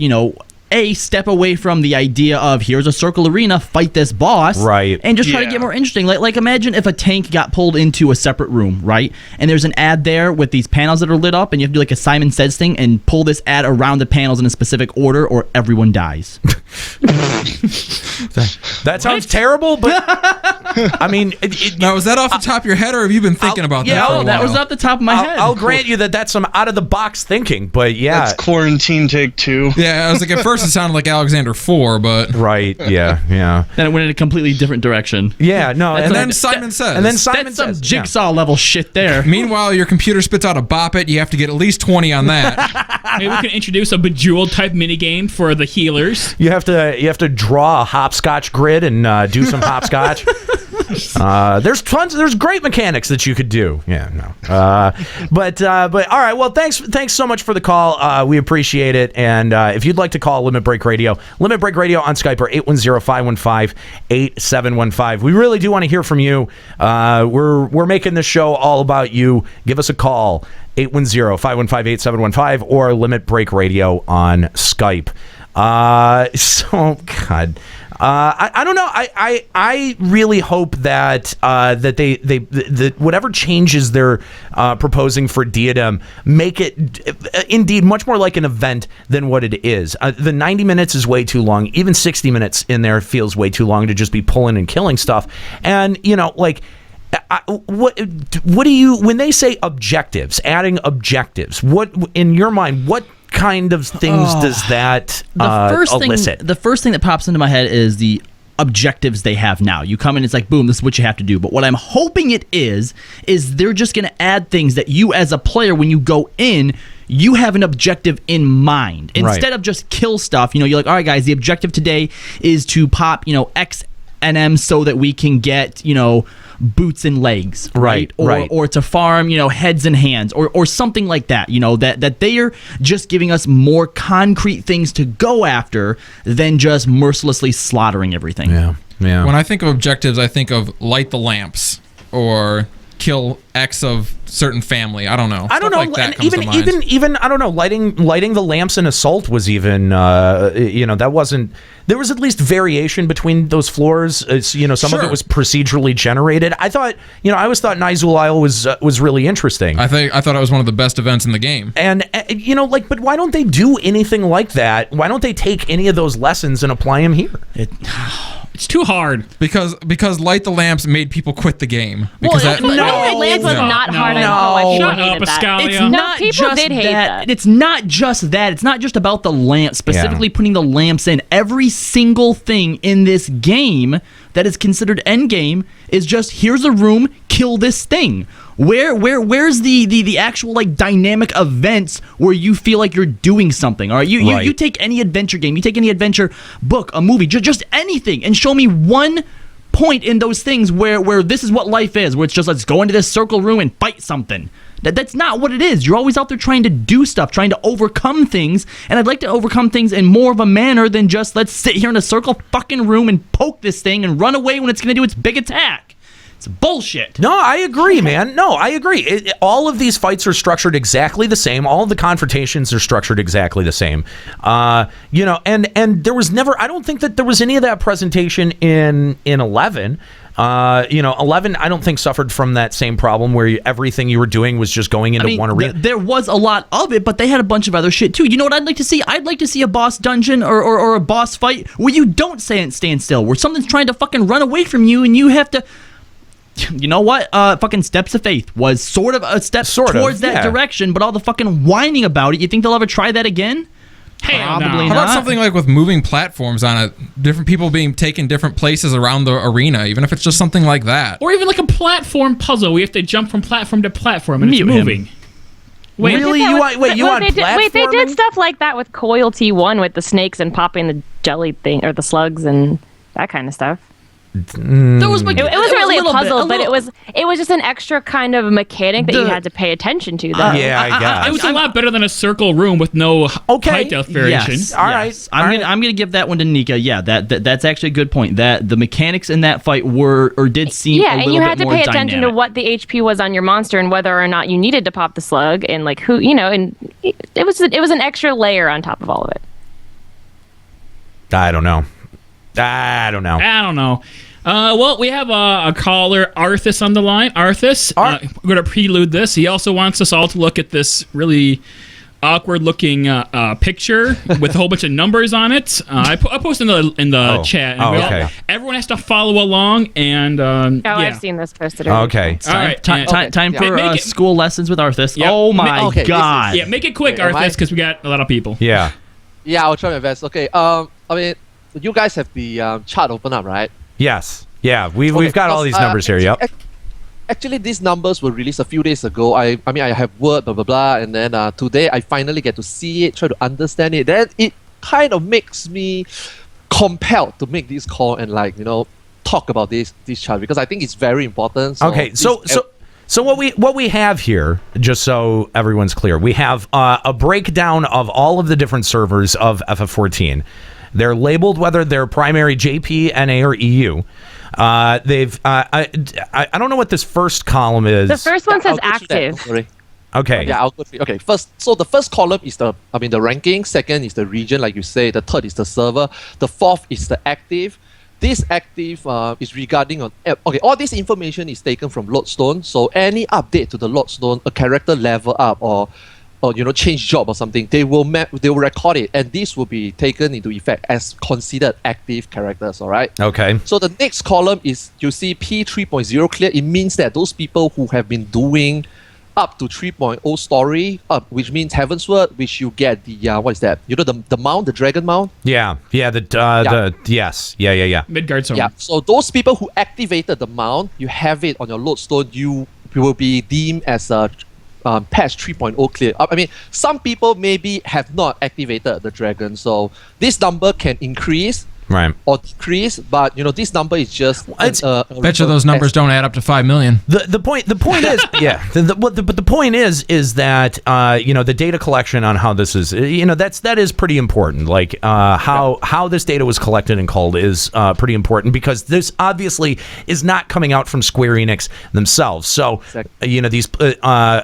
step away from the idea of here's a circle arena, fight this boss,
right?
And just try to get more interesting. Like imagine if a tank got pulled into a separate room, right? And there's an ad there with these panels that are lit up, and you have to do like a Simon Says thing and pull this ad around the panels in a specific order, or everyone dies.
That sounds terrible, but I mean,
now was that off the top of your head, or have you been thinking about that? For a
that
while?
was off the top of my head.
I'll grant you that's some out of the box thinking, but yeah,
that's quarantine take 2.
Yeah, I was like, at first it sounded like Alexander 4, but
right, yeah.
Then it went in a completely different direction.
Yeah, no,
and then Simon Says,
and then Simon
that's
Says,
some jigsaw level shit there.
Meanwhile, your computer spits out a bop it. You have to get at least 20 on that.
Maybe we can introduce a Bejeweled type minigame for the healers.
You have to draw a hopscotch grid and do some hopscotch. There's great mechanics that you could do. Yeah, no. But all right. Well, thanks so much for the call. We appreciate it. And if you'd like to call Limit Break Radio on Skype or 810-515-8715. We really do want to hear from you. We're making this show all about you. Give us a call, 810-515-8715 or Limit Break Radio on Skype. God. I don't know. I really hope that that whatever changes they're proposing for Diadem make it indeed much more like an event than what it is. The 90 minutes is way too long. Even 60 minutes in there feels way too long to just be pulling and killing stuff. And what do you, when they say objectives, adding objectives, what in your mind, what kind of things does that elicit?
The first thing that pops into my head is the objectives they have now. You come in, it's like, boom, this is what you have to do. But what I'm hoping it is they're just going to add things that you as a player, when you go in, you have an objective in mind. Instead of just kill stuff, you're like, all right, guys, the objective today is to pop, X NM so that we can get, boots and legs, right? Or to farm, heads and hands, or something like that. That they are just giving us more concrete things to go after than just mercilessly slaughtering everything.
Yeah.
When I think of objectives, I think of light the lamps or kill X of certain family. I don't know. Like that comes to mind.
Even I don't know. Lighting the lamps in Assault was even that wasn't. There was at least variation between those floors. Some of it was procedurally generated. I thought I always thought Nizul Isle was really interesting.
I thought it was one of the best events in the game.
And but why don't they do anything like that? Why don't they take any of those lessons and apply them here?
It's too hard
because Light the Lamps made people quit the game. Because
Light the Lamps was not hard at all.
Shut up, Ascalia.
It's not
people
just
did hate that.
It's not just that. It's not just about the lamps, specifically putting the lamps in. Every single thing in this game that is considered endgame is just, here's a room, kill this thing. Where's the actual dynamic events where you feel like you're doing something? All right, you take any adventure game, you take any adventure book, a movie, just anything, and show me one point in those things where this is what life is, where it's just, let's go into this circle room and fight something. That's not what it is. You're always out there trying to do stuff, trying to overcome things, and I'd like to overcome things in more of a manner than just, let's sit here in a circle fucking room and poke this thing and run away when it's going to do its big attack. It's bullshit.
No, I agree, man. No, I agree. All of these fights are structured exactly the same. All of the confrontations are structured exactly the same. And there was never, I don't think that there was any of that presentation in 11. 11, I don't think suffered from that same problem where everything you were doing was just going into one arena.
There was a lot of it, but they had a bunch of other shit too. You know what I'd like to see? I'd like to see a boss dungeon or a boss fight where you don't stand still, where something's trying to fucking run away from you and you have to... You know what? Fucking Steps of Faith was sort of a step towards that direction, but all the fucking whining about it, you think they'll ever try that again? Probably not.
How about something like with moving platforms on it, different people being taken different places around the arena, even if it's just something like that?
Or even like a platform puzzle. We have to jump from platform to platform and it's moving.
Wait, really? You want platforming?
Wait, they did stuff like that with Coil T1 with the snakes and popping the jelly thing, or the slugs and that kind of stuff.
There was
it wasn't really a puzzle, but it was just an extra kind of mechanic that you had to pay attention to. Though.
I guess
it was a lot better than a circle room with no height variation.
Yes, all right. I'm gonna give that one to Nika. Yeah, that's actually a good point. That the mechanics in that fight did seem a little bit more dynamic. Yeah, and you had to pay
attention to what the HP was on your monster and whether or not you needed to pop the slug and and it was an extra layer on top of all of it.
I don't know.
I don't know. Well, we have a caller, Arthas, on the line. Arthas, we're going to prelude this. He also wants us all to look at this really awkward-looking picture with a whole bunch of numbers on it. I posted in the chat. And
okay.
Everyone has to follow along. And
I've seen this posted already.
Okay.
All right.
Time for school lessons with Arthas.
Yep.
Oh my God.
Yeah, make it quick, Arthas, because we got a lot of people.
Yeah.
Yeah, I'll try my best. Okay. I mean, you guys have the chart open up, right?
Yes. Yeah. We've got all these numbers here. Yep.
Actually, these numbers were released a few days ago. I mean, I have Word, blah, blah, blah. And then today, I finally get to see it, try to understand it. Then it kind of makes me compelled to make this call and, talk about this chart because I think it's very important. So
okay. So what we have here, just so everyone's clear, we have a breakdown of all of the different servers of FF14. They're labeled whether they're primary JP, NA, or EU. I don't know what this first column is.
The first one says active.
Okay.
Yeah, I'll go through. Okay, so the first column is the ranking. Second is the region, like you say. The third is the server. The fourth is the active. This active is regarding on. Okay, all this information is taken from Lodestone. So any update to the Lodestone, a character level up or change job or something, they will record it, and this will be taken into effect as considered active characters. All right.
Okay.
So the next column is you see P3.0 clear. It means that those people who have been doing up to 3.0 story up, which means Heavensward, which you get the what is that? The mount, the dragon mount.
Yeah. The yes. Yeah.
Midgard zone.
Yeah. So those people who activated the mount, you have it on your Lodestone. You will be deemed as a patch 3.0 clear. I mean, some people maybe have not activated the dragon, so this number can increase or decrease, but this number is just.
Bet you those numbers don't add up to 5 million.
The point is the point is that the data collection on how this is that is pretty important. Like how this data was collected and culled is pretty important because this obviously is not coming out from Square Enix themselves. So these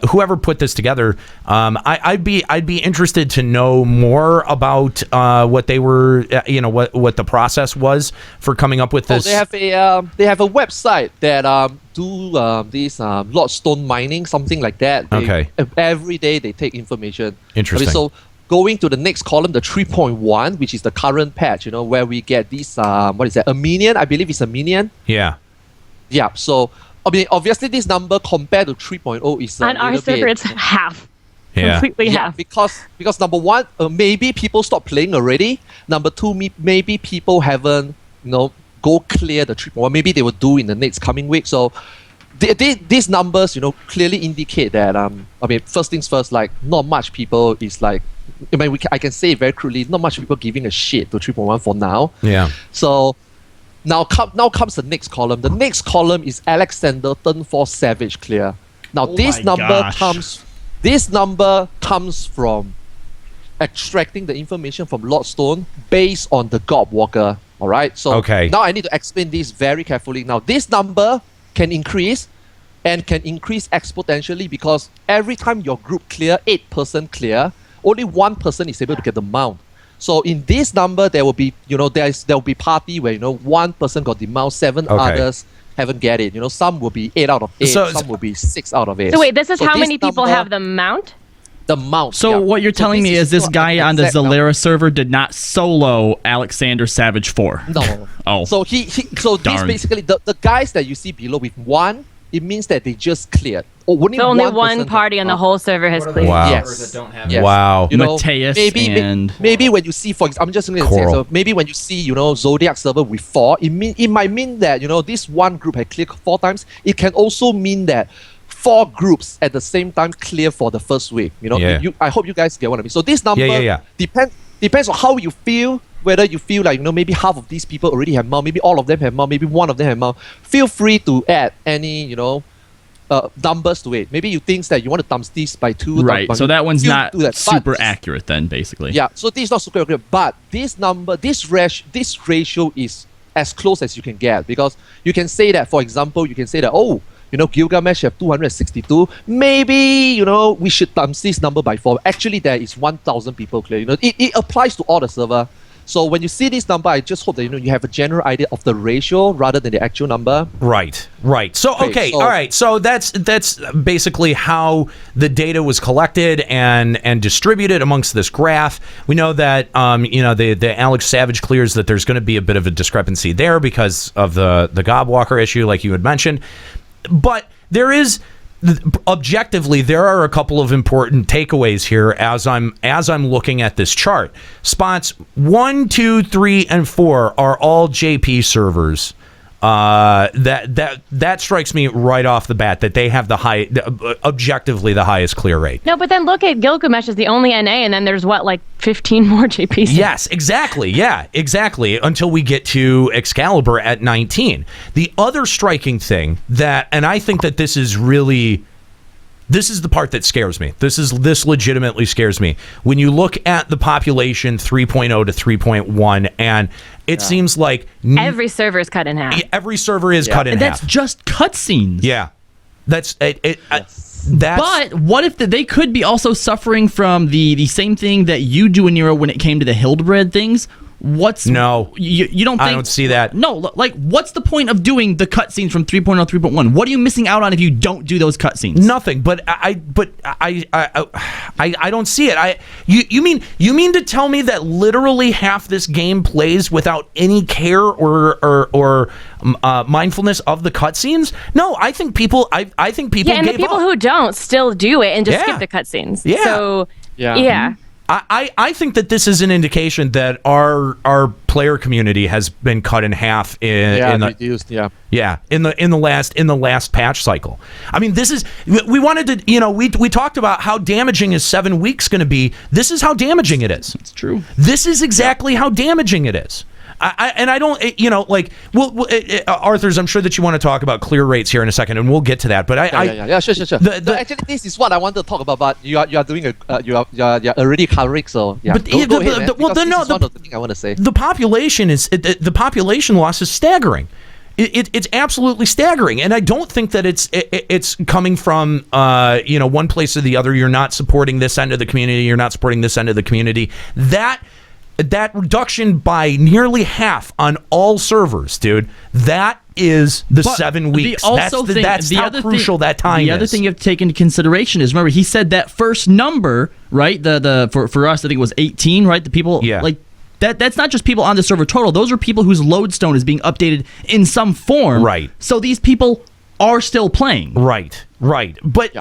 whoever put this together, I'd be interested to know more about what they were what the process was for coming up with this.
They have a website that do this Lodestone mining, something like that. Every day they take information.
Interesting.
So going to the next column, the 3.1, which is the current patch, where we get this what is that? A minion, I believe it's a minion.
Yeah.
Yeah. So I mean, obviously this number compared to 3.0 is
on our server it's half.
Yeah.
Completely half.
Because number one, maybe people stopped playing already. Number two, maybe people haven't, go clear the 3.1. Maybe they will do in the next coming week. So these numbers, clearly indicate that, first things first, not much people is I can say it very crudely, not much people giving a shit to 3.1 for now.
Yeah.
So now comes the next column. The next column is Alexander Turn 4 Savage clear. Now this number comes from extracting the information from Lodestone based on the God Walker. All right. So now I need to explain this very carefully. Now this number can increase and can increase exponentially because every time your group clear, 8% clear, only 1% is able to get the mount. So in this number, there will be there will be party where 1% got the mount, 7 others haven't get it. Some will be 8 out of 8, some will be 6 out of 8.
So wait, this is how many people have the mount?
The mount.
So what you're telling me is this guy on the Zalera server did not solo Alexander Savage 4.
No.
Oh.
So this basically the guys that you see below with 1, it means that they just cleared. Only
one party on the whole server has cleared.
Wow.
Yes.
Wow.
Mateus
maybe when you see, for example, I'm just going to say, so maybe when you see, Zodiac server with 4, it might mean that, this one group had cleared 4 times. It can also mean that 4 groups at the same time clear for the first week. I hope you guys get what I mean. So this number depends on how you feel. Whether you feel like maybe half of these people already have mount, maybe all of them have mount, maybe one of them have mount. Feel free to add any numbers to it. Maybe you think that you want to times this by 2.
Right. So that one's not super accurate then, basically.
Yeah. So this is not super accurate, but this number, this ratio is as close as you can get because you can say that, for example, Gilgamesh have 262. Maybe, we should times this number by 4. Actually, there is 1,000 people clear. It applies to all the server. So when you see this number, I just hope that you have a general idea of the ratio rather than the actual number.
Right. So
Okay, so-
all right. So that's basically how the data was collected and distributed amongst this graph. We know that the Alex Savage clears that there's going to be a bit of a discrepancy there because of the Gobwalker issue, like you had mentioned. But there is objectively, there are a couple of important takeaways here as I'm looking at this chart. Spots 1, 2, 3, and 4 are all JP servers. That strikes me right off the bat that they have objectively the highest clear rate.
No, but then look at Gilgamesh as the only NA, and then there's 15 more JPs.
Yes, exactly. Yeah, exactly. Until we get to Excalibur at 19. The other striking thing and I think that this is the part that scares me. This legitimately scares me. When you look at the population 3.0 to 3.1, and it seems like
every server is cut in half.
Every server is cut in half.
That's just cutscenes.
Yeah. That's it.
But what if they could be also suffering from the same thing that you do in Nero when it came to the Hildebred things?
No,
you don't think,
I don't see that.
No, like what's the point of doing the cutscenes from 3.0 3.1? What are you missing out on if you don't do those cutscenes?
Nothing. But I don't see it. You mean to tell me that literally half this game plays without any care or mindfulness of the cutscenes? No, I think people. I think people.
Yeah, and the people who don't still do it and just skip the cutscenes.
Yeah.
So
yeah.
Yeah.
I think that this is an indication that our player community has been cut in half
reduced.
in the last patch cycle. I mean, this is we wanted to we talked about how damaging is 7 weeks going to be. This is how damaging it is.
It's true.
This is exactly how damaging it is. I don't, Arthur's, I'm sure that you want to talk about clear rates here in a second, and we'll get to that. But
sure. Actually, this is what I want to talk about. But you are doing you're already covering. So yeah, go ahead, man, this is one of the things I want to say.
The population loss is staggering. It's absolutely staggering, and I don't think that it's coming from one place or the other. You're not supporting this end of the community. You're not supporting this end of the community. That reduction by nearly half on all servers, dude. That is the 7 weeks. That's how crucial that time is.
The other thing you have to take into consideration is, remember, he said that first number, right? For us, I think it was 18, right? The people, that's not just people on the server total. Those are people whose lodestone is being updated in some form.
Right.
So these people are still playing.
Right. But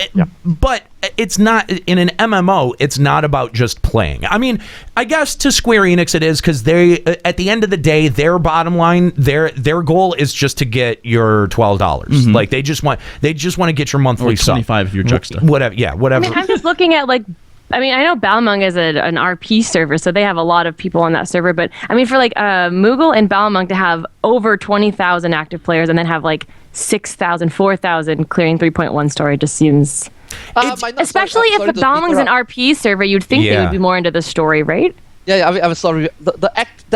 it's not in an MMO. It's not about just playing. I mean, I guess to Square Enix it is, because they, at the end of the day, their bottom line, their goal is just to get your $12.
Mm-hmm.
Like they just want to get your monthly sub.
25 if you're Juxta.
Whatever. Yeah. Whatever.
I mean, I'm just looking at I know Balmung is an RP server, so they have a lot of people on that server. But I mean, for Moogle and Balmung to have over 20,000 active players and then have 6,000, 4,000 clearing 3.1 story just seems. Especially if the Balmung's an RP server, you'd think they would be more into the story, right?
Yeah, I'm sorry. The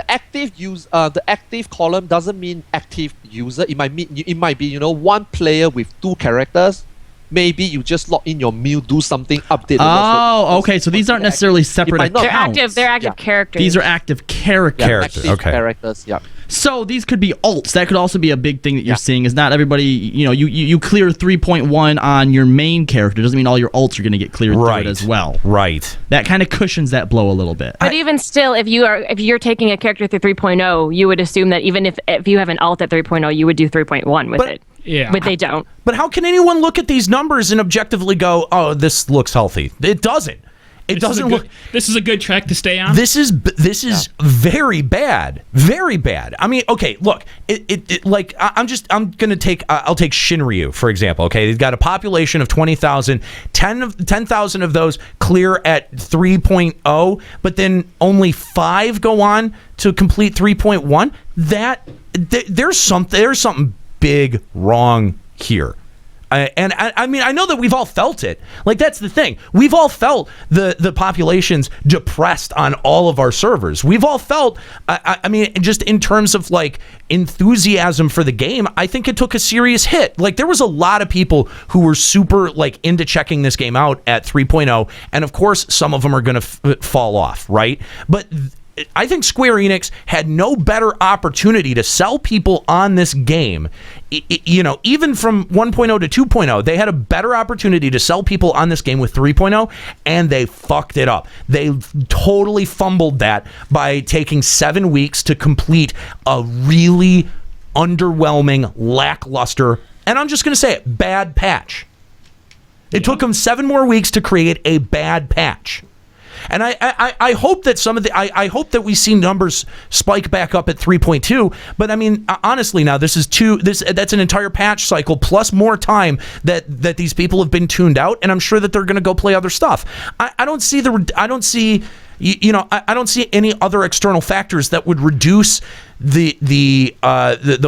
active column doesn't mean active user. It might be one player with 2 characters. Maybe you just log in your meal, do something, update.
Oh, okay. So these aren't necessarily separate accounts.
They're active characters.
These are active characters.
Characters. Yeah.
So these could be alts. That could also be a big thing that you're seeing. Is not everybody. You clear 3.1 on your main character. Doesn't mean all your alts are going to get cleared through it as well.
Right.
That kind of cushions that blow a little bit.
But even still, if you're taking a character through 3.0, you would assume that even if you have an alt at 3.0, you would do 3.1 with it.
Yeah.
But they don't.
But how can anyone look at these numbers and objectively go, "Oh, this looks healthy"? It doesn't. It doesn't look.
This is a good track to stay on.
This is very bad. Very bad. I mean, okay, look. I'm gonna take. I'll take Shinryu for example. Okay, they've got a population of 20,000. 10,000 of those clear at 3.0, but then only 5 go on to complete 3.1. There's something big wrong here. And I mean, I know that we've all felt it. That's the thing. We've all felt the population's depressed on all of our servers. We've all felt, I mean, just in terms of enthusiasm for the game, I think it took a serious hit. There was a lot of people who were super into checking this game out at 3.0. And of course, some of them are going to fall off, right? But I think Square Enix had no better opportunity to sell people on this game. Even from 1.0 to 2.0, they had a better opportunity to sell people on this game with 3.0, and they fucked it up. They totally fumbled that by taking 7 weeks to complete a really underwhelming, lackluster, and I'm just going to say it, bad patch. It took them 7 more weeks to create a bad patch. And I hope that I hope that we see numbers spike back up at 3.2. But I mean, honestly, now that's an entire patch cycle plus more time that these people have been tuned out, and I'm sure that they're going to go play other stuff. I don't see any other external factors that would reduce the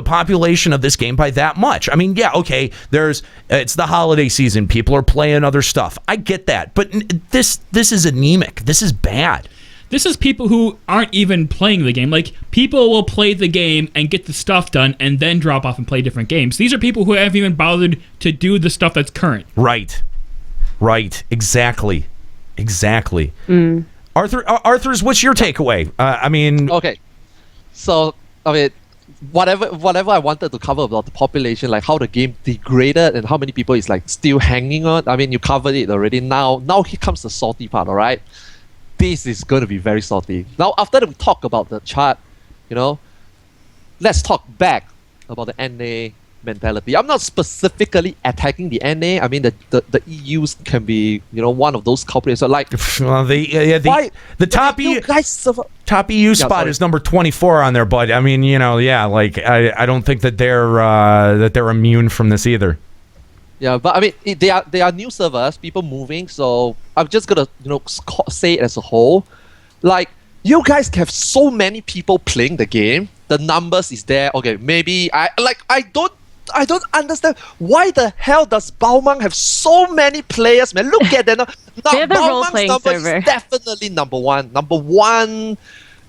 population of this game by that much. I mean, yeah, okay, it's the holiday season, people are playing other stuff. I get that, but this is anemic. This is bad.
This is people who aren't even playing the game. Like, people will play the game and get the stuff done and then drop off and play different games. These are people who haven't even bothered to do the stuff that's current.
Right. Exactly. Arthur's, what's your takeaway?
Okay. So, whatever I wanted to cover about the population, like how the game degraded and how many people is like still hanging on. I mean, you covered it already. Now here comes the salty part, all right? This is going to be very salty. Now, after we talk about the chart, let's talk back about the NA mentality. I'm not specifically attacking the NA. I mean, the EUs can be, one of those culprits. So like,
the top EU spot is number 24 on there, but I mean, I don't think that they're immune from this either.
Yeah, but I mean, they are new servers, people moving. So I'm just gonna say it as a whole. Like, you guys have so many people playing the game. The numbers is there. Okay, maybe I don't understand why the hell does Baumang have so many players, man. Look at that.
They're the
Baumang's number
server.
is definitely number one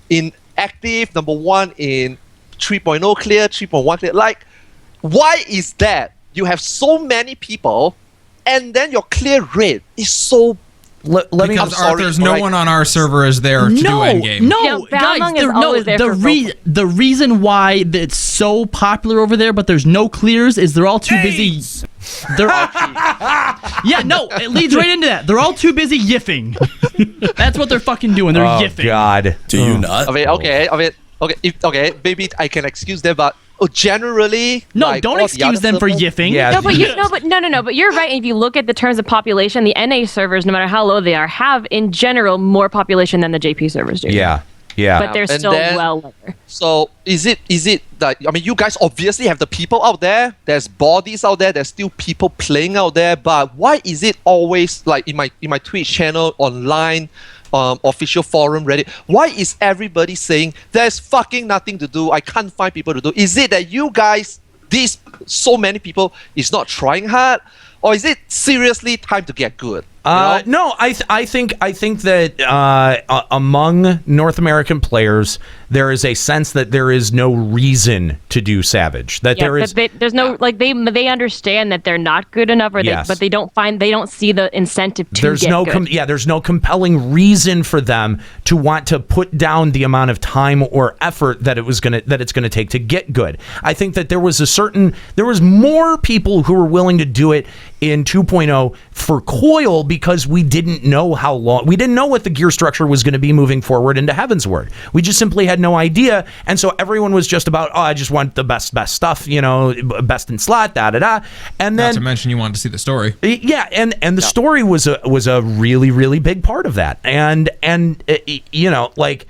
in active, number 1 in 3.0 clear, 3.1 clear. Like, why is that? You have so many people, and then your clear rate is so.
Because Arthur's no one on our server is there to do endgame.
No, guys, the reason why it's so popular over there, but there's no clears, is they're all too busy. Yeah, no, it leads right into that. They're all too busy yiffing. That's what they're fucking doing. They're yiffing.
God,
do you not?
Okay, maybe I can excuse them, but generally,
no,
like,
don't excuse them for yiffing.
Yeah.
But you're right. If you look at the terms of population, the NA servers, no matter how low they are, have in general more population than the JP servers do.
Yeah.
But they're still well lower.
So is it that, I mean, you guys obviously have the people out there, there's bodies out there, there's still people playing out there, but why is it always like in my Twitch channel, online, official forum, Reddit, why is everybody saying there's fucking nothing to do, I can't find people to do? Is it that you guys, so many people, is not trying hard? Or is it seriously time to get good?
No, I think that among North American players, there is a sense that there is no reason to do Savage.
There's no they understand that they're not good enough, but they don't see the incentive to get good.
There's no compelling reason for them to want to put down the amount of time or effort that it's gonna take to get good. I think that there was more people who were willing to do it in 2.0 for Coil because we didn't know what the gear structure was going to be moving forward into Heavensward. We just simply had no idea, and so everyone was just about, I just want the best stuff, best in slot, and then
not to mention you wanted to see the story.
Yeah, and the story was a really, really big part of that, and like.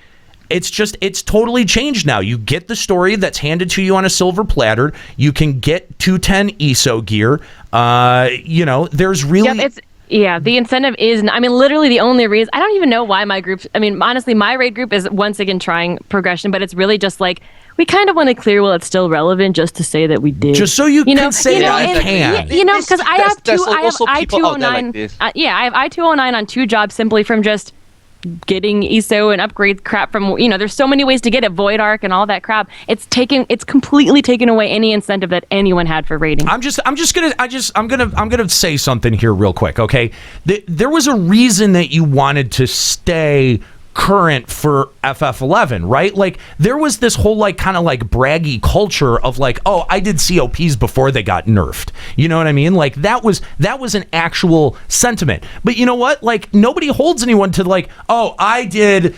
It's totally changed now. You get the story that's handed to you on a silver platter. You can get 210 ESO gear. There's really...
the incentive is... I mean, literally the only reason... I don't even know why my group... I mean, honestly, my raid group is once again trying progression, but it's really just like... We kind of want to clear while it's still relevant just to say that we did.
Just so you can say that you can.
Because I have I209... I have I209 on 2 jobs simply from just... getting ESO and upgrade crap from there's so many ways to get it, Void Arc and all that crap. It's completely taken away any incentive that anyone had for raiding.
I'm gonna say something here real quick, okay? There was a reason that you wanted to stay current for FF11, right? Like there was this whole like kind of like braggy culture of like, oh, I did COPs before they got nerfed. You know what I mean? Like that was an actual sentiment. But you know what? Like nobody holds anyone to like, oh, I did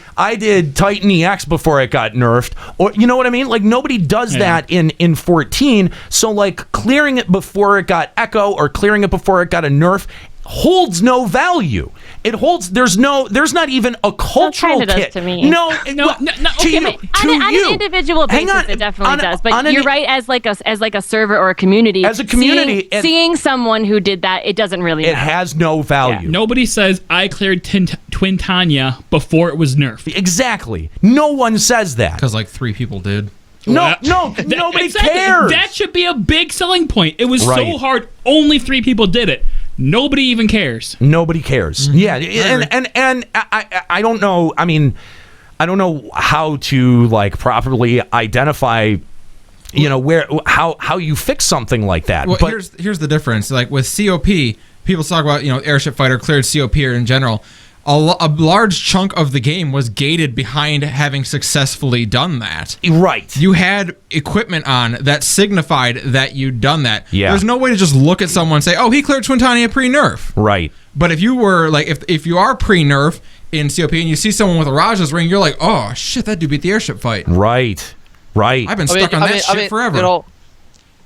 Titan EX before it got nerfed, or you know what I mean? Like nobody does that in 14. So like clearing it before it got Echo or clearing it before it got a nerf holds no value. It holds. There's not even a cultural
It
kit.
does to me.
No,
To
you,
on,
to
on
you.
an individual
Hang
basis,
on.
it definitely does. But
on
you're right. As like a server or a community,
As a community,
seeing someone who did that, it doesn't really.
It
matter.
has no value.
Nobody says I cleared Twin Tanya before it was nerfed.
Exactly. No one says that.
Because like 3 people did.
No, nobody cares.
That should be a big selling point. It was
Right.
so hard. Only 3 people did it. Nobody even cares.
Nobody cares. Yeah, and I don't know. I mean, I don't know how to like properly identify, you know, how you fix something like that.
Well,
but
here's the difference. Like with COP, people talk about, you know, Airship Fighter cleared COP in general. A large chunk of the game was gated behind having successfully done that.
Right.
You had equipment on that signified that you'd done that.
Yeah.
There's no way to just look at someone and say, oh, he cleared Twintania pre-nerf.
Right.
But if you were, like, if you are pre-nerf in COP and you see someone with a Raja's ring, you're like, oh, shit, that dude beat the airship fight.
Right. I've
been stuck on that shit forever.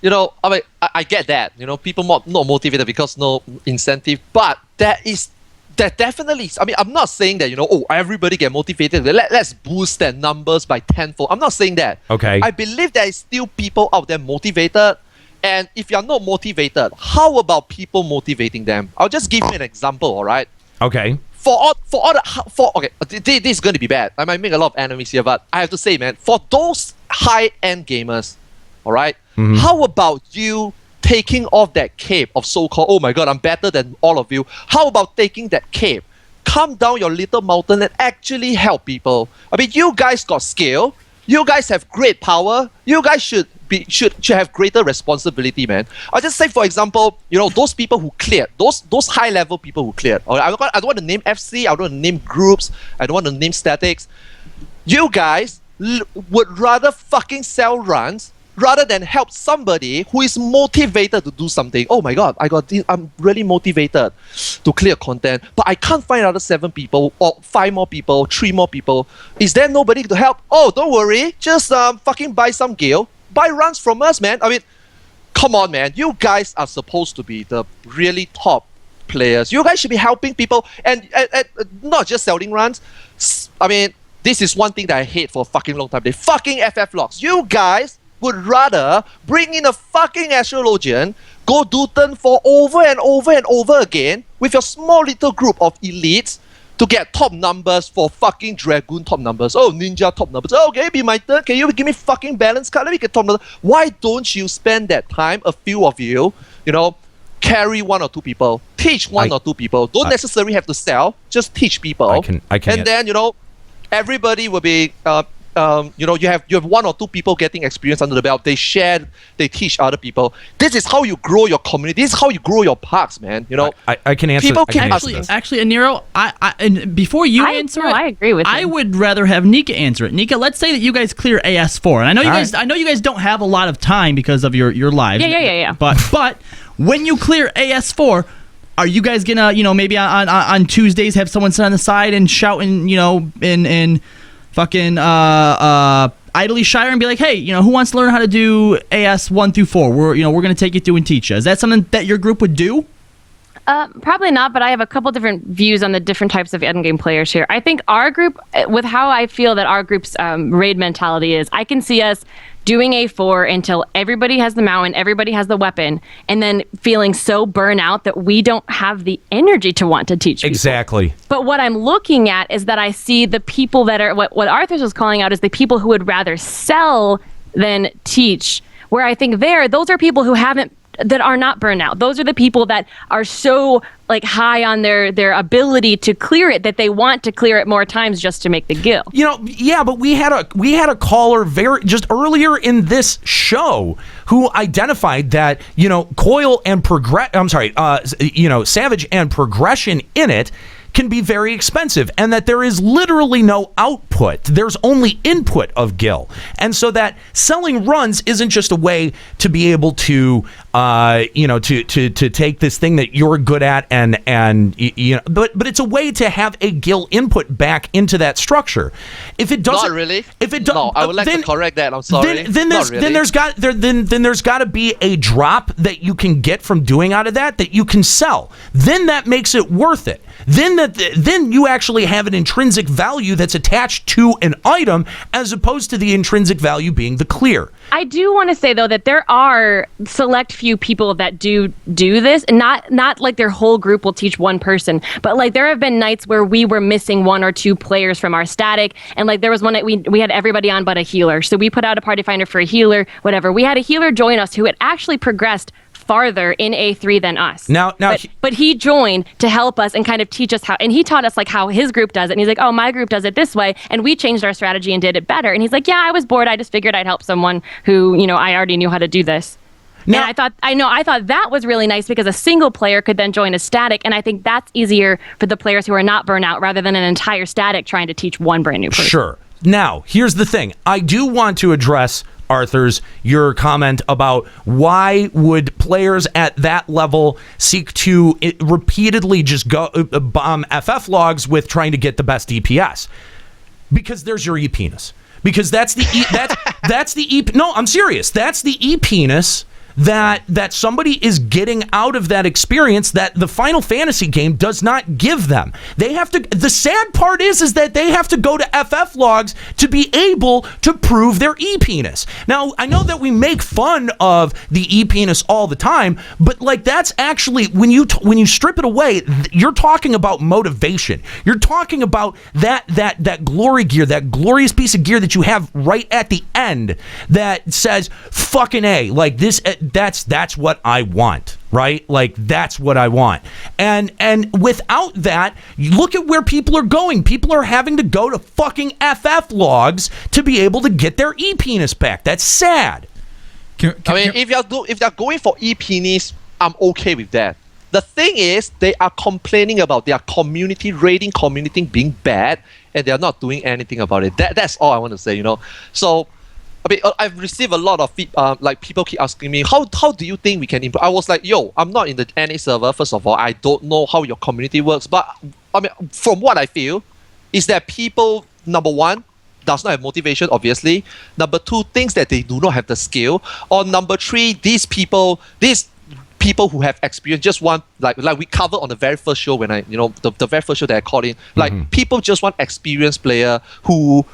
You know, I mean, I get that. You know, people not motivated because no incentive. But that definitely, I mean, I'm not saying that, you know, oh, everybody get motivated. Let's boost their numbers by tenfold. I'm not saying that.
Okay.
I believe there is still people out there motivated. And if you're not motivated, how about people motivating them? I'll just give you an example, all right?
Okay.
Okay, this is going to be bad. I might make a lot of enemies here, but I have to say, man, for those high-end gamers, all right, how about you taking off that cape of so-called, oh my god, I'm better than all of you. How about taking that cape, come down your little mountain and actually help people? I mean, you guys got skill. You guys have great power. You guys should have greater responsibility, man. I'll just say, for example, you know, those people who cleared, those high-level people who cleared. Okay, I don't want to name FC. I don't want to name groups. I don't want to name statics. You guys would rather fucking sell runs rather than help somebody who is motivated to do something. Oh my god, I'm really motivated to clear content, but I can't find another 7 people or 5 more people, 3 more people. Is there nobody to help? Oh, don't worry, just fucking buy some gear, buy runs from us, man. I mean, come on, man. You guys are supposed to be the really top players. You guys should be helping people and not just selling runs. I mean, this is one thing that I hate for a fucking long time. They fucking FF logs. You guys would rather bring in a fucking astrologian, go do turn 4 over and over and over again with your small little group of elites to get top numbers for fucking Dragoon top numbers. Oh, Ninja top numbers. Oh, okay, be my turn. Can you give me fucking balance card? Let me get top numbers. Why don't you spend that time, a few of you, you know, carry 1 or 2 people, teach 1 or 2 people. Don't necessarily have to sell, just teach people.
I can
and then, you know, everybody will be you know, you have 1 or 2 people getting experience under the belt. They share, they teach other people. This is how you grow your community. This is how you grow your parks, man. You know,
I can answer.
People can
actually, Nero, and before you answer it,
I agree with
I
him.
would rather have Nika answer it. Nika, let's say that you guys clear AS4, and I know you guys don't have a lot of time because of your lives.
Yeah.
But when you clear AS4. Are you guys gonna, you know, maybe on Tuesdays have someone sit on the side and shout and, you know, in fucking idly Shire and be like, hey, you know, who wants to learn how to do AS 1 through 4? We're gonna take you through and teach you. Is that something that your group would do?
Probably not, but I have a couple different views on the different types of endgame players here. I think our group, with how I feel that our group's raid mentality is, I can see us doing A4 until everybody has the mountain, everybody has the weapon, and then feeling so burnt out that we don't have the energy to want to teach people.
Exactly.
But what I'm looking at is that I see the people that are, what Arthur was calling out is the people who would rather sell than teach, where I think those are people who that are not burnt out. Those are the people that are so like high on their ability to clear it that they want to clear it more times just to make the guild.
You know, yeah, but we had a caller just earlier in this show who identified that, you know, Savage and progression in it can be very expensive, and that there is literally no output. There's only input of gil. And so that selling runs isn't just a way to be able to to take this thing that you're good at but it's a way to have a gil input back into that structure. If it doesn't,
not really.
If it does,
no, I would like to correct that. I'm sorry.
Then there's got to be a drop that you can get from doing out of that you can sell. Then that makes it worth it. Then you actually have an intrinsic value that's attached to an item, as opposed to the intrinsic value being the clear.
I do want to say though that there are select few people that do this, and not like their whole group will teach one person, but like there have been nights where we were missing one or two players from our static, and like there was one night we had everybody on but a healer, so we put out a party finder for a healer, whatever. We had a healer join us who had actually progressed farther in A3 than us. But he joined to help us and kind of teach us how, and he taught us like how his group does it. And he's like, oh, my group does it this way. And we changed our strategy and did it better. And he's like, yeah, I was bored. I just figured I'd help someone who, I already knew how to do this. Now, and I thought that was really nice because a single player could then join a static. And I think that's easier for the players who are not burnout rather than an entire static trying to teach one brand new person.
Sure. Now, here's the thing. I do want to address your comment about why would players at that level seek to repeatedly just go bomb FF logs with trying to get the best DPS? Because there's your e-penis. Because that's the no, I'm serious. That's the e-penis that somebody is getting out of that experience that the Final Fantasy game does not give them. They have to. The sad part is that they have to go to FF logs to be able to prove their e-penis. Now, I know that we make fun of the e-penis all the time, but like that's actually when you strip it away, you're talking about motivation. You're talking about that glory gear, that glorious piece of gear that you have right at the end that says fucking A, like this. That's what I want, right? Like that's what I want. And without that, look at where people are going. People are having to go to fucking FF logs to be able to get their e-penis back. That's sad.
If they're going for e-penis, I'm okay with that. The thing is, they are complaining about their community, raiding community being bad, and they're not doing anything about it. That's all I want to say, So I've received a lot of like people keep asking me, how do you think we can improve? I was like, I'm not in the NA server. First of all, I don't know how your community works. But from what I feel, is that people, number one, does not have motivation, obviously. Number two, thinks that they do not have the skill. Or number three, these people who have experience just want like we covered on the very first show when the very first show that I called in, like people just want experienced player who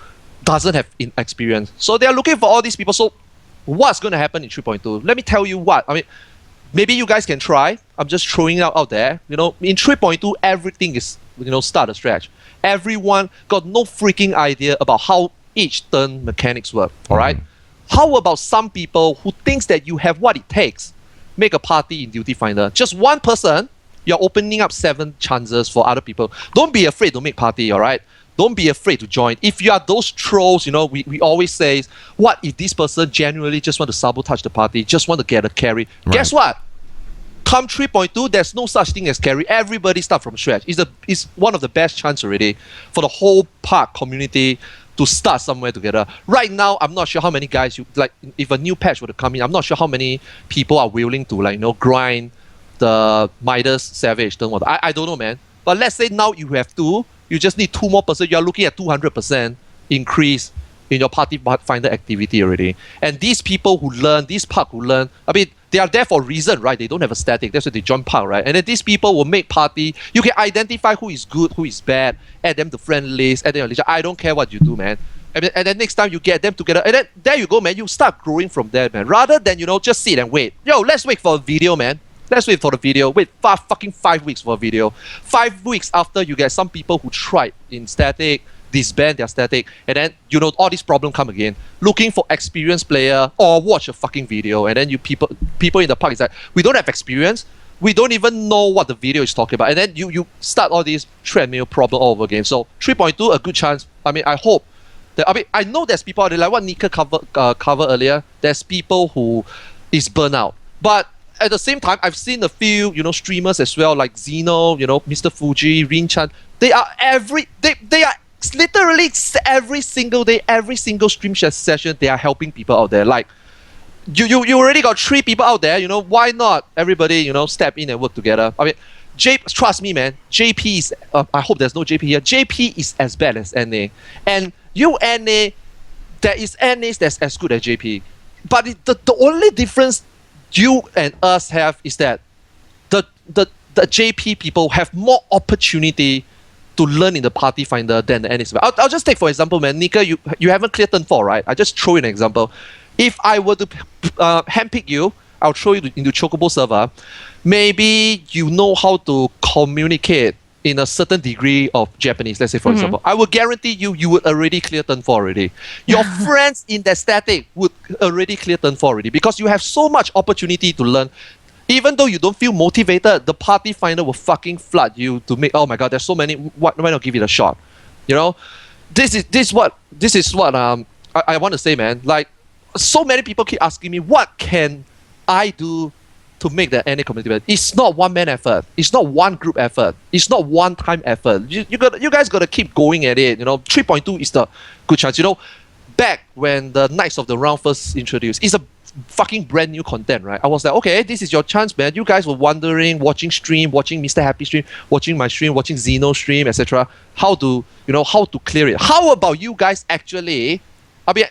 doesn't have experience. So they're looking for all these people. So what's going to happen in 3.2? Let me tell you what. Maybe you guys can try. I'm just throwing it out there. In 3.2, everything is, start a stretch. Everyone got no freaking idea about how each turn mechanics work. All right? How about some people who thinks that you have what it takes? Make a party in Duty Finder. Just one person, you're opening up 7 chances for other people. Don't be afraid to make party, all right? Don't be afraid to join. If you are those trolls, we always say, what if this person genuinely just want to sabotage the party, just want to get a carry? Right. Guess what? Come 3.2, there's no such thing as carry. Everybody start from scratch. It's one of the best chance already for the whole park community to start somewhere together. Right now, I'm not sure how many guys, if a new patch were to come in, I'm not sure how many people are willing to, grind the Midas Savage. I don't know, man. But let's say now you have 2, you just need 2 more percent. You're looking at 200% increase in your party finder activity already. And these people who learn, these park who learn, they are there for a reason, right? They don't have a static. That's why they join park, right? And then these people will make party. You can identify who is good, who is bad, add them to friend list, add them to legion. I don't care what you do, man. And then next time you get them together, and then there you go, man. You start growing from there, man. Rather than, just sit and wait. Let's wait for a video, man. Let's wait for the video. Wait fucking 5 weeks for a video. 5 weeks after you get some people who tried in static, disband their static, and then all these problems come again. Looking for experienced player or watch a fucking video, and then people in the park is like, we don't have experience. We don't even know what the video is talking about, and then you start all these treadmill problem all over again. So 3.2, a good chance. I hope that I know there's people out there like what Nika covered earlier. There's people who is burnout, but at the same time, I've seen a few, streamers as well, like Zeno, Mr. Fuji, Rin Chan. They are literally every single day, every single stream session, they are helping people out there. Like, you already got 3 people out there, why not everybody, step in and work together? I mean, trust me, man, JP is, I hope there's no JP here, JP is as bad as NA. And NA, there is NAs that's as good as JP. But the only difference you and us have is that the JP people have more opportunity to learn in the party finder than the NAs. I'll just take, for example, man, Nika, you haven't cleared turn 4, right? I just throw in an example. If I were to handpick you, I'll throw you into Chocobo server. Maybe you know how to communicate in a certain degree of Japanese, let's say, for example. I will guarantee you would already clear turn 4 already. Your friends in that static would already clear turn 4 already because you have so much opportunity to learn. Even though you don't feel motivated, the party finder will fucking flood you to make, oh my god, there's so many, why not give it a shot? This is what I want to say, man. Like, so many people keep asking me, what can I do to make the NA community better? It's not one-man effort. It's not one group effort. It's not one-time effort. You guys got to keep going at it. 3.2 is the good chance. Back when the Knights of the Round first introduced, it's a fucking brand new content, right? I was like, okay, this is your chance, man. You guys were wondering, watching Mr. Happy stream, watching my stream, watching Zeno stream, etc. How to clear it. How about you guys actually? I mean,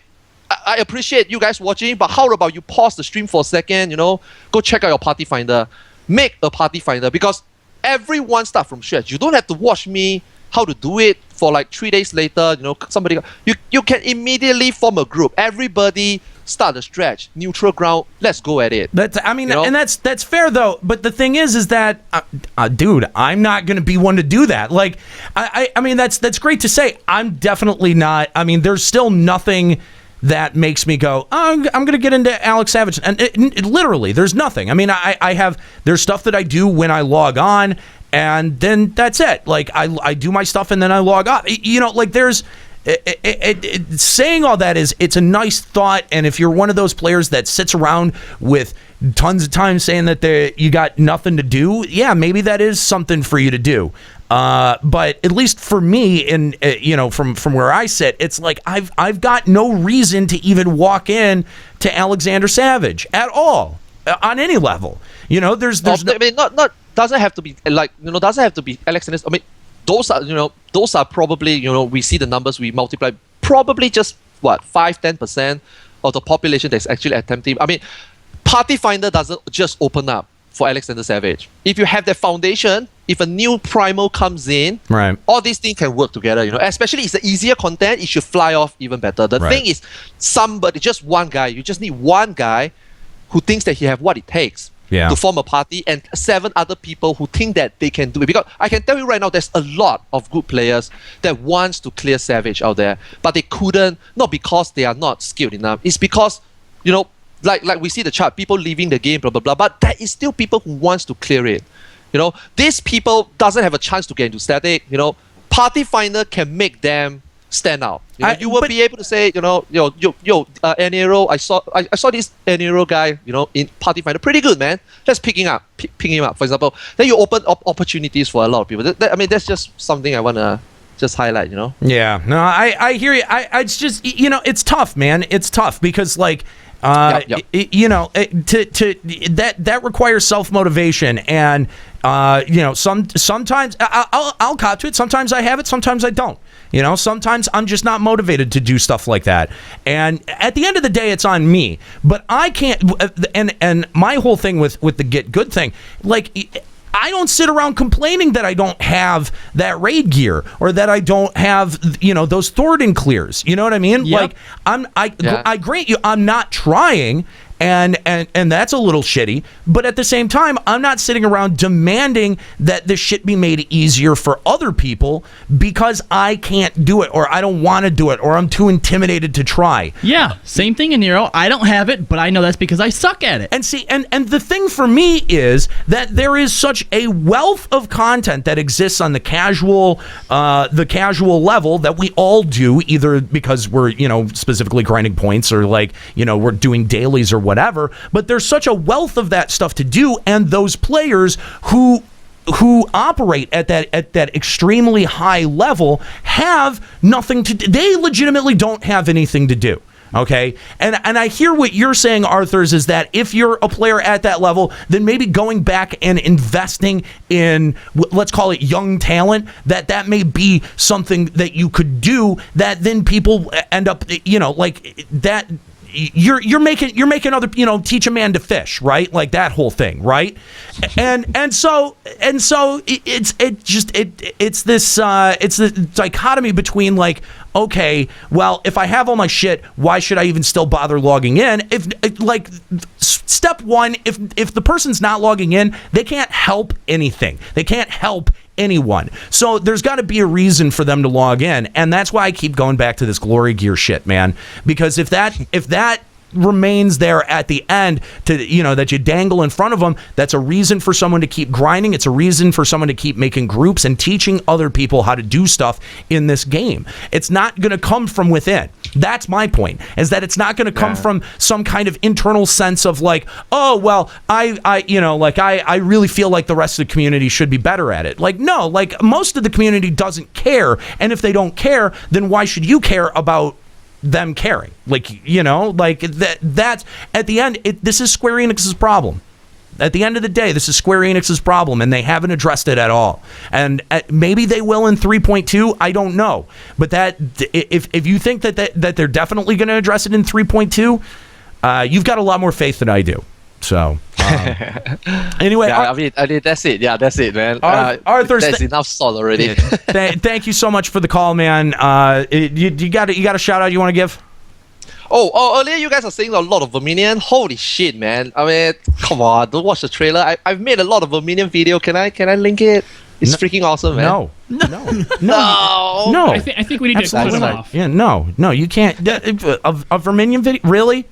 I appreciate you guys watching, but how about you pause the stream for a second, go check out your party finder, make a party finder, because everyone start from scratch. You don't have to watch me how to do it for like 3 days later, somebody, you can immediately form a group. Everybody start the stretch, neutral ground, let's go at it.
And that's fair though, but the thing is that, dude, I'm not going to be one to do that. Like, I mean, that's great to say. I'm definitely not. I mean, there's still nothing that makes me go, oh, I'm going to get into Alex Savage. And it literally, there's nothing. I mean, there's stuff that I do when I log on, and then that's it. Like, I do my stuff and then I log off. Like, there's, saying all that is, it's a nice thought. And if you're one of those players that sits around with tons of time saying that you got nothing to do, yeah, maybe that is something for you to do. But at least for me, from where I sit, it's like I've got no reason to even walk in to Alexander Savage at all on any level. There's
I mean, not doesn't have to be like doesn't have to be Alexander. I mean, those are probably we see the numbers, we multiply probably just 5-10% of the population that's actually attempting. I mean, Party Finder doesn't just open up for Alexander Savage. If you have that foundation, if a new primal comes in,
right,
all these things can work together. Especially it's the easier content, it should fly off even better. The thing is, just one guy. You just need one guy who thinks that he have what it takes to form a party, and 7 other people who think that they can do it. Because I can tell you right now, there's a lot of good players that wants to clear Savage out there, but they couldn't. Not because they are not skilled enough. It's because like we see the chart, people leaving the game, blah blah blah. But there is still people who wants to clear it. These people doesn't have a chance to get into static. Party Finder can make them stand out. You will be able to say, Enero, I saw this Enero guy, in Party Finder, pretty good, man. Let's pick him up, for example. Then you open up opportunities for a lot of people. I mean, that's just something I wanna just highlight.
Yeah, no, I hear you. It's just, it's tough, man. It's tough because like. That requires self-motivation, and sometimes I'll cop to it. Sometimes I have it, sometimes I don't. Sometimes I'm just not motivated to do stuff like that. And at the end of the day, it's on me. But I can't. And my whole thing with the get good thing, like, I don't sit around complaining that I don't have that raid gear or that I don't have, those Thornton clears. You know what I mean?
Yep.
Like, I grant you, I'm not trying, and that's a little shitty. But at the same time, I'm not sitting around demanding that this shit be made easier for other people because I can't do it, or I don't want to do it, or I'm too intimidated to try.
Yeah, same thing in Nero. I don't have it, but I know that's because I suck at it.
And see, and the thing for me is that there is such a wealth of content that exists on the casual level that we all do, either because we're specifically grinding points, or like we're doing dailies or whatever. whatever, but there's such a wealth of that stuff to do, and those players who operate at that extremely high level have nothing to do. They legitimately don't have anything to do. Okay, and I hear what you're saying, Arthurs, is that if you're a player at that level, then maybe going back and investing in, let's call it young talent, that may be something that you could do, that then people end up, like that. You're making other, teach a man to fish, right? Like that whole thing, right? And so it's the dichotomy between like, okay, well, if I have all my shit, why should I even still bother logging in? If like step one, if the person's not logging in, they can't help anything. They can't help anyone. So there's got to be a reason for them to log in, and that's why I keep going back to this glory gear shit, man. Because if that remains there at the end, to that you dangle in front of them, that's a reason for someone to keep grinding. It's a reason for someone to keep making groups and teaching other people how to do stuff in this game. It's not going to come from within. That's my point, is that it's not going to come from some kind of internal sense of like, oh, well, I really feel like the rest of the community should be better at it. Like, no, like most of the community doesn't care. And if they don't care, then why should you care about them caring? Like, that's at the end, this is Square Enix's problem. At the end of the day, this is Square Enix's problem, and they haven't addressed it at all. And maybe they will in 3.2. I don't know, but that if you think that they're definitely going to address it in 3.2, you've got a lot more faith than I do. So anyway,
I mean that's it. Yeah, that's it, man.
Arthur,
that's enough salt already.
Thank you so much for the call, man. You got a shout out you want to give?
Oh, earlier you guys are saying a lot of Verminion. Holy shit, man. I mean, come on, don't watch the trailer. I've made a lot of Verminion video. Can I link it? It's freaking awesome, man.
No.
I think we need to cut it off.
Yeah, no, you can't. A Verminion video? Really?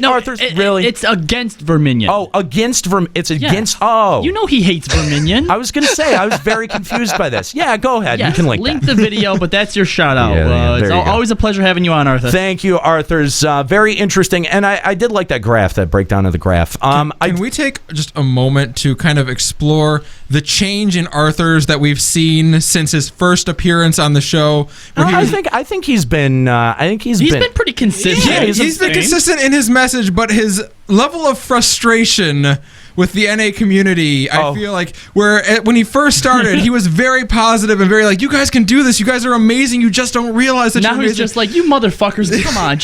No, Arthur, really?
It's against Verminion.
Oh, against It's against.
Yeah.
Oh,
you know he hates Verminion.
I was gonna say I was very confused by this. Yeah, go ahead.
Yes,
you can
link the video, but that's your shout out. It's always a pleasure having you on, Arthur.
Thank you, Arthur's very interesting, and I did like that graph, that breakdown of the graph.
Can we take just a moment to kind of explore the change in Arthur's that we've seen since his first appearance on the show?
I think he's been
pretty consistent.
Yeah, he's been consistent in his message, but his level of frustration with the NA community, I feel like, when he first started, he was very positive and very like, you guys can do this, you guys are amazing, you just don't realize that.
Now he's just like, you motherfuckers, come on.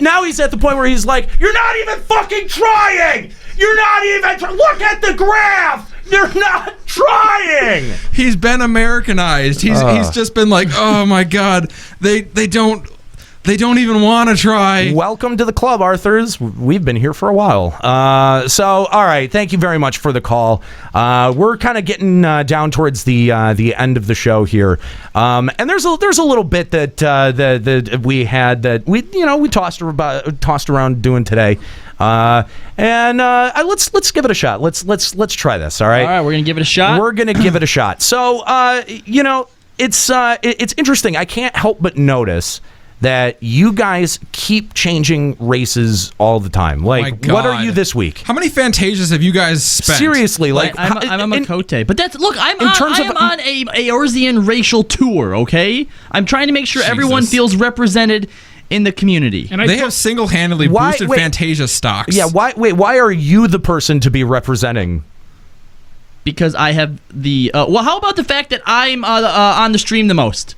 Now he's at the point where he's like, you're not even fucking trying! You're not even look at the graph! You're not trying!
He's been Americanized. He's just been like, oh my god, they don't even want to try.
Welcome to the club, Arthurs. We've been here for a while. So, all right. Thank you very much for the call. We're kind of getting down towards the end of the show here, and there's a little bit that we had that we tossed around doing today. And let's give it a shot. Let's try this. All right.
All right. We're gonna give it a shot.
We're gonna give it a shot. So, it's interesting. I can't help but notice that you guys keep changing races all all Like, what are you this week?
How many Fantasias have you guys spent?
Seriously, like
I'm a Makote, but that's I'm on a Eorzean racial tour. Okay, I'm trying to make sure everyone feels represented in the community.
And they have single-handedly boosted Fantasia stocks.
Yeah, why are you the person to be representing?
Because I have the well, how about the fact that I'm on the stream the most?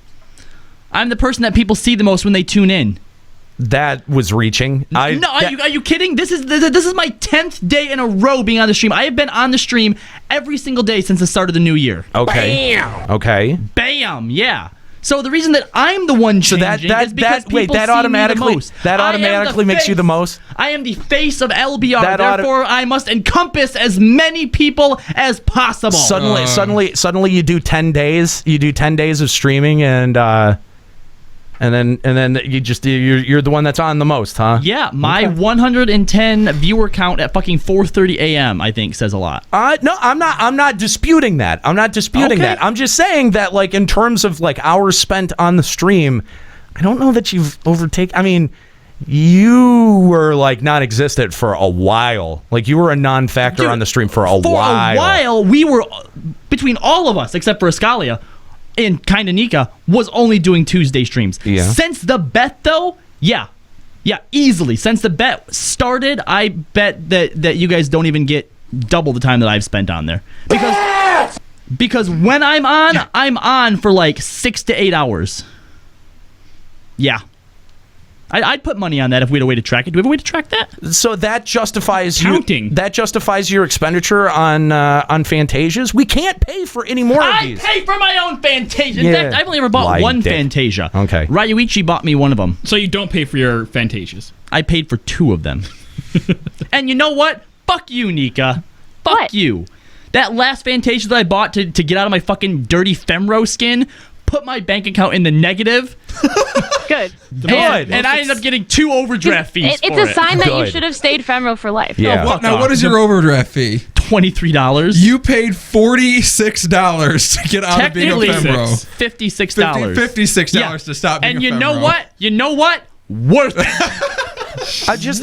I'm the person that people see the most when they tune in.
That was reaching.
Are you kidding? This is my 10th day in a row being on the stream. I have been on the stream every single day since the start of the new year.
Okay.
Bam.
Okay.
Bam. Yeah. So the reason that I'm the one changing is because people see me the most.
That automatically makes you the most?
I am the face of LBR. Therefore, I must encompass as many people as possible.
Suddenly you do 10 days. You do 10 days of streaming and then you're the one that's on the most, huh?
Yeah, my 110 viewer count at fucking 4:30 a.m. I think says a lot.
No, I'm not disputing that. That. I'm just saying that, like, in terms of like hours spent on the stream, I don't know that you've overtaken. I mean, you were like non-existent for a while. Like you were a non-factor on the stream for a while.
For a while, we were, between all of us, except for Escalia and kinda Nika, was only doing Tuesday streams.
Yeah.
Since the bet, though, yeah, easily. Since the bet started, I bet that you guys don't even get double the time that I've spent on there. Because when I'm on for like 6 to 8 hours. Yeah. I'd put money on that if we had a way to track it. Do we have a way to track that?
So that justifies
counting.
That justifies your expenditure on Fantasias. We can't pay for any more of these.
I pay for my own Fantasia. In
Yeah.
fact, I've only ever bought one Fantasia.
Okay.
Ryuichi bought me one of them.
So you don't pay for your Fantasias?
I paid for 2 of them. And you know what? Fuck you, Nika. Fuck you. That last Fantasia that I bought to get out of my fucking dirty Femro skin put my bank account in the negative.
Good.
And I ended up getting 2 overdraft fees.
It's a sign that you should have stayed Femro for life.
Yeah.
What is your overdraft fee?
$23.
You paid $46 to get out of being a Femro.
$56.
$56 to stop being
and
a
you
Femro.
know what? You know what? Worth it.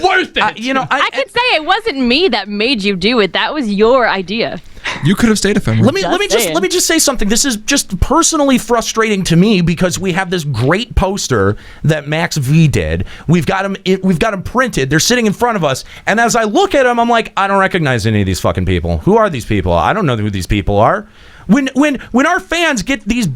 Worth it.
I could say it wasn't me that made you do it. That was your idea.
You could have stayed a Femro.
Let me just say something. This is just personally frustrating to me because we have this great poster that Max V did. We've got them printed. They're sitting in front of us, and as I look at them, I'm like, I don't recognize any of these fucking people. Who are these people? I don't know who these people are. When our fans get these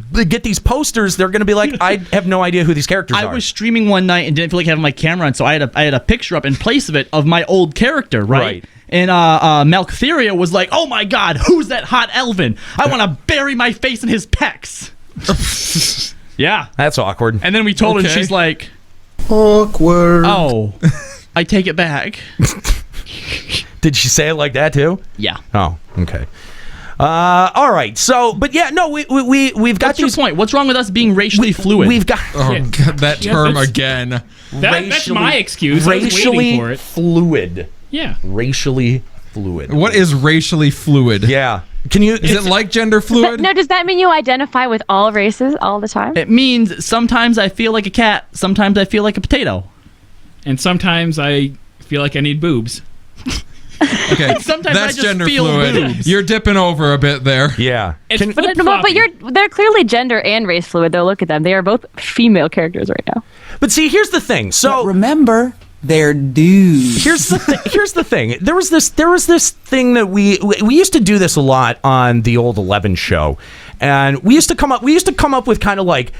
posters, they're going to be like, I have no idea who these characters are.
I was streaming one night and didn't feel like having my camera on, so I had a picture up in place of it of my old character, right? And Malctheria was like, "Oh my God, who's that hot elven? I want to bury my face in his pecs." Yeah,
that's awkward.
And then we told her, and she's like,
awkward.
Oh, I take it back.
Did she say it like that too?
Yeah.
Oh, okay. All right. So, but yeah, no, we've got.
What's your point? What's wrong with us being racially fluid?
We've got.
Oh, God, that term again.
That's my excuse. I was
Racially
waiting for it.
fluid.
Yeah.
Racially fluid.
What is racially fluid?
Yeah. Can you?
Is it like gender fluid?
No, does that mean you identify with all races all the time?
It means sometimes I feel like a cat, sometimes I feel like a potato,
and sometimes I feel like I need boobs.
Okay,
sometimes
that's
I just
gender
feel
fluid.
boobs.
You're dipping over a bit there.
Yeah.
But they're clearly gender and race fluid though. Look at them; they are both female characters right now.
But see, here's the thing. So
But remember, they're dudes.
Here's the thing. There was this thing that we used to do this a lot on the old 11 show, and we used to come up with kind of like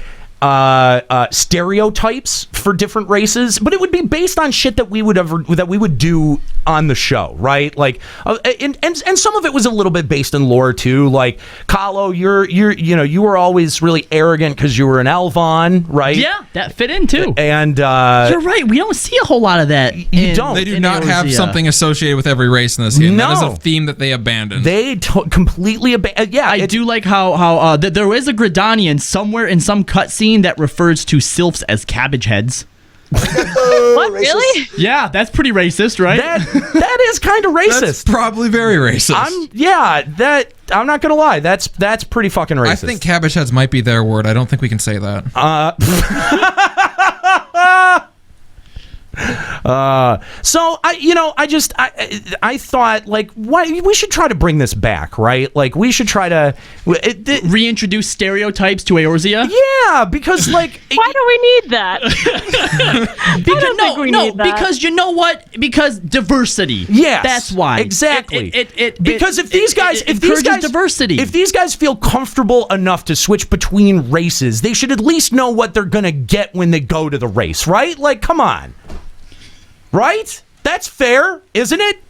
stereotypes for different races, but it would be based on shit that we would do on the show, right? Like, and some of it was a little bit based in lore too. Like, Kahlo, you were always really arrogant because you were an Elvon, right?
Yeah, that fit in too.
And
you're right. We don't see a whole lot of that.
You don't.
They do not have something associated with every race in this game.
No.
That is a theme that they abandoned.
They completely abandoned. Yeah,
I do like how there is a Gridanian somewhere in some cutscene that refers to sylphs as cabbage heads.
What, really?
Yeah, that's pretty racist, right?
That is kind of racist.
That's probably very racist.
I'm not gonna lie. That's pretty fucking racist.
I think cabbage heads might be their word. I don't think we can say that.
So I thought like, why we should try to bring this back, right? Like we should try to
reintroduce stereotypes to Eorzea.
Yeah, because like
why do we need that?
Because
you know what? Because diversity.
Yes,
that's why.
Exactly.
Because
if these guys
diversity,
if these guys feel comfortable enough to switch between races, they should at least know what they're gonna get when they go to the race, right? Like, come on. Right? That's fair, isn't it?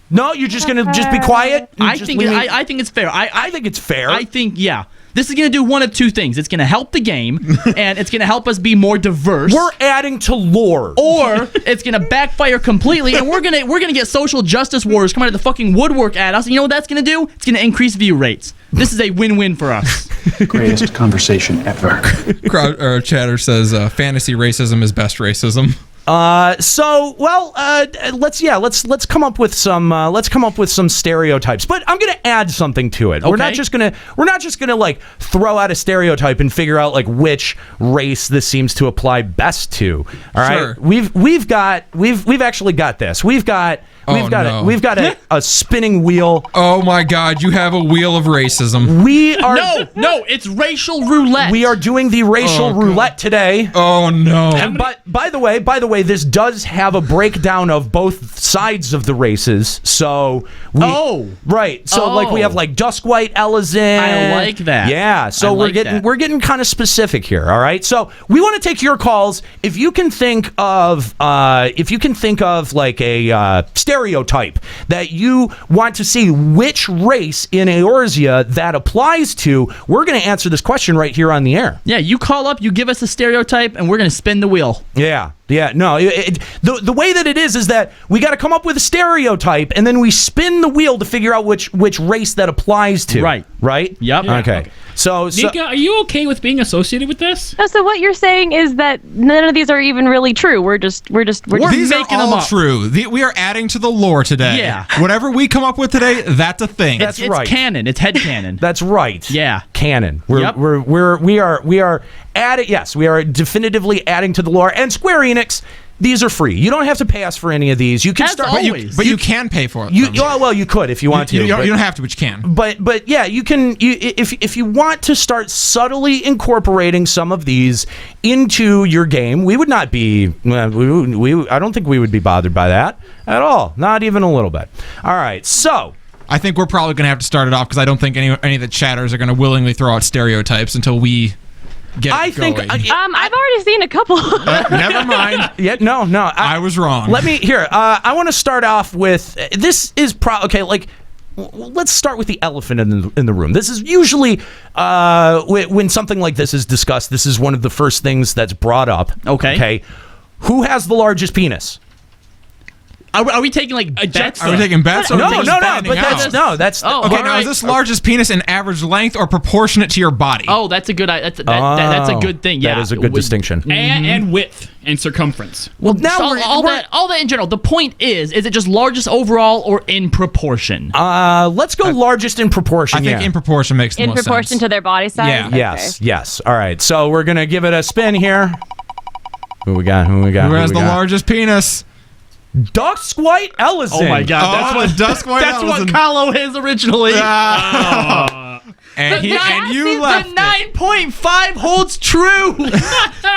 No, you're just gonna just be quiet.
I think it's fair.
I think it's fair.
I think this is gonna do one of two things. It's gonna help the game, and it's gonna help us be more diverse.
We're adding to lore,
or it's gonna backfire completely, and we're gonna get social justice warriors coming out of the fucking woodwork at us. And you know what that's gonna do? It's gonna increase view rates. This is a win-win for us.
Greatest conversation ever.
Chatter says fantasy racism is best racism.
Let's come up with some stereotypes. But I'm gonna add something to it.
Okay.
We're not just gonna like throw out a stereotype and figure out like which race this seems to apply best to. All right.
Sure.
We've actually got this. We've got a spinning wheel.
Oh my God! You have a wheel of racism.
We are
no, it's racial roulette.
We are doing the racial roulette today.
Oh no!
And by the way, this does have a breakdown of both sides of the races. So like we have like Duskwhite Elizin.
I like that.
Yeah. So we're getting kind of specific here. All right. So we want to take your calls. If you can think of like a stereotype that you want to see which race in Eorzea that applies to, we're going to answer this question right here on the air.
Yeah, you call up, you give us a stereotype, and we're going to spin the wheel.
Yeah. No, the way that it is that we got to come up with a stereotype, and then we spin the wheel to figure out which race that applies to. Right?
Yep.
Yeah. Okay. So
Nika, are you okay with being associated with this?
No, so what you're saying is that none of these are even really true. We're just
These
making
are all
them up.
true. We are adding to the lore today.
Yeah.
Whatever we come up with today, that's a thing.
That's right.
It's canon. It's head canon.
That's right.
Yeah.
Canon. We are adding. Yes, we are definitively adding to the lore. And Square Enix, these are free. You don't have to pay us for any of these. You can start.
But you can pay for it.
You could if you want to.
You don't have to, but you can.
But yeah, you can. If you want to start subtly incorporating some of these into your game, we would not be. I don't think we would be bothered by that at all. Not even a little bit. All right, so.
I think we're probably going to have to start it off because I don't think any of the chatters are going to willingly throw out stereotypes until we get going.
I've already seen a couple.
Never mind.
Yeah, no.
I was wrong.
Let me here. I want to start off with this is okay. Like, let's start with the elephant in the room. This is usually when something like this is discussed. This is one of the first things that's brought up. Okay. Who has the largest penis?
Are we taking like bets?
Are we taking bets?
No. But that's
okay.
Now is this largest penis in average length or proportionate to your body?
Oh, that's a good. That's a good thing. Yeah,
that is a good distinction.
And width and circumference.
Well, now all that in general. The point is it just largest overall or in proportion?
Let's go largest in proportion.
I think in proportion makes the most sense.
In proportion to their body size.
Yeah.
Okay.
Yes. All right. So we're gonna give it a spin here. Who we got? Who
has the largest penis?
Duskwhite Elizin.
Oh my God! That's what Kahlo is originally.
And you left.
The 9.5 holds true.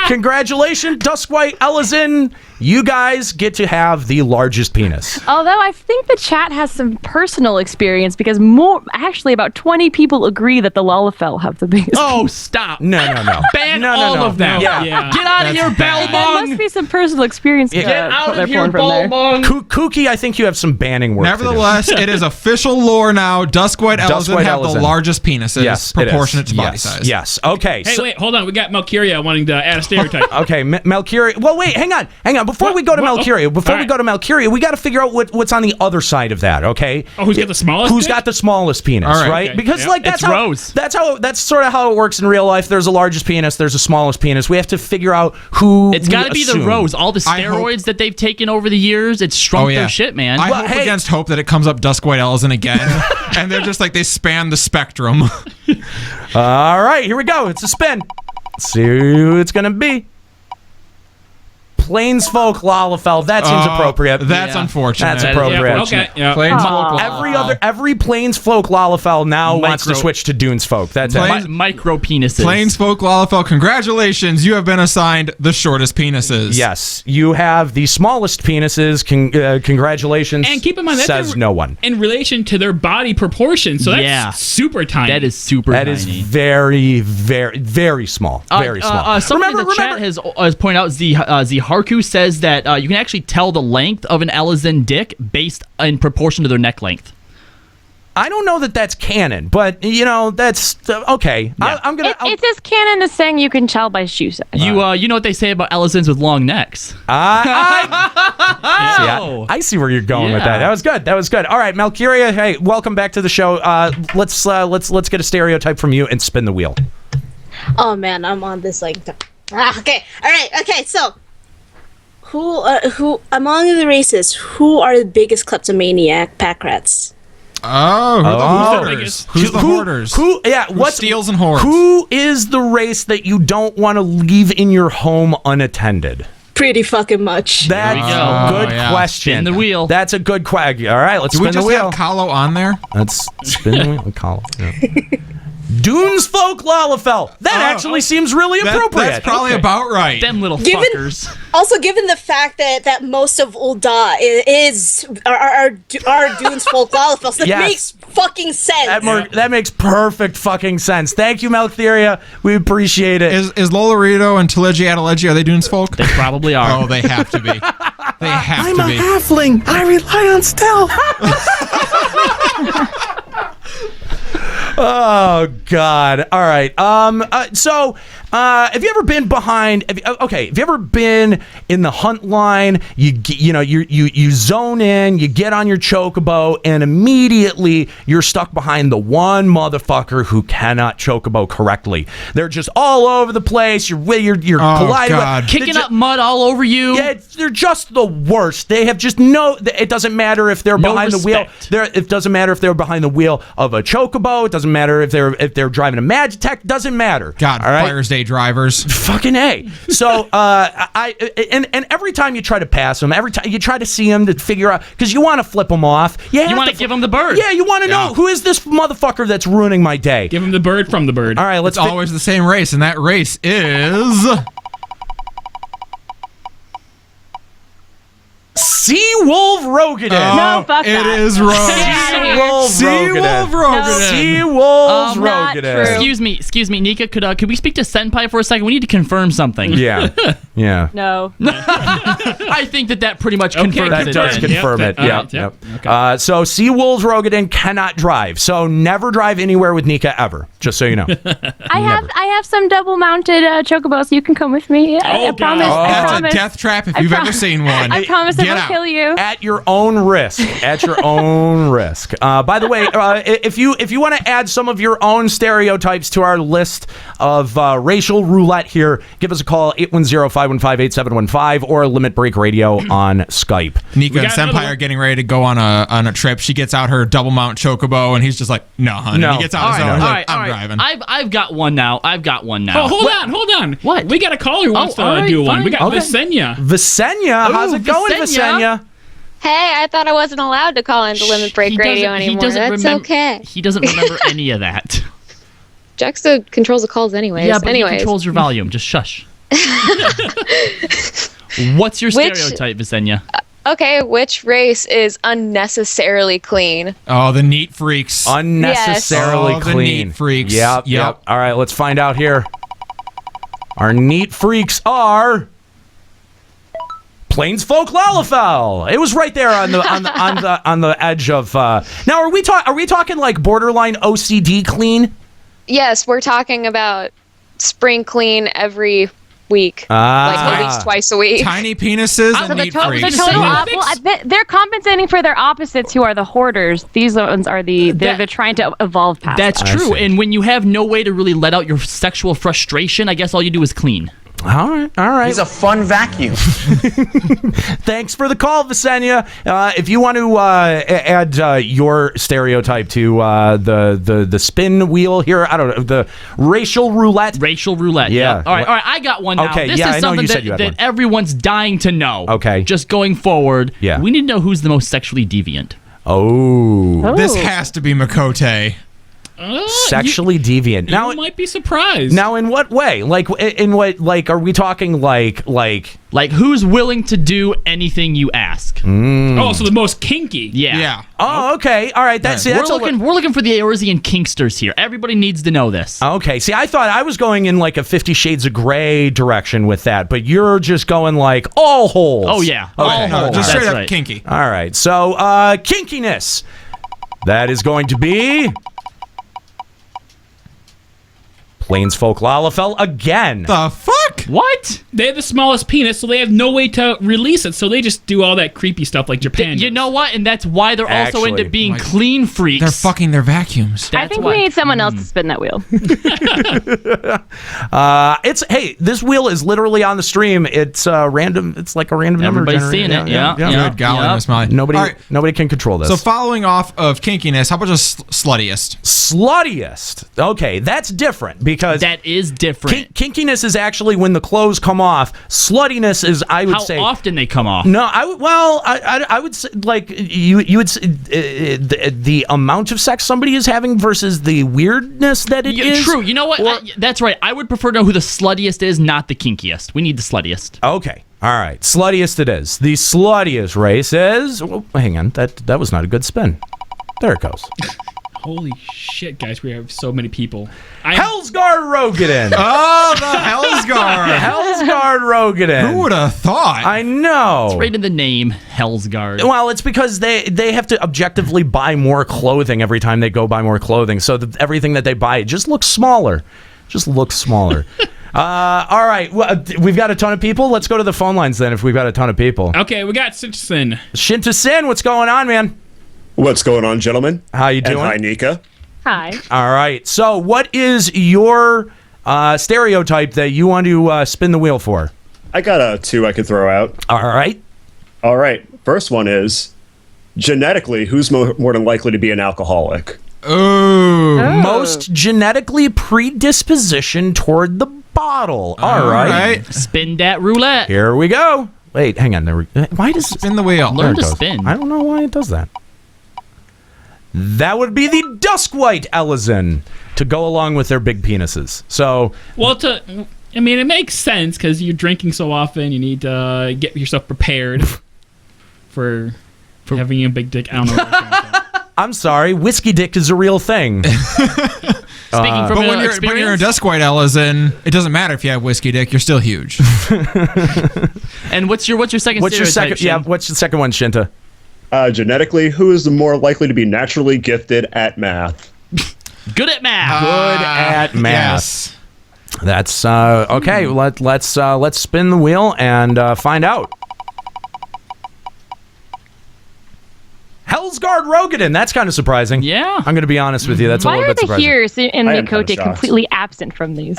Congratulations, Duskwhite Elizin. You guys get to have the largest penis.
Although I think the chat has some personal experience because actually about 20 people agree that the Lalafell have the biggest.
Oh, stop!
No.
Ban all of them.
Yeah.
Get out of here,
There
Belmong.
must be some personal experience.
Get out of here, Belmong.
Kooky, I think you have some banning work.
Nevertheless, it is official lore now. Duskwhite Elizin have the largest penises, proportionate to body size.
Yes. Okay.
Hey, wait, hold on. We got Malkyria wanting to add a stereotype.
Okay, Malkyria. Well, wait, hang on. Before we go to Malkyria, we got to figure out what's on the other side of that. Okay.
Oh, who's got the smallest?
Who's got the smallest penis?
All
right?
Okay.
Because that's
Rose.
That's sort of how it works in real life. There's a largest penis. There's a smallest penis. We have to figure out who.
It's got to be the Rose. All the steroids that they've taken over the years, it's shrunk their shit, man.
I hope against hope that it comes up Duskwhite Elizin again, and they're just like they span the spectrum.
All right, here we go. It's a spin. Let's see who it's gonna be. Plainsfolk Lalafell. That seems appropriate.
That's unfortunate.
That's appropriate.
Plainsfolk.
Every Plainsfolk Lalafell now wants to switch to Dunesfolk. That's it.
Micro penises.
Plainsfolk Lalafell. Congratulations, you have been assigned the shortest penises.
Yes, you have the smallest penises. Congratulations.
And keep in mind,
says no one.
In relation to their body proportion, so that's super tiny.
That is super tiny.
That is very, very, very small. Very small.
Somebody in the chat has pointed out, Harku says that you can actually tell the length of an Elizin dick based in proportion to their neck length.
I don't know that that's canon, but that's okay.
Yeah.
I'm gonna.
It's as canon as saying you can tell by shoe size.
You know what they say about Elizins with long necks.
I see where you're going with that. That was good. All right, Malkyria. Hey, welcome back to the show. Let's get a stereotype from you and spin the wheel.
Oh man, I'm on this like. Okay. All right. Okay. So, Who among the races? Who are the biggest kleptomaniac pack rats?
Oh, who the hoarders? Who's the hoarders?
Who
steals and hoards?
Who is the race that you don't want to leave in your home unattended?
Pretty fucking much.
That's a good question.
Spin the wheel.
That's a good question. All right, let's
Do
spin the
we
wheel.
just have Kahlo on there?
Let's spin the wheel with Kahlo. Yeah. Dunes Folk Lalafell. That actually seemes really appropriate.
That's probably about right.
Them little fuckers.
Also, given the fact that most of Ul'dah are Dunes Folk Lalafells, that makes fucking sense.
That makes perfect fucking sense. Thank you, Maltheria. We appreciate it.
Is Lolorito and Telegi Adeleji, are they Dunes folk?
They probably are.
Oh, they have to be. They have
I'm
to
a
be.
halfling. I rely on stealth.
Oh God! All right. So, have you ever been behind? Have you ever been in the hunt line? You zone in. You get on your chocobo, and immediately you're stuck behind the one motherfucker who cannot chocobo correctly. They're just all over the place. You're colliding,
God.
Kicking up mud all over you.
Yeah, they're just the worst. They have just It doesn't matter if they're behind the wheel. It doesn't matter if they're behind the wheel of a chocobo. It doesn't matter if they're driving a Magitech. Doesn't matter.
God, all right? Fire's Day drivers.
Fucking A. So and every time you try to pass them, every time you try to see them to figure out, because you want to flip them off.
You want to give them the bird.
Yeah, you want to know who is this motherfucker that's ruining my day.
Give him the bird from the bird.
All right,
It's always the same race, and that race is
Seawolf Rogadin.
No, fuck
it
that.
is wrong.
Seawolf Rogadin. Seawolf Rogadin.
Excuse me, Nika. Could we speak to Senpai for a second? We need to confirm something.
Yeah.
No.
I think that pretty much confirms
that
it.
does confirm it. Yep.
Okay.
So Seawolf Rogadin cannot drive. So never drive anywhere with Nika ever. Just so you know.
I have some double mounted chocobos. You can come with me. I promise.
That's a death trap if you've ever seen one.
I promise I won't kill you.
At your own risk. At your own risk. By the way, if you want to add some of your own stereotypes to our list of racial roulette here, give us a call, 810-515-8715, or Limit Break Radio on Skype.
Nika and Senpai are getting ready to go on a trip. She gets out her double mount chocobo, and he's just like, no, honey.
No.
He gets out his own. He's like, I'm driving.
I've got one now.
Oh, hold on.
What?
We got a caller who wants to do one. We got Visenya.
Visenya? How's it going, Visenya?
Hey, I thought I wasn't allowed to call into Limit Break Radio anymore. That's okay.
He doesn't remember any of that.
Juxta controls the calls anyways.
Yeah, but he controls your volume. Just shush. What's your stereotype, Visenya?
Okay, which race is unnecessarily clean?
Oh, the neat freaks.
Unnecessarily
yes.
clean.
The neat freaks.
Yep. All right, let's find out here. Our neat freaks are Plains Folk Lalafell. It was right there on the edge of. Now, are we talking like borderline OCD clean?
Yes, we're talking about spring clean every week, like at least twice a week.
Tiny penises and neat freaks.
They're compensating for their opposites, who are the hoarders. These ones are they're trying to evolve past.
That's true. And when you have no way to really let out your sexual frustration, I guess all you do is clean.
All right.
He's a fun vacuum.
Thanks for the call, Visenya. If you want to add your stereotype to the spin wheel here, I don't know, the racial roulette.
Racial roulette.
Yeah.
All right. I got one now.
Okay.
This is something that everyone's dying to know.
Okay.
Just going forward.
Yeah.
We need to know who's the most sexually deviant.
Oh.
This has to be Makote.
Sexually deviant.
Now you might be surprised.
Now, in what way? Like, in what? Like, are we talking like
who's willing to do anything you ask?
Oh, so the most kinky.
Yeah.
Oh, okay. All right.
We're looking for the Eorzean kinksters here. Everybody needs to know this.
Okay. See, I thought I was going in like a 50 Shades of Grey direction with that, but you're just going like all holes.
Oh yeah.
Okay.
All holes.
Just straight up
right.
kinky.
All right. So, kinkiness. That is going to be Plains Folk Lalafell again.
The fuck?
What?
They have the smallest penis, so they have no way to release it. So they just do all that creepy stuff like Japan.
You know what? And that's why they're also into being clean freaks.
They're fucking their vacuums.
I think we need someone else to spin that wheel.
Hey, this wheel is literally on the stream. It's random. It's like a random number.
Everybody's seeing it. Yeah.
Good golly, Miss Molly.
Nobody can control this.
So following off of kinkiness, how about just sluttiest?
Sluttiest. Okay, that's different because
that is different.
Kinkiness is actually when the clothes come off. Sluttiness is, I would say,
how often they come off.
No, I would say like you would say, the amount of sex somebody is having versus the weirdness that it is.
True. You know what? That's right. I would prefer to know who the sluttiest is, not the kinkiest. We need the sluttiest.
Okay. All right. Sluttiest it is. The sluttiest race is. Well, hang on. That was not a good spin. There it goes.
Holy shit, guys! We have so many people.
Hellsguard Rogaden.
Oh, the Hellsguard.
Hellsguard Rogaden.
Who would have thought?
I know.
It's right in the name, Hellsguard.
Well, it's because they have to objectively buy more clothing every time they go buy more clothing. So everything that they buy just looks smaller. All right. Well, we've got a ton of people. Let's go to the phone lines then if we've got a ton of people.
Okay, we got Shinta-Sin.
Shinta-Sin, what's going on, man?
What's going on, gentlemen?
How you doing?
And hi, Nika.
Hi.
All right. So what is your stereotype that you want to spin the wheel for?
I got two I could throw out.
All right.
First one is, genetically, who's more than likely to be an alcoholic?
Ooh. Most genetically predisposition toward the bottle. All right.
Spin that roulette.
Here we go. Wait, hang on. Why does
spin the wheel?
Learn to spin.
I don't know why it does that. That would be the Duskwhite Ellison to go along with their big penises. So,
well, it makes sense because you're drinking so often. You need to get yourself prepared for having a big dick. I don't know.
I'm sorry, whiskey dick is a real thing.
Speaking from
when you're a Duskwhite Ellison, it doesn't matter if you have whiskey dick. You're still huge.
And what's your second?
What's your second? Yeah, what's the second one, Shinta?
Genetically, who is the more likely to be naturally gifted at math?
Good at math.
Good at math.
Yes.
That's okay. Let's spin the wheel and find out. Hellsguard Rogaden. That's kind of surprising.
Yeah.
I'm going to be honest with you. That's a little bit surprising.
Why are the Hears and Mikote completely absent from these?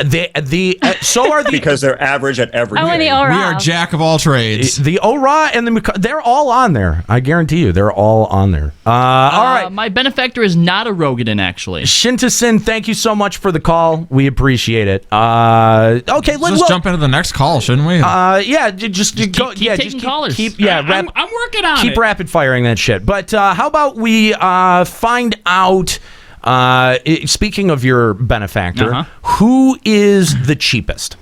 So are the
because they're average at everything.
And the
We
Ora.
are jack of all trades.
The Ora and the they're all on there. I guarantee you, they're all on there. All right.
My benefactor is not a Rogaden, actually.
Shinta-Sin, thank you so much for the call. We appreciate it. Okay,
let's jump into the next call, shouldn't we?
Yeah, just keep
taking callers.
I'm working on it.
Keep rapid firing that shit. But how about we find out? Speaking of your benefactor, who is the cheapest?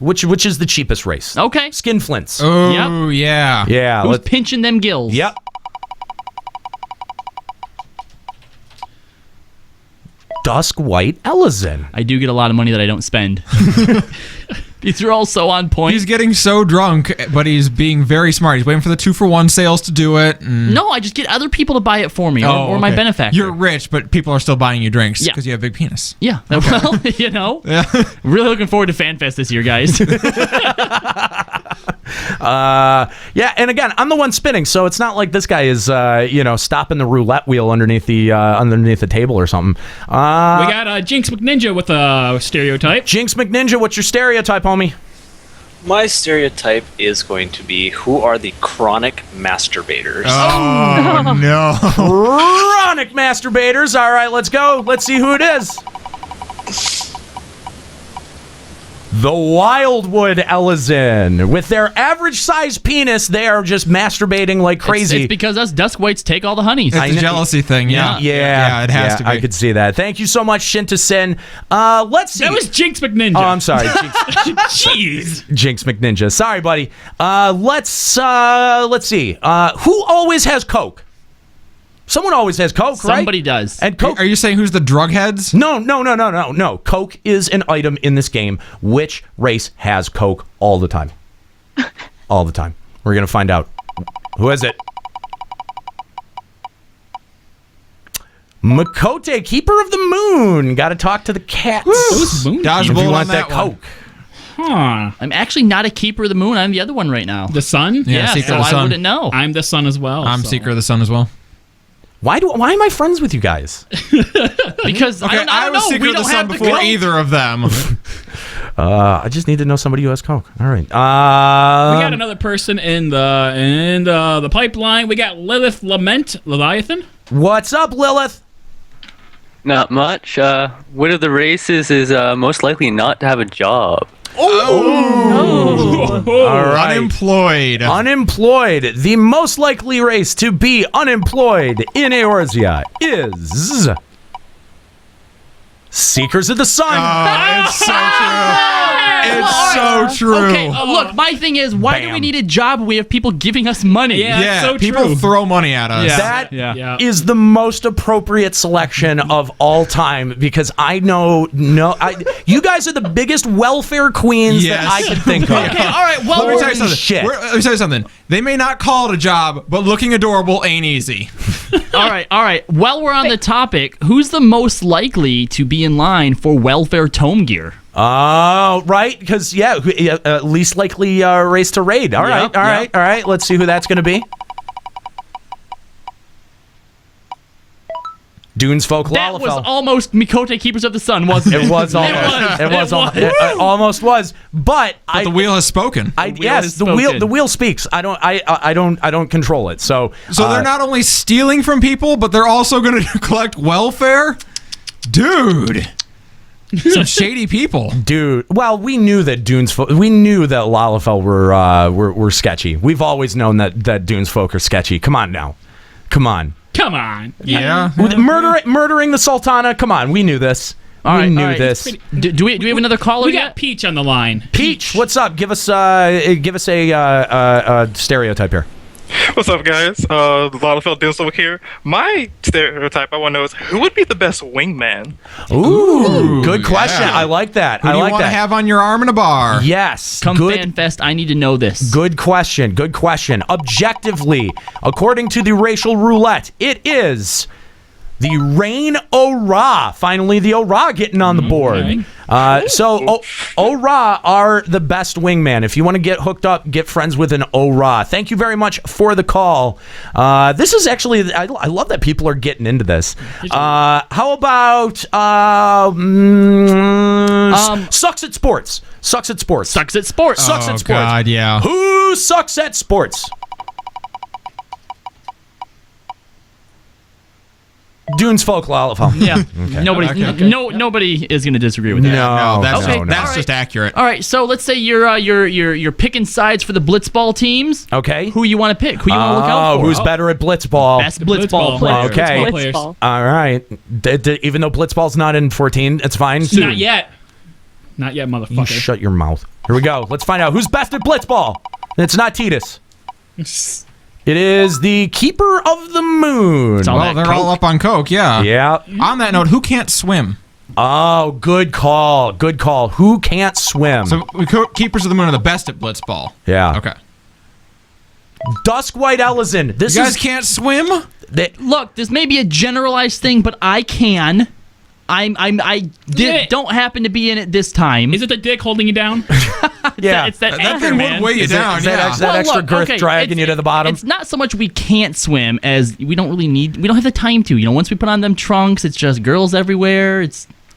Which is the cheapest race?
Okay,
Skinflints.
Oh yeah,
yeah.
Who's pinching them gills?
Yep. Duskwhite Ellison.
I do get a lot of money that I don't spend. These are all so on point.
He's getting so drunk, but he's being very smart. He's waiting for the 2-for-1 sales to do it.
No, I just get other people to buy it for me, or my benefactor.
You're rich, but people are still buying you drinks because you have a big penis.
Yeah. Okay. Well, really looking forward to FanFest this year, guys.
Yeah, and again, I'm the one spinning, so it's not like this guy is, stopping the roulette wheel underneath the table or something.
We got Jinx McNinja with a stereotype.
Jinx McNinja, what's your stereotype, homie?
My stereotype is going to be, who are the chronic masturbators?
Oh, no.
Chronic masturbators. All right, let's go. Let's see who it is. The Wildwood Ellison. With their average size penis, they are just masturbating like crazy.
It's because us Duskwhites take all the honeys.
It's a jealousy thing, yeah.
Yeah,
it has to be.
I could see that. Thank you so much, Shinta-Sin. Let's see.
That was Jinx McNinja.
Oh, I'm sorry.
Jeez.
Jinx McNinja. Sorry, buddy. Let's see. Who always has Coke? Someone always has Coke, right?
Somebody does.
And Coke.
Are you saying who's the drug heads?
No. Coke is an item in this game. Which race has Coke all the time? All the time. We're going to find out. Who is it? Mikote, Keeper of the Moon. Got to talk to the cats.
Those moon
Dodgeball
if you
on
want that
that one.
Coke.
I'm actually not a keeper of the moon. I'm the other one right now.
The sun?
Yeah,
Seeker
so
of the
I
Sun.
wouldn't know.
I'm the sun as well.
I'm
so.
Seeker of the Sun as well.
Why am I friends with you guys?
Because
Okay, I was Seeker of the Sun before either of them.
I just need to know somebody who has Coke. All right.
We got another person in the pipeline. We got Lilith Leviathan.
What's up, Lilith?
Not much. Winner of the races is most likely not to have a job.
All right.
Unemployed.
Unemployed. The most likely race to be unemployed in Eorzea is Seekers of the Sun.
It's so true. It's so true.
Okay, look, my thing is, why do we need a job when we have people giving us money?
Yeah, so
people
true.
throw money at us.
That is the most appropriate selection of all time because I know you guys are the biggest welfare queens that I can think of.
Okay, all right, well,
let me tell you something.
Shit.
Let me tell you something. They may not call it a job, but looking adorable ain't easy.
All right. While we're on the topic, who's the most likely to be in line for welfare tome gear?
Oh, right, because least likely race to raid. All right. Let's see who that's going to be. Dunes Folk
That
Lalafell.
was almost Mikote Keepers of the Sun, wasn't it?
It was almost. It almost was. But
the wheel has spoken.
The wheel speaks. I don't control it. So
they're not only stealing from people, but they're also going to collect welfare. Dude. Some shady people,
dude. Well, we knew that we knew that Lalafell were sketchy. We've always known that Dunes folk are sketchy. Come on now, come on.
Yeah.
Murdering the Sultana. Come on, we knew this. We knew this.
Do we have another caller?
We got Peach on the line.
Peach, what's up? Give us a stereotype here.
What's up, guys? Lalafell Deals over here. My stereotype I want to know is who would be the best wingman?
Ooh, good question. I like that.
Who do you want to have on your arm in a bar?
Yes.
Come FanFest, I need to know this.
Good question. Objectively, according to the Racial Roulette, it is the Rain Ora. Finally, the Ora getting on the board. So Ora are the best wingman. If you want to get hooked up, get friends with an Ora. Thank you very much for the call. This is actually, I love that people are getting into this. How about sucks at sports? Sucks at sports.
Sucks at sports.
Sucks at sports.
God, yeah.
Who sucks at sports? Dunes folk Lalafell.
Yeah.
Okay.
Nobody is going to disagree with that.
That's just accurate.
All right, so let's say you're picking sides for the blitzball teams.
Okay.
Who you want to pick? Who you want to look out for?
Who's better at blitzball?
Best blitzball player.
Okay.
Blitzball.
All right. Even though blitzball's not in 14, it's fine.
Not yet. Not yet, motherfucker.
You shut your mouth. Here we go. Let's find out who's best at blitzball. It's not Titus. It is the Keeper of the Moon.
Well, they're all up on Coke, yeah.
Yeah.
On that note, who can't swim?
Oh, good call. Good call. Who can't swim?
So Keepers of the Moon are the best at blitzball.
Yeah.
Okay.
Dusk White Ellison.
You guys can't swim?
Look, this may be a generalized thing, but I can. I don't happen to be in it this time.
Is it the dick holding you down?
Yeah.
It's that
That
anchor,
thing
man.
would weigh you down,
Is that extra girth dragging you to the bottom?
It's not so much we can't swim as we don't have the time to. Once we put on them trunks, it's just girls everywhere.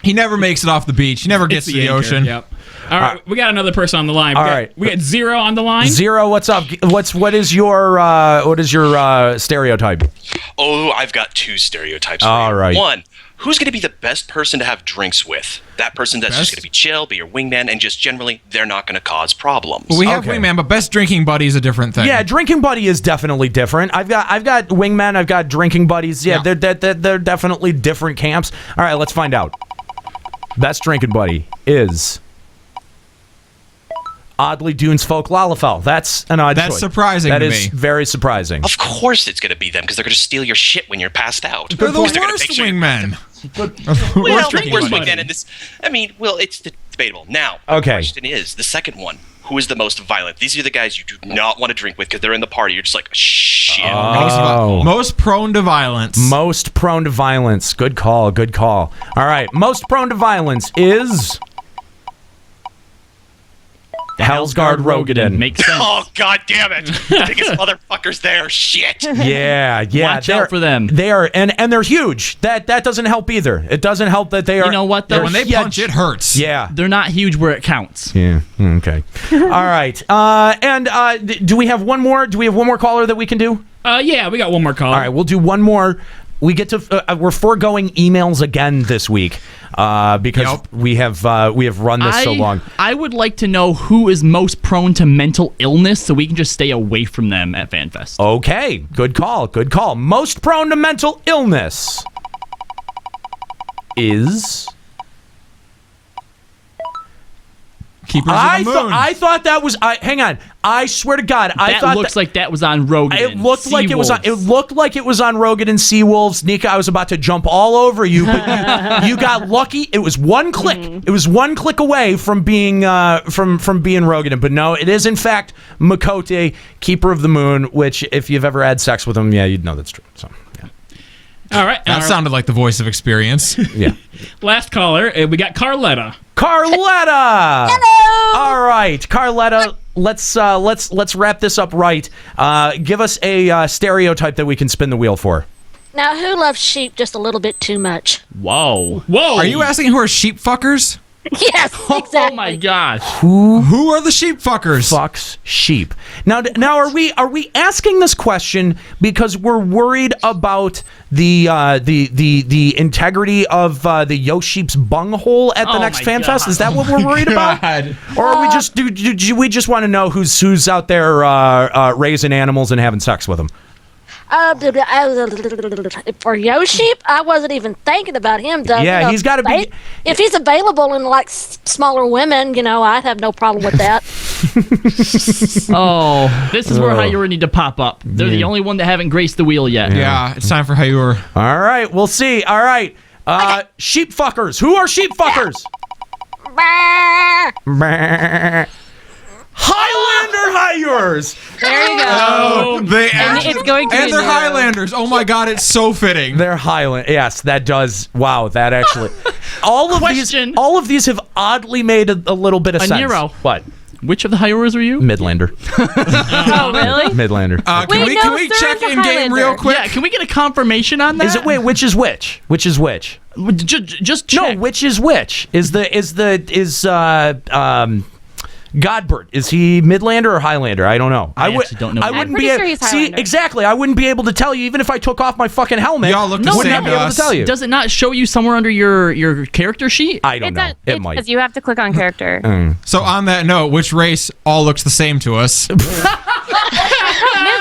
He never makes it off the beach. He never gets to the
anchor,
ocean.
Yep. All right, we got another person on the line. We got Zero on the line.
Zero, what's up? What is your stereotype?
Oh, I've got two stereotypes.
All right.
One, who's going to be the best person to have drinks with? That person that's just going to be chill, be your wingman, and just generally they're not going to cause problems.
Well, we have wingman, but best drinking buddy is a different thing.
Yeah, drinking buddy is definitely different. I've got wingman, I've got drinking buddies. Yeah, they're definitely different camps. All right, let's find out. Best drinking buddy is oddly Dunes folk Lalafell. That's an odd choice.
That's surprising to
That is
me.
very surprising.
Of course it's going to be them because they're going to steal your shit when you're passed out.
They're the
Because they're gonna
worst
make sure-
wingmen.
Well,
drinking
worst
buddy.
wingman in this. I mean, well, it's debatable. Now,
Okay.
the question is, the second one, who is the most violent? These are the guys you do not want to drink with because they're in the party. You're just like, shit.
Most prone to violence.
Most prone to violence. Good call. Good call. All right. Most prone to violence is Hellsguard Rogadin.
Makes sense.
Oh, god damn it. The biggest motherfuckers there. Shit.
Yeah.
Watch out for them.
They are, and they're huge. That doesn't help either. It doesn't help that they are.
You know what, though?
When they punch, it hurts.
Yeah.
They're not huge where it counts.
Yeah. Okay. All right. Do we have one more? Do we have one more caller that we can do?
Yeah, we got one more caller.
All right, we'll do one more. We get to we're foregoing emails again this week because we have run this so long.
I would like to know who is most prone to mental illness so we can just stay away from them at FanFest.
Okay, good call. Good call. Most prone to mental illness is
Keepers of the Moon.
I thought that was. Hang on. I swear to God, I thought
looks like that was on Rogan.
It looked like it was on. It looked like it was on Rogan and Seawolves. Nika, I was about to jump all over you, but you got lucky. It was one click. It was one click away from being from being Rogan. But no, it is in fact Makote, Keeper of the Moon. Which, if you've ever had sex with him, yeah, you'd know that's true. So. Yeah.
All right.
That sounded like the voice of experience.
Yeah.
Last caller, we got Carletta.
Carletta! Hello! All right, Carletta, let's wrap this up right. Give us a stereotype that we can spin the wheel for.
Now, who loves sheep just a little bit too much?
Whoa.
Are you asking who are sheep fuckers?
Yes, exactly.
Oh my gosh.
Who
are the sheep fuckers?
Fucks sheep. Now are we asking this question because we're worried about the integrity of the Yo Sheep's bunghole at the next FanFest? Is that what we're worried about? Or are we just do we just want to know who's out there raising animals and having sex with them?
For Yo Sheep, I wasn't even thinking about him. Doug.
Yeah, he's got to be.
If he's available in like smaller women, I'd have no problem with that.
Oh, this is where Hayura need to pop up. They're the only one that haven't graced the wheel yet.
Yeah, it's time for Hayura.
All right, we'll see. All right, sheep fuckers. Who are sheep fuckers? Highlander Hayurs.
There you go.
Oh,
it's going to
and
be
they're
new.
Highlanders. Oh my God, it's so fitting.
They're Highland. Yes, that does. Wow, that actually. All of these have oddly made a little bit of sense.
Nero.
What?
Which of the Hayuras were you?
Midlander.
Oh, really?
Midlander.
Can we check in game real quick?
Yeah, can we get a confirmation on that?
Is it which is which? Which is which?
Just check.
No, which is which? Is Godbert, is he Midlander or Highlander? I don't know.
I actually don't know.
I wouldn't
pretty sure he's
see
Highlander.
exactly. I wouldn't be able to tell you even if I took off my fucking helmet.
Y'all look the
wouldn't
same
be
to
able
us.
to tell you.
Does it not show you somewhere under your character sheet?
I don't know. It might.
Because you have to click on character.
So on that note, which race all looks the same to us?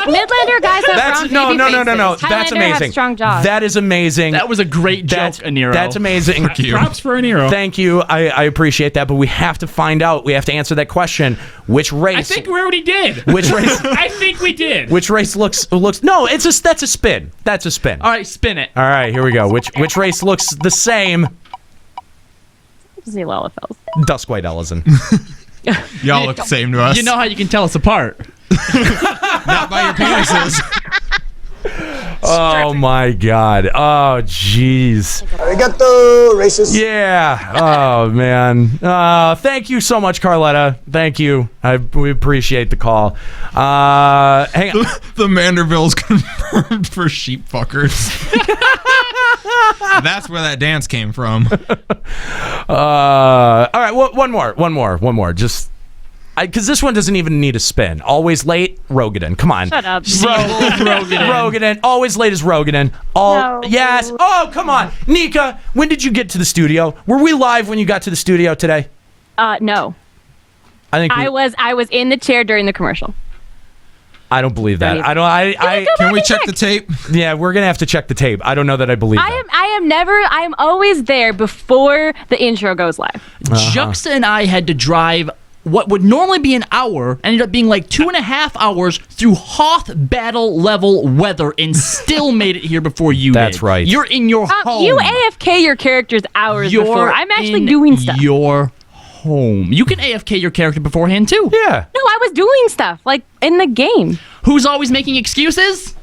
Midlander guys have round baby faces.
No. That's
Highlander
amazing.
have strong jaws.
That is amazing.
That was a great joke, Aniro.
That's amazing.
Thank you.
Props for Aniro.
Thank you. I appreciate that, but we have to find out. We have to answer that question. Which race?
I think we already did.
Which race?
I think we did.
Which race looks? No, that's a spin. That's a spin.
All right, spin it.
All right, here we go. Which race looks the same?
See Lalafels.
Duskwhite Ellison.
Y'all look the same to us.
You know how you can tell us apart.
Not by your penises.
Oh my God. Oh jeez.
Arigato, racist.
Yeah. Oh man. Thank you so much, Carletta. Thank you. We appreciate the call. Hang on.
The Mandervilles confirmed for sheep fuckers. That's where that dance came from.
All right. One more. Just. Because this one doesn't even need a spin. Always late, Rogaden. Come on.
Shut up.
Rogaden. Always late is Rogaden.
No.
Yes. Oh, come on. Nika, when did you get to the studio? Were we live when you got to the studio today?
No.
I think
I was in the chair during the commercial.
I don't believe that.
Can we check the tape?
Yeah, we're gonna have to check the tape. I don't know that I believe that.
I am always there before the intro goes live.
Juxta and I had to drive what would normally be an hour ended up being like 2.5 hours through Hoth battle level weather and still made it here before you
That's
did.
right.
You're in your home.
You AFK your characters hours
You're
before. I'm actually
in
doing stuff.
your home. You can AFK your character beforehand too.
Yeah.
No, I was doing stuff like in the game.
Who's always making excuses?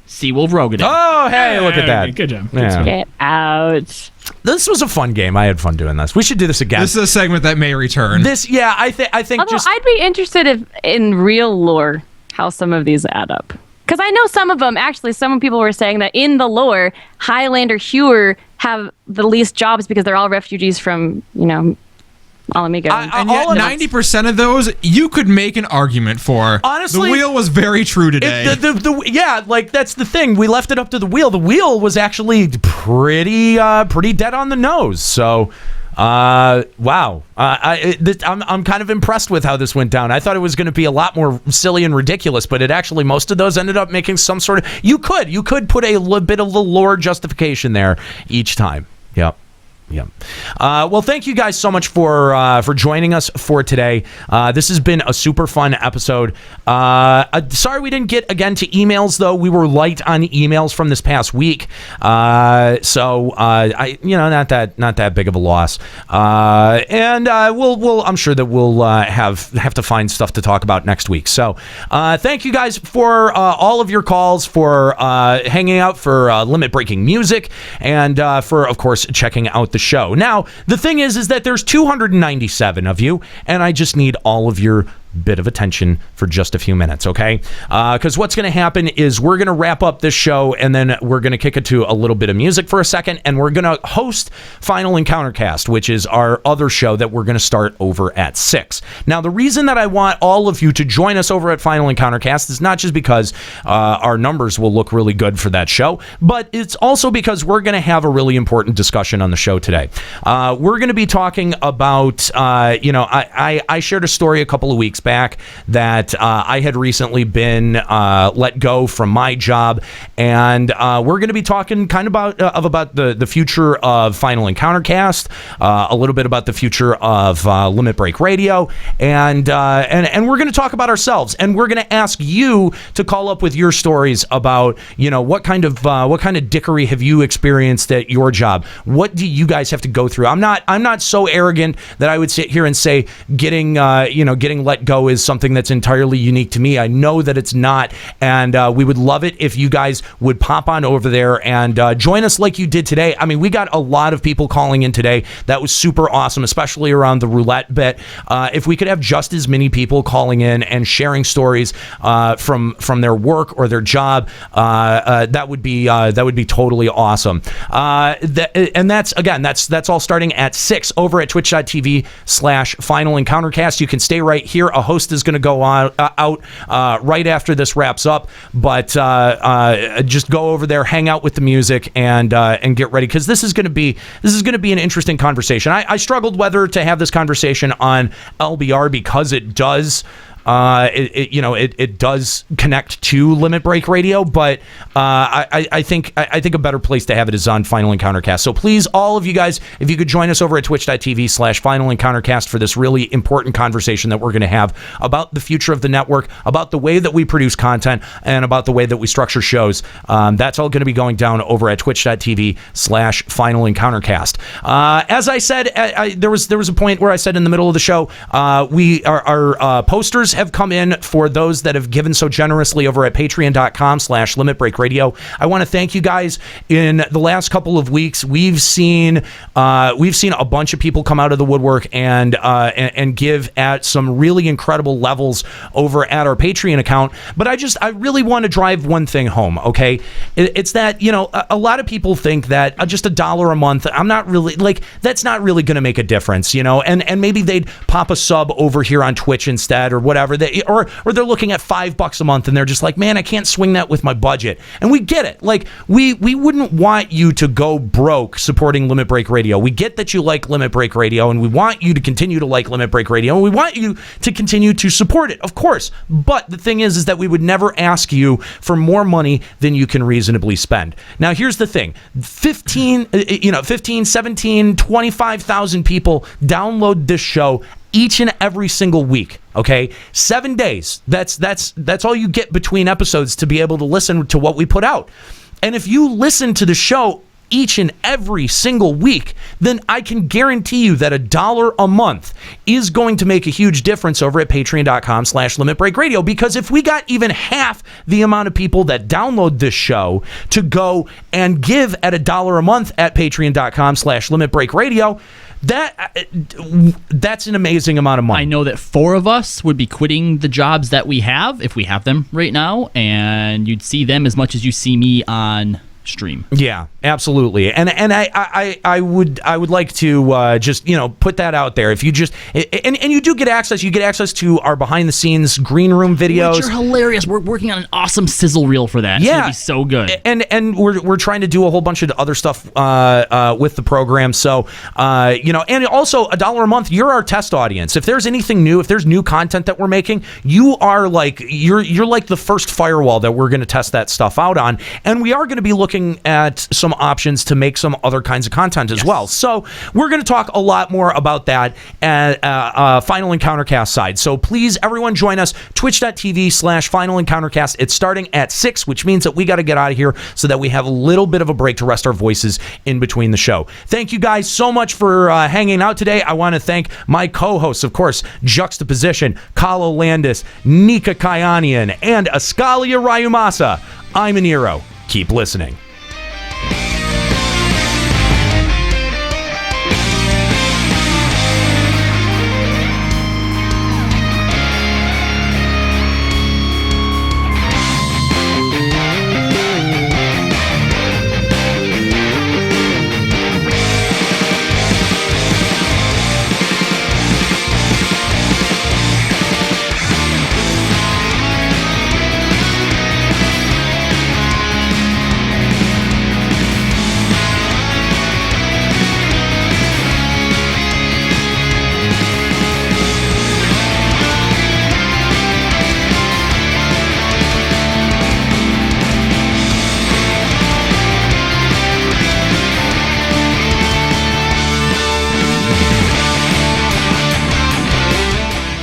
Seawolf Rogan.
Oh, hey, look at that.
Good job.
Yeah.
Get out.
This was a fun game. I had fun doing this. We should do this again.
This is a segment that may return.
I think
Although I'd be interested in real lore how some of these add up. Because I know some of them, actually, some people were saying that in the lore, Highlander Hewer have the least jobs because they're all refugees from, Alamigo.
And yet 90% of those, you could make an argument for.
Honestly,
the wheel was very true today.
That's the thing. We left it up to the wheel. The wheel was actually pretty dead on the nose. So, wow. I'm kind of impressed with how this went down. I thought it was going to be a lot more silly and ridiculous, but it actually, most of those ended up making some sort of. You could put a little bit of the lore justification there each time. Yep. Yeah. Well, thank you guys so much for joining us for today. This has been a super fun episode. Sorry we didn't get again to emails though. We were light on emails from this past week. So not that big of a loss. And we'll I'm sure that we'll have to find stuff to talk about next week. So thank you guys for all of your calls, for hanging out, for limit breaking music, and for of course checking out the show. Now, the thing is that there's 297 of you, and I just need all of your bit of attention for just a few minutes, okay? Because what's going to happen is we're going to wrap up this show, and then we're going to kick it to a little bit of music for a second, and we're going to host Final Encountercast, which is our other show that we're going to start over at 6. Now, the reason that I want all of you to join us over at Final Encountercast is not just because our numbers will look really good for that show, but it's also because we're going to have a really important discussion on the show today. We're going to be talking about, I shared a story a couple of weeks back that I had recently been let go from my job, and we're going to be talking kind of about the future of Final Encountercast, a little bit about the future of Limit Break Radio, and we're going to talk about ourselves, and we're going to ask you to call up with your stories about what kind of dickery have you experienced at your job? What do you guys have to go through? I'm not so arrogant that I would sit here and say getting let go is something that's entirely unique to me. I know that it's not, and we would love it if you guys would pop on over there and join us like you did today. I mean, we got a lot of people calling in today. That was super awesome, especially around the roulette bit. If we could have just as many people calling in and sharing stories from their work or their job, that would be totally awesome. And that's all starting at 6 over at twitch.tv/Final Encountercast. You can stay right here. A host is going to go out right after this wraps up, but just go over there, hang out with the music, and get ready, because this is going to be an interesting conversation. I struggled whether to have this conversation on LBR because it does. It does connect to Limit Break Radio, but I think a better place to have it is on Final Encountercast. So please, all of you guys, if you could join us over at twitch.tv/Final Encountercast for this really important conversation that we're going to have about the future of the network, about the way that we produce content, and about the way that we structure shows. That's all going to be going down over at twitch.tv/Final Encountercast. As I said, there was a point where I said in the middle of the show, our posters have come in for those that have given so generously over at patreon.com/Limit Break Radio. I want to thank you guys. In the last couple of weeks, we've seen a bunch of people come out of the woodwork and give at some really incredible levels over at our Patreon account. But I really want to drive one thing home, okay? It's that, a lot of people think that just $1 a month, that's not really going to make a difference, and maybe they'd pop a sub over here on Twitch instead or whatever, or they're looking at $5 a month and they're just like, man, I can't swing that with my budget. And we get it. Like, we wouldn't want you to go broke supporting Limit Break Radio. We get that you like Limit Break Radio, and we want you to continue to like Limit Break Radio, and we want you to continue to support it, of course. But the thing is that we would never ask you for more money than you can reasonably spend. Now, here's the thing. 15, 17, 25,000 people download this show each and every single week, okay? 7 days. That's all you get between episodes to be able to listen to what we put out. And if you listen to the show each and every single week, then I can guarantee you that $1 a month is going to make a huge difference over at patreon.com/limitbreakradio, because if we got even half the amount of people that download this show to go and give at $1 a month at patreon.com/limitbreakradio, that's an amazing amount of money.
I know that 4 of us would be quitting the jobs that we have, if we have them right now, and you'd see them as much as you see me on stream.
Yeah, absolutely. And I would like to just, put that out there. If you just and you do get access, to our behind the scenes green room videos,
which are hilarious. We're working on an awesome sizzle reel for that. It's gonna be so good.
And we're trying to do a whole bunch of other stuff with the program. So and also $1 a month, you're our test audience. If there's anything new, if there's new content that we're making, you are like you're like the first firewall that we're going to test that stuff out on. And we are going to be looking at some options to make some other kinds of content as well. So we're going to talk a lot more about that at Final Encountercast side. So please, everyone, join us, twitch.tv/Final Encountercast. It's starting at 6, which means that we got to get out of here so that we have a little bit of a break to rest our voices in between the show. Thank you guys so much for hanging out today. I want to thank my co-hosts, of course, Juxtaposition, Kalo Landis, Nika Kayanian, and Ascalia Ryumasa. I'm an Eero. Keep listening.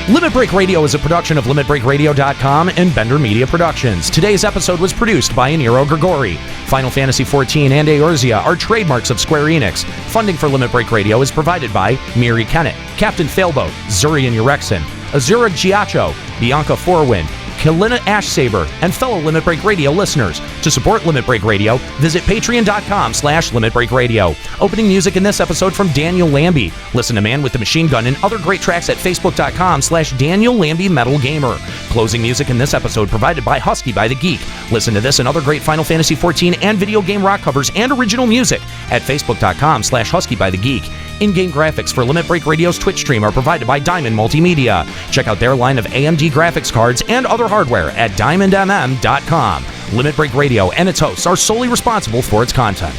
Limit Break Radio is a production of LimitBreakRadio.com and Bender Media Productions. Today's episode was produced by Aniro Grigori. Final Fantasy XIV and Eorzea are trademarks of Square Enix. Funding for Limit Break Radio is provided by Miri Kennett, Captain Failboat, Zurian Urexin, Azura Giacho, Bianca Forwind, Kalina Ashsaber, and fellow Limit Break Radio listeners. To support Limit Break Radio, visit patreon.com/limitbreakradio. Opening music in this episode from Daniel Lambie. Listen to Man with the Machine Gun and other great tracks at facebook.com/Daniel Lambie Metal Gamer. Closing music in this episode provided by Husky by the Geek. Listen to this and other great Final Fantasy XIV and video game rock covers and original music at facebook.com/Husky by the Geek. In-game graphics for Limit Break Radio's Twitch stream are provided by Diamond Multimedia. Check out their line of AMD graphics cards and other hardware at diamondmm.com. Limit Break Radio and its hosts are solely responsible for its content.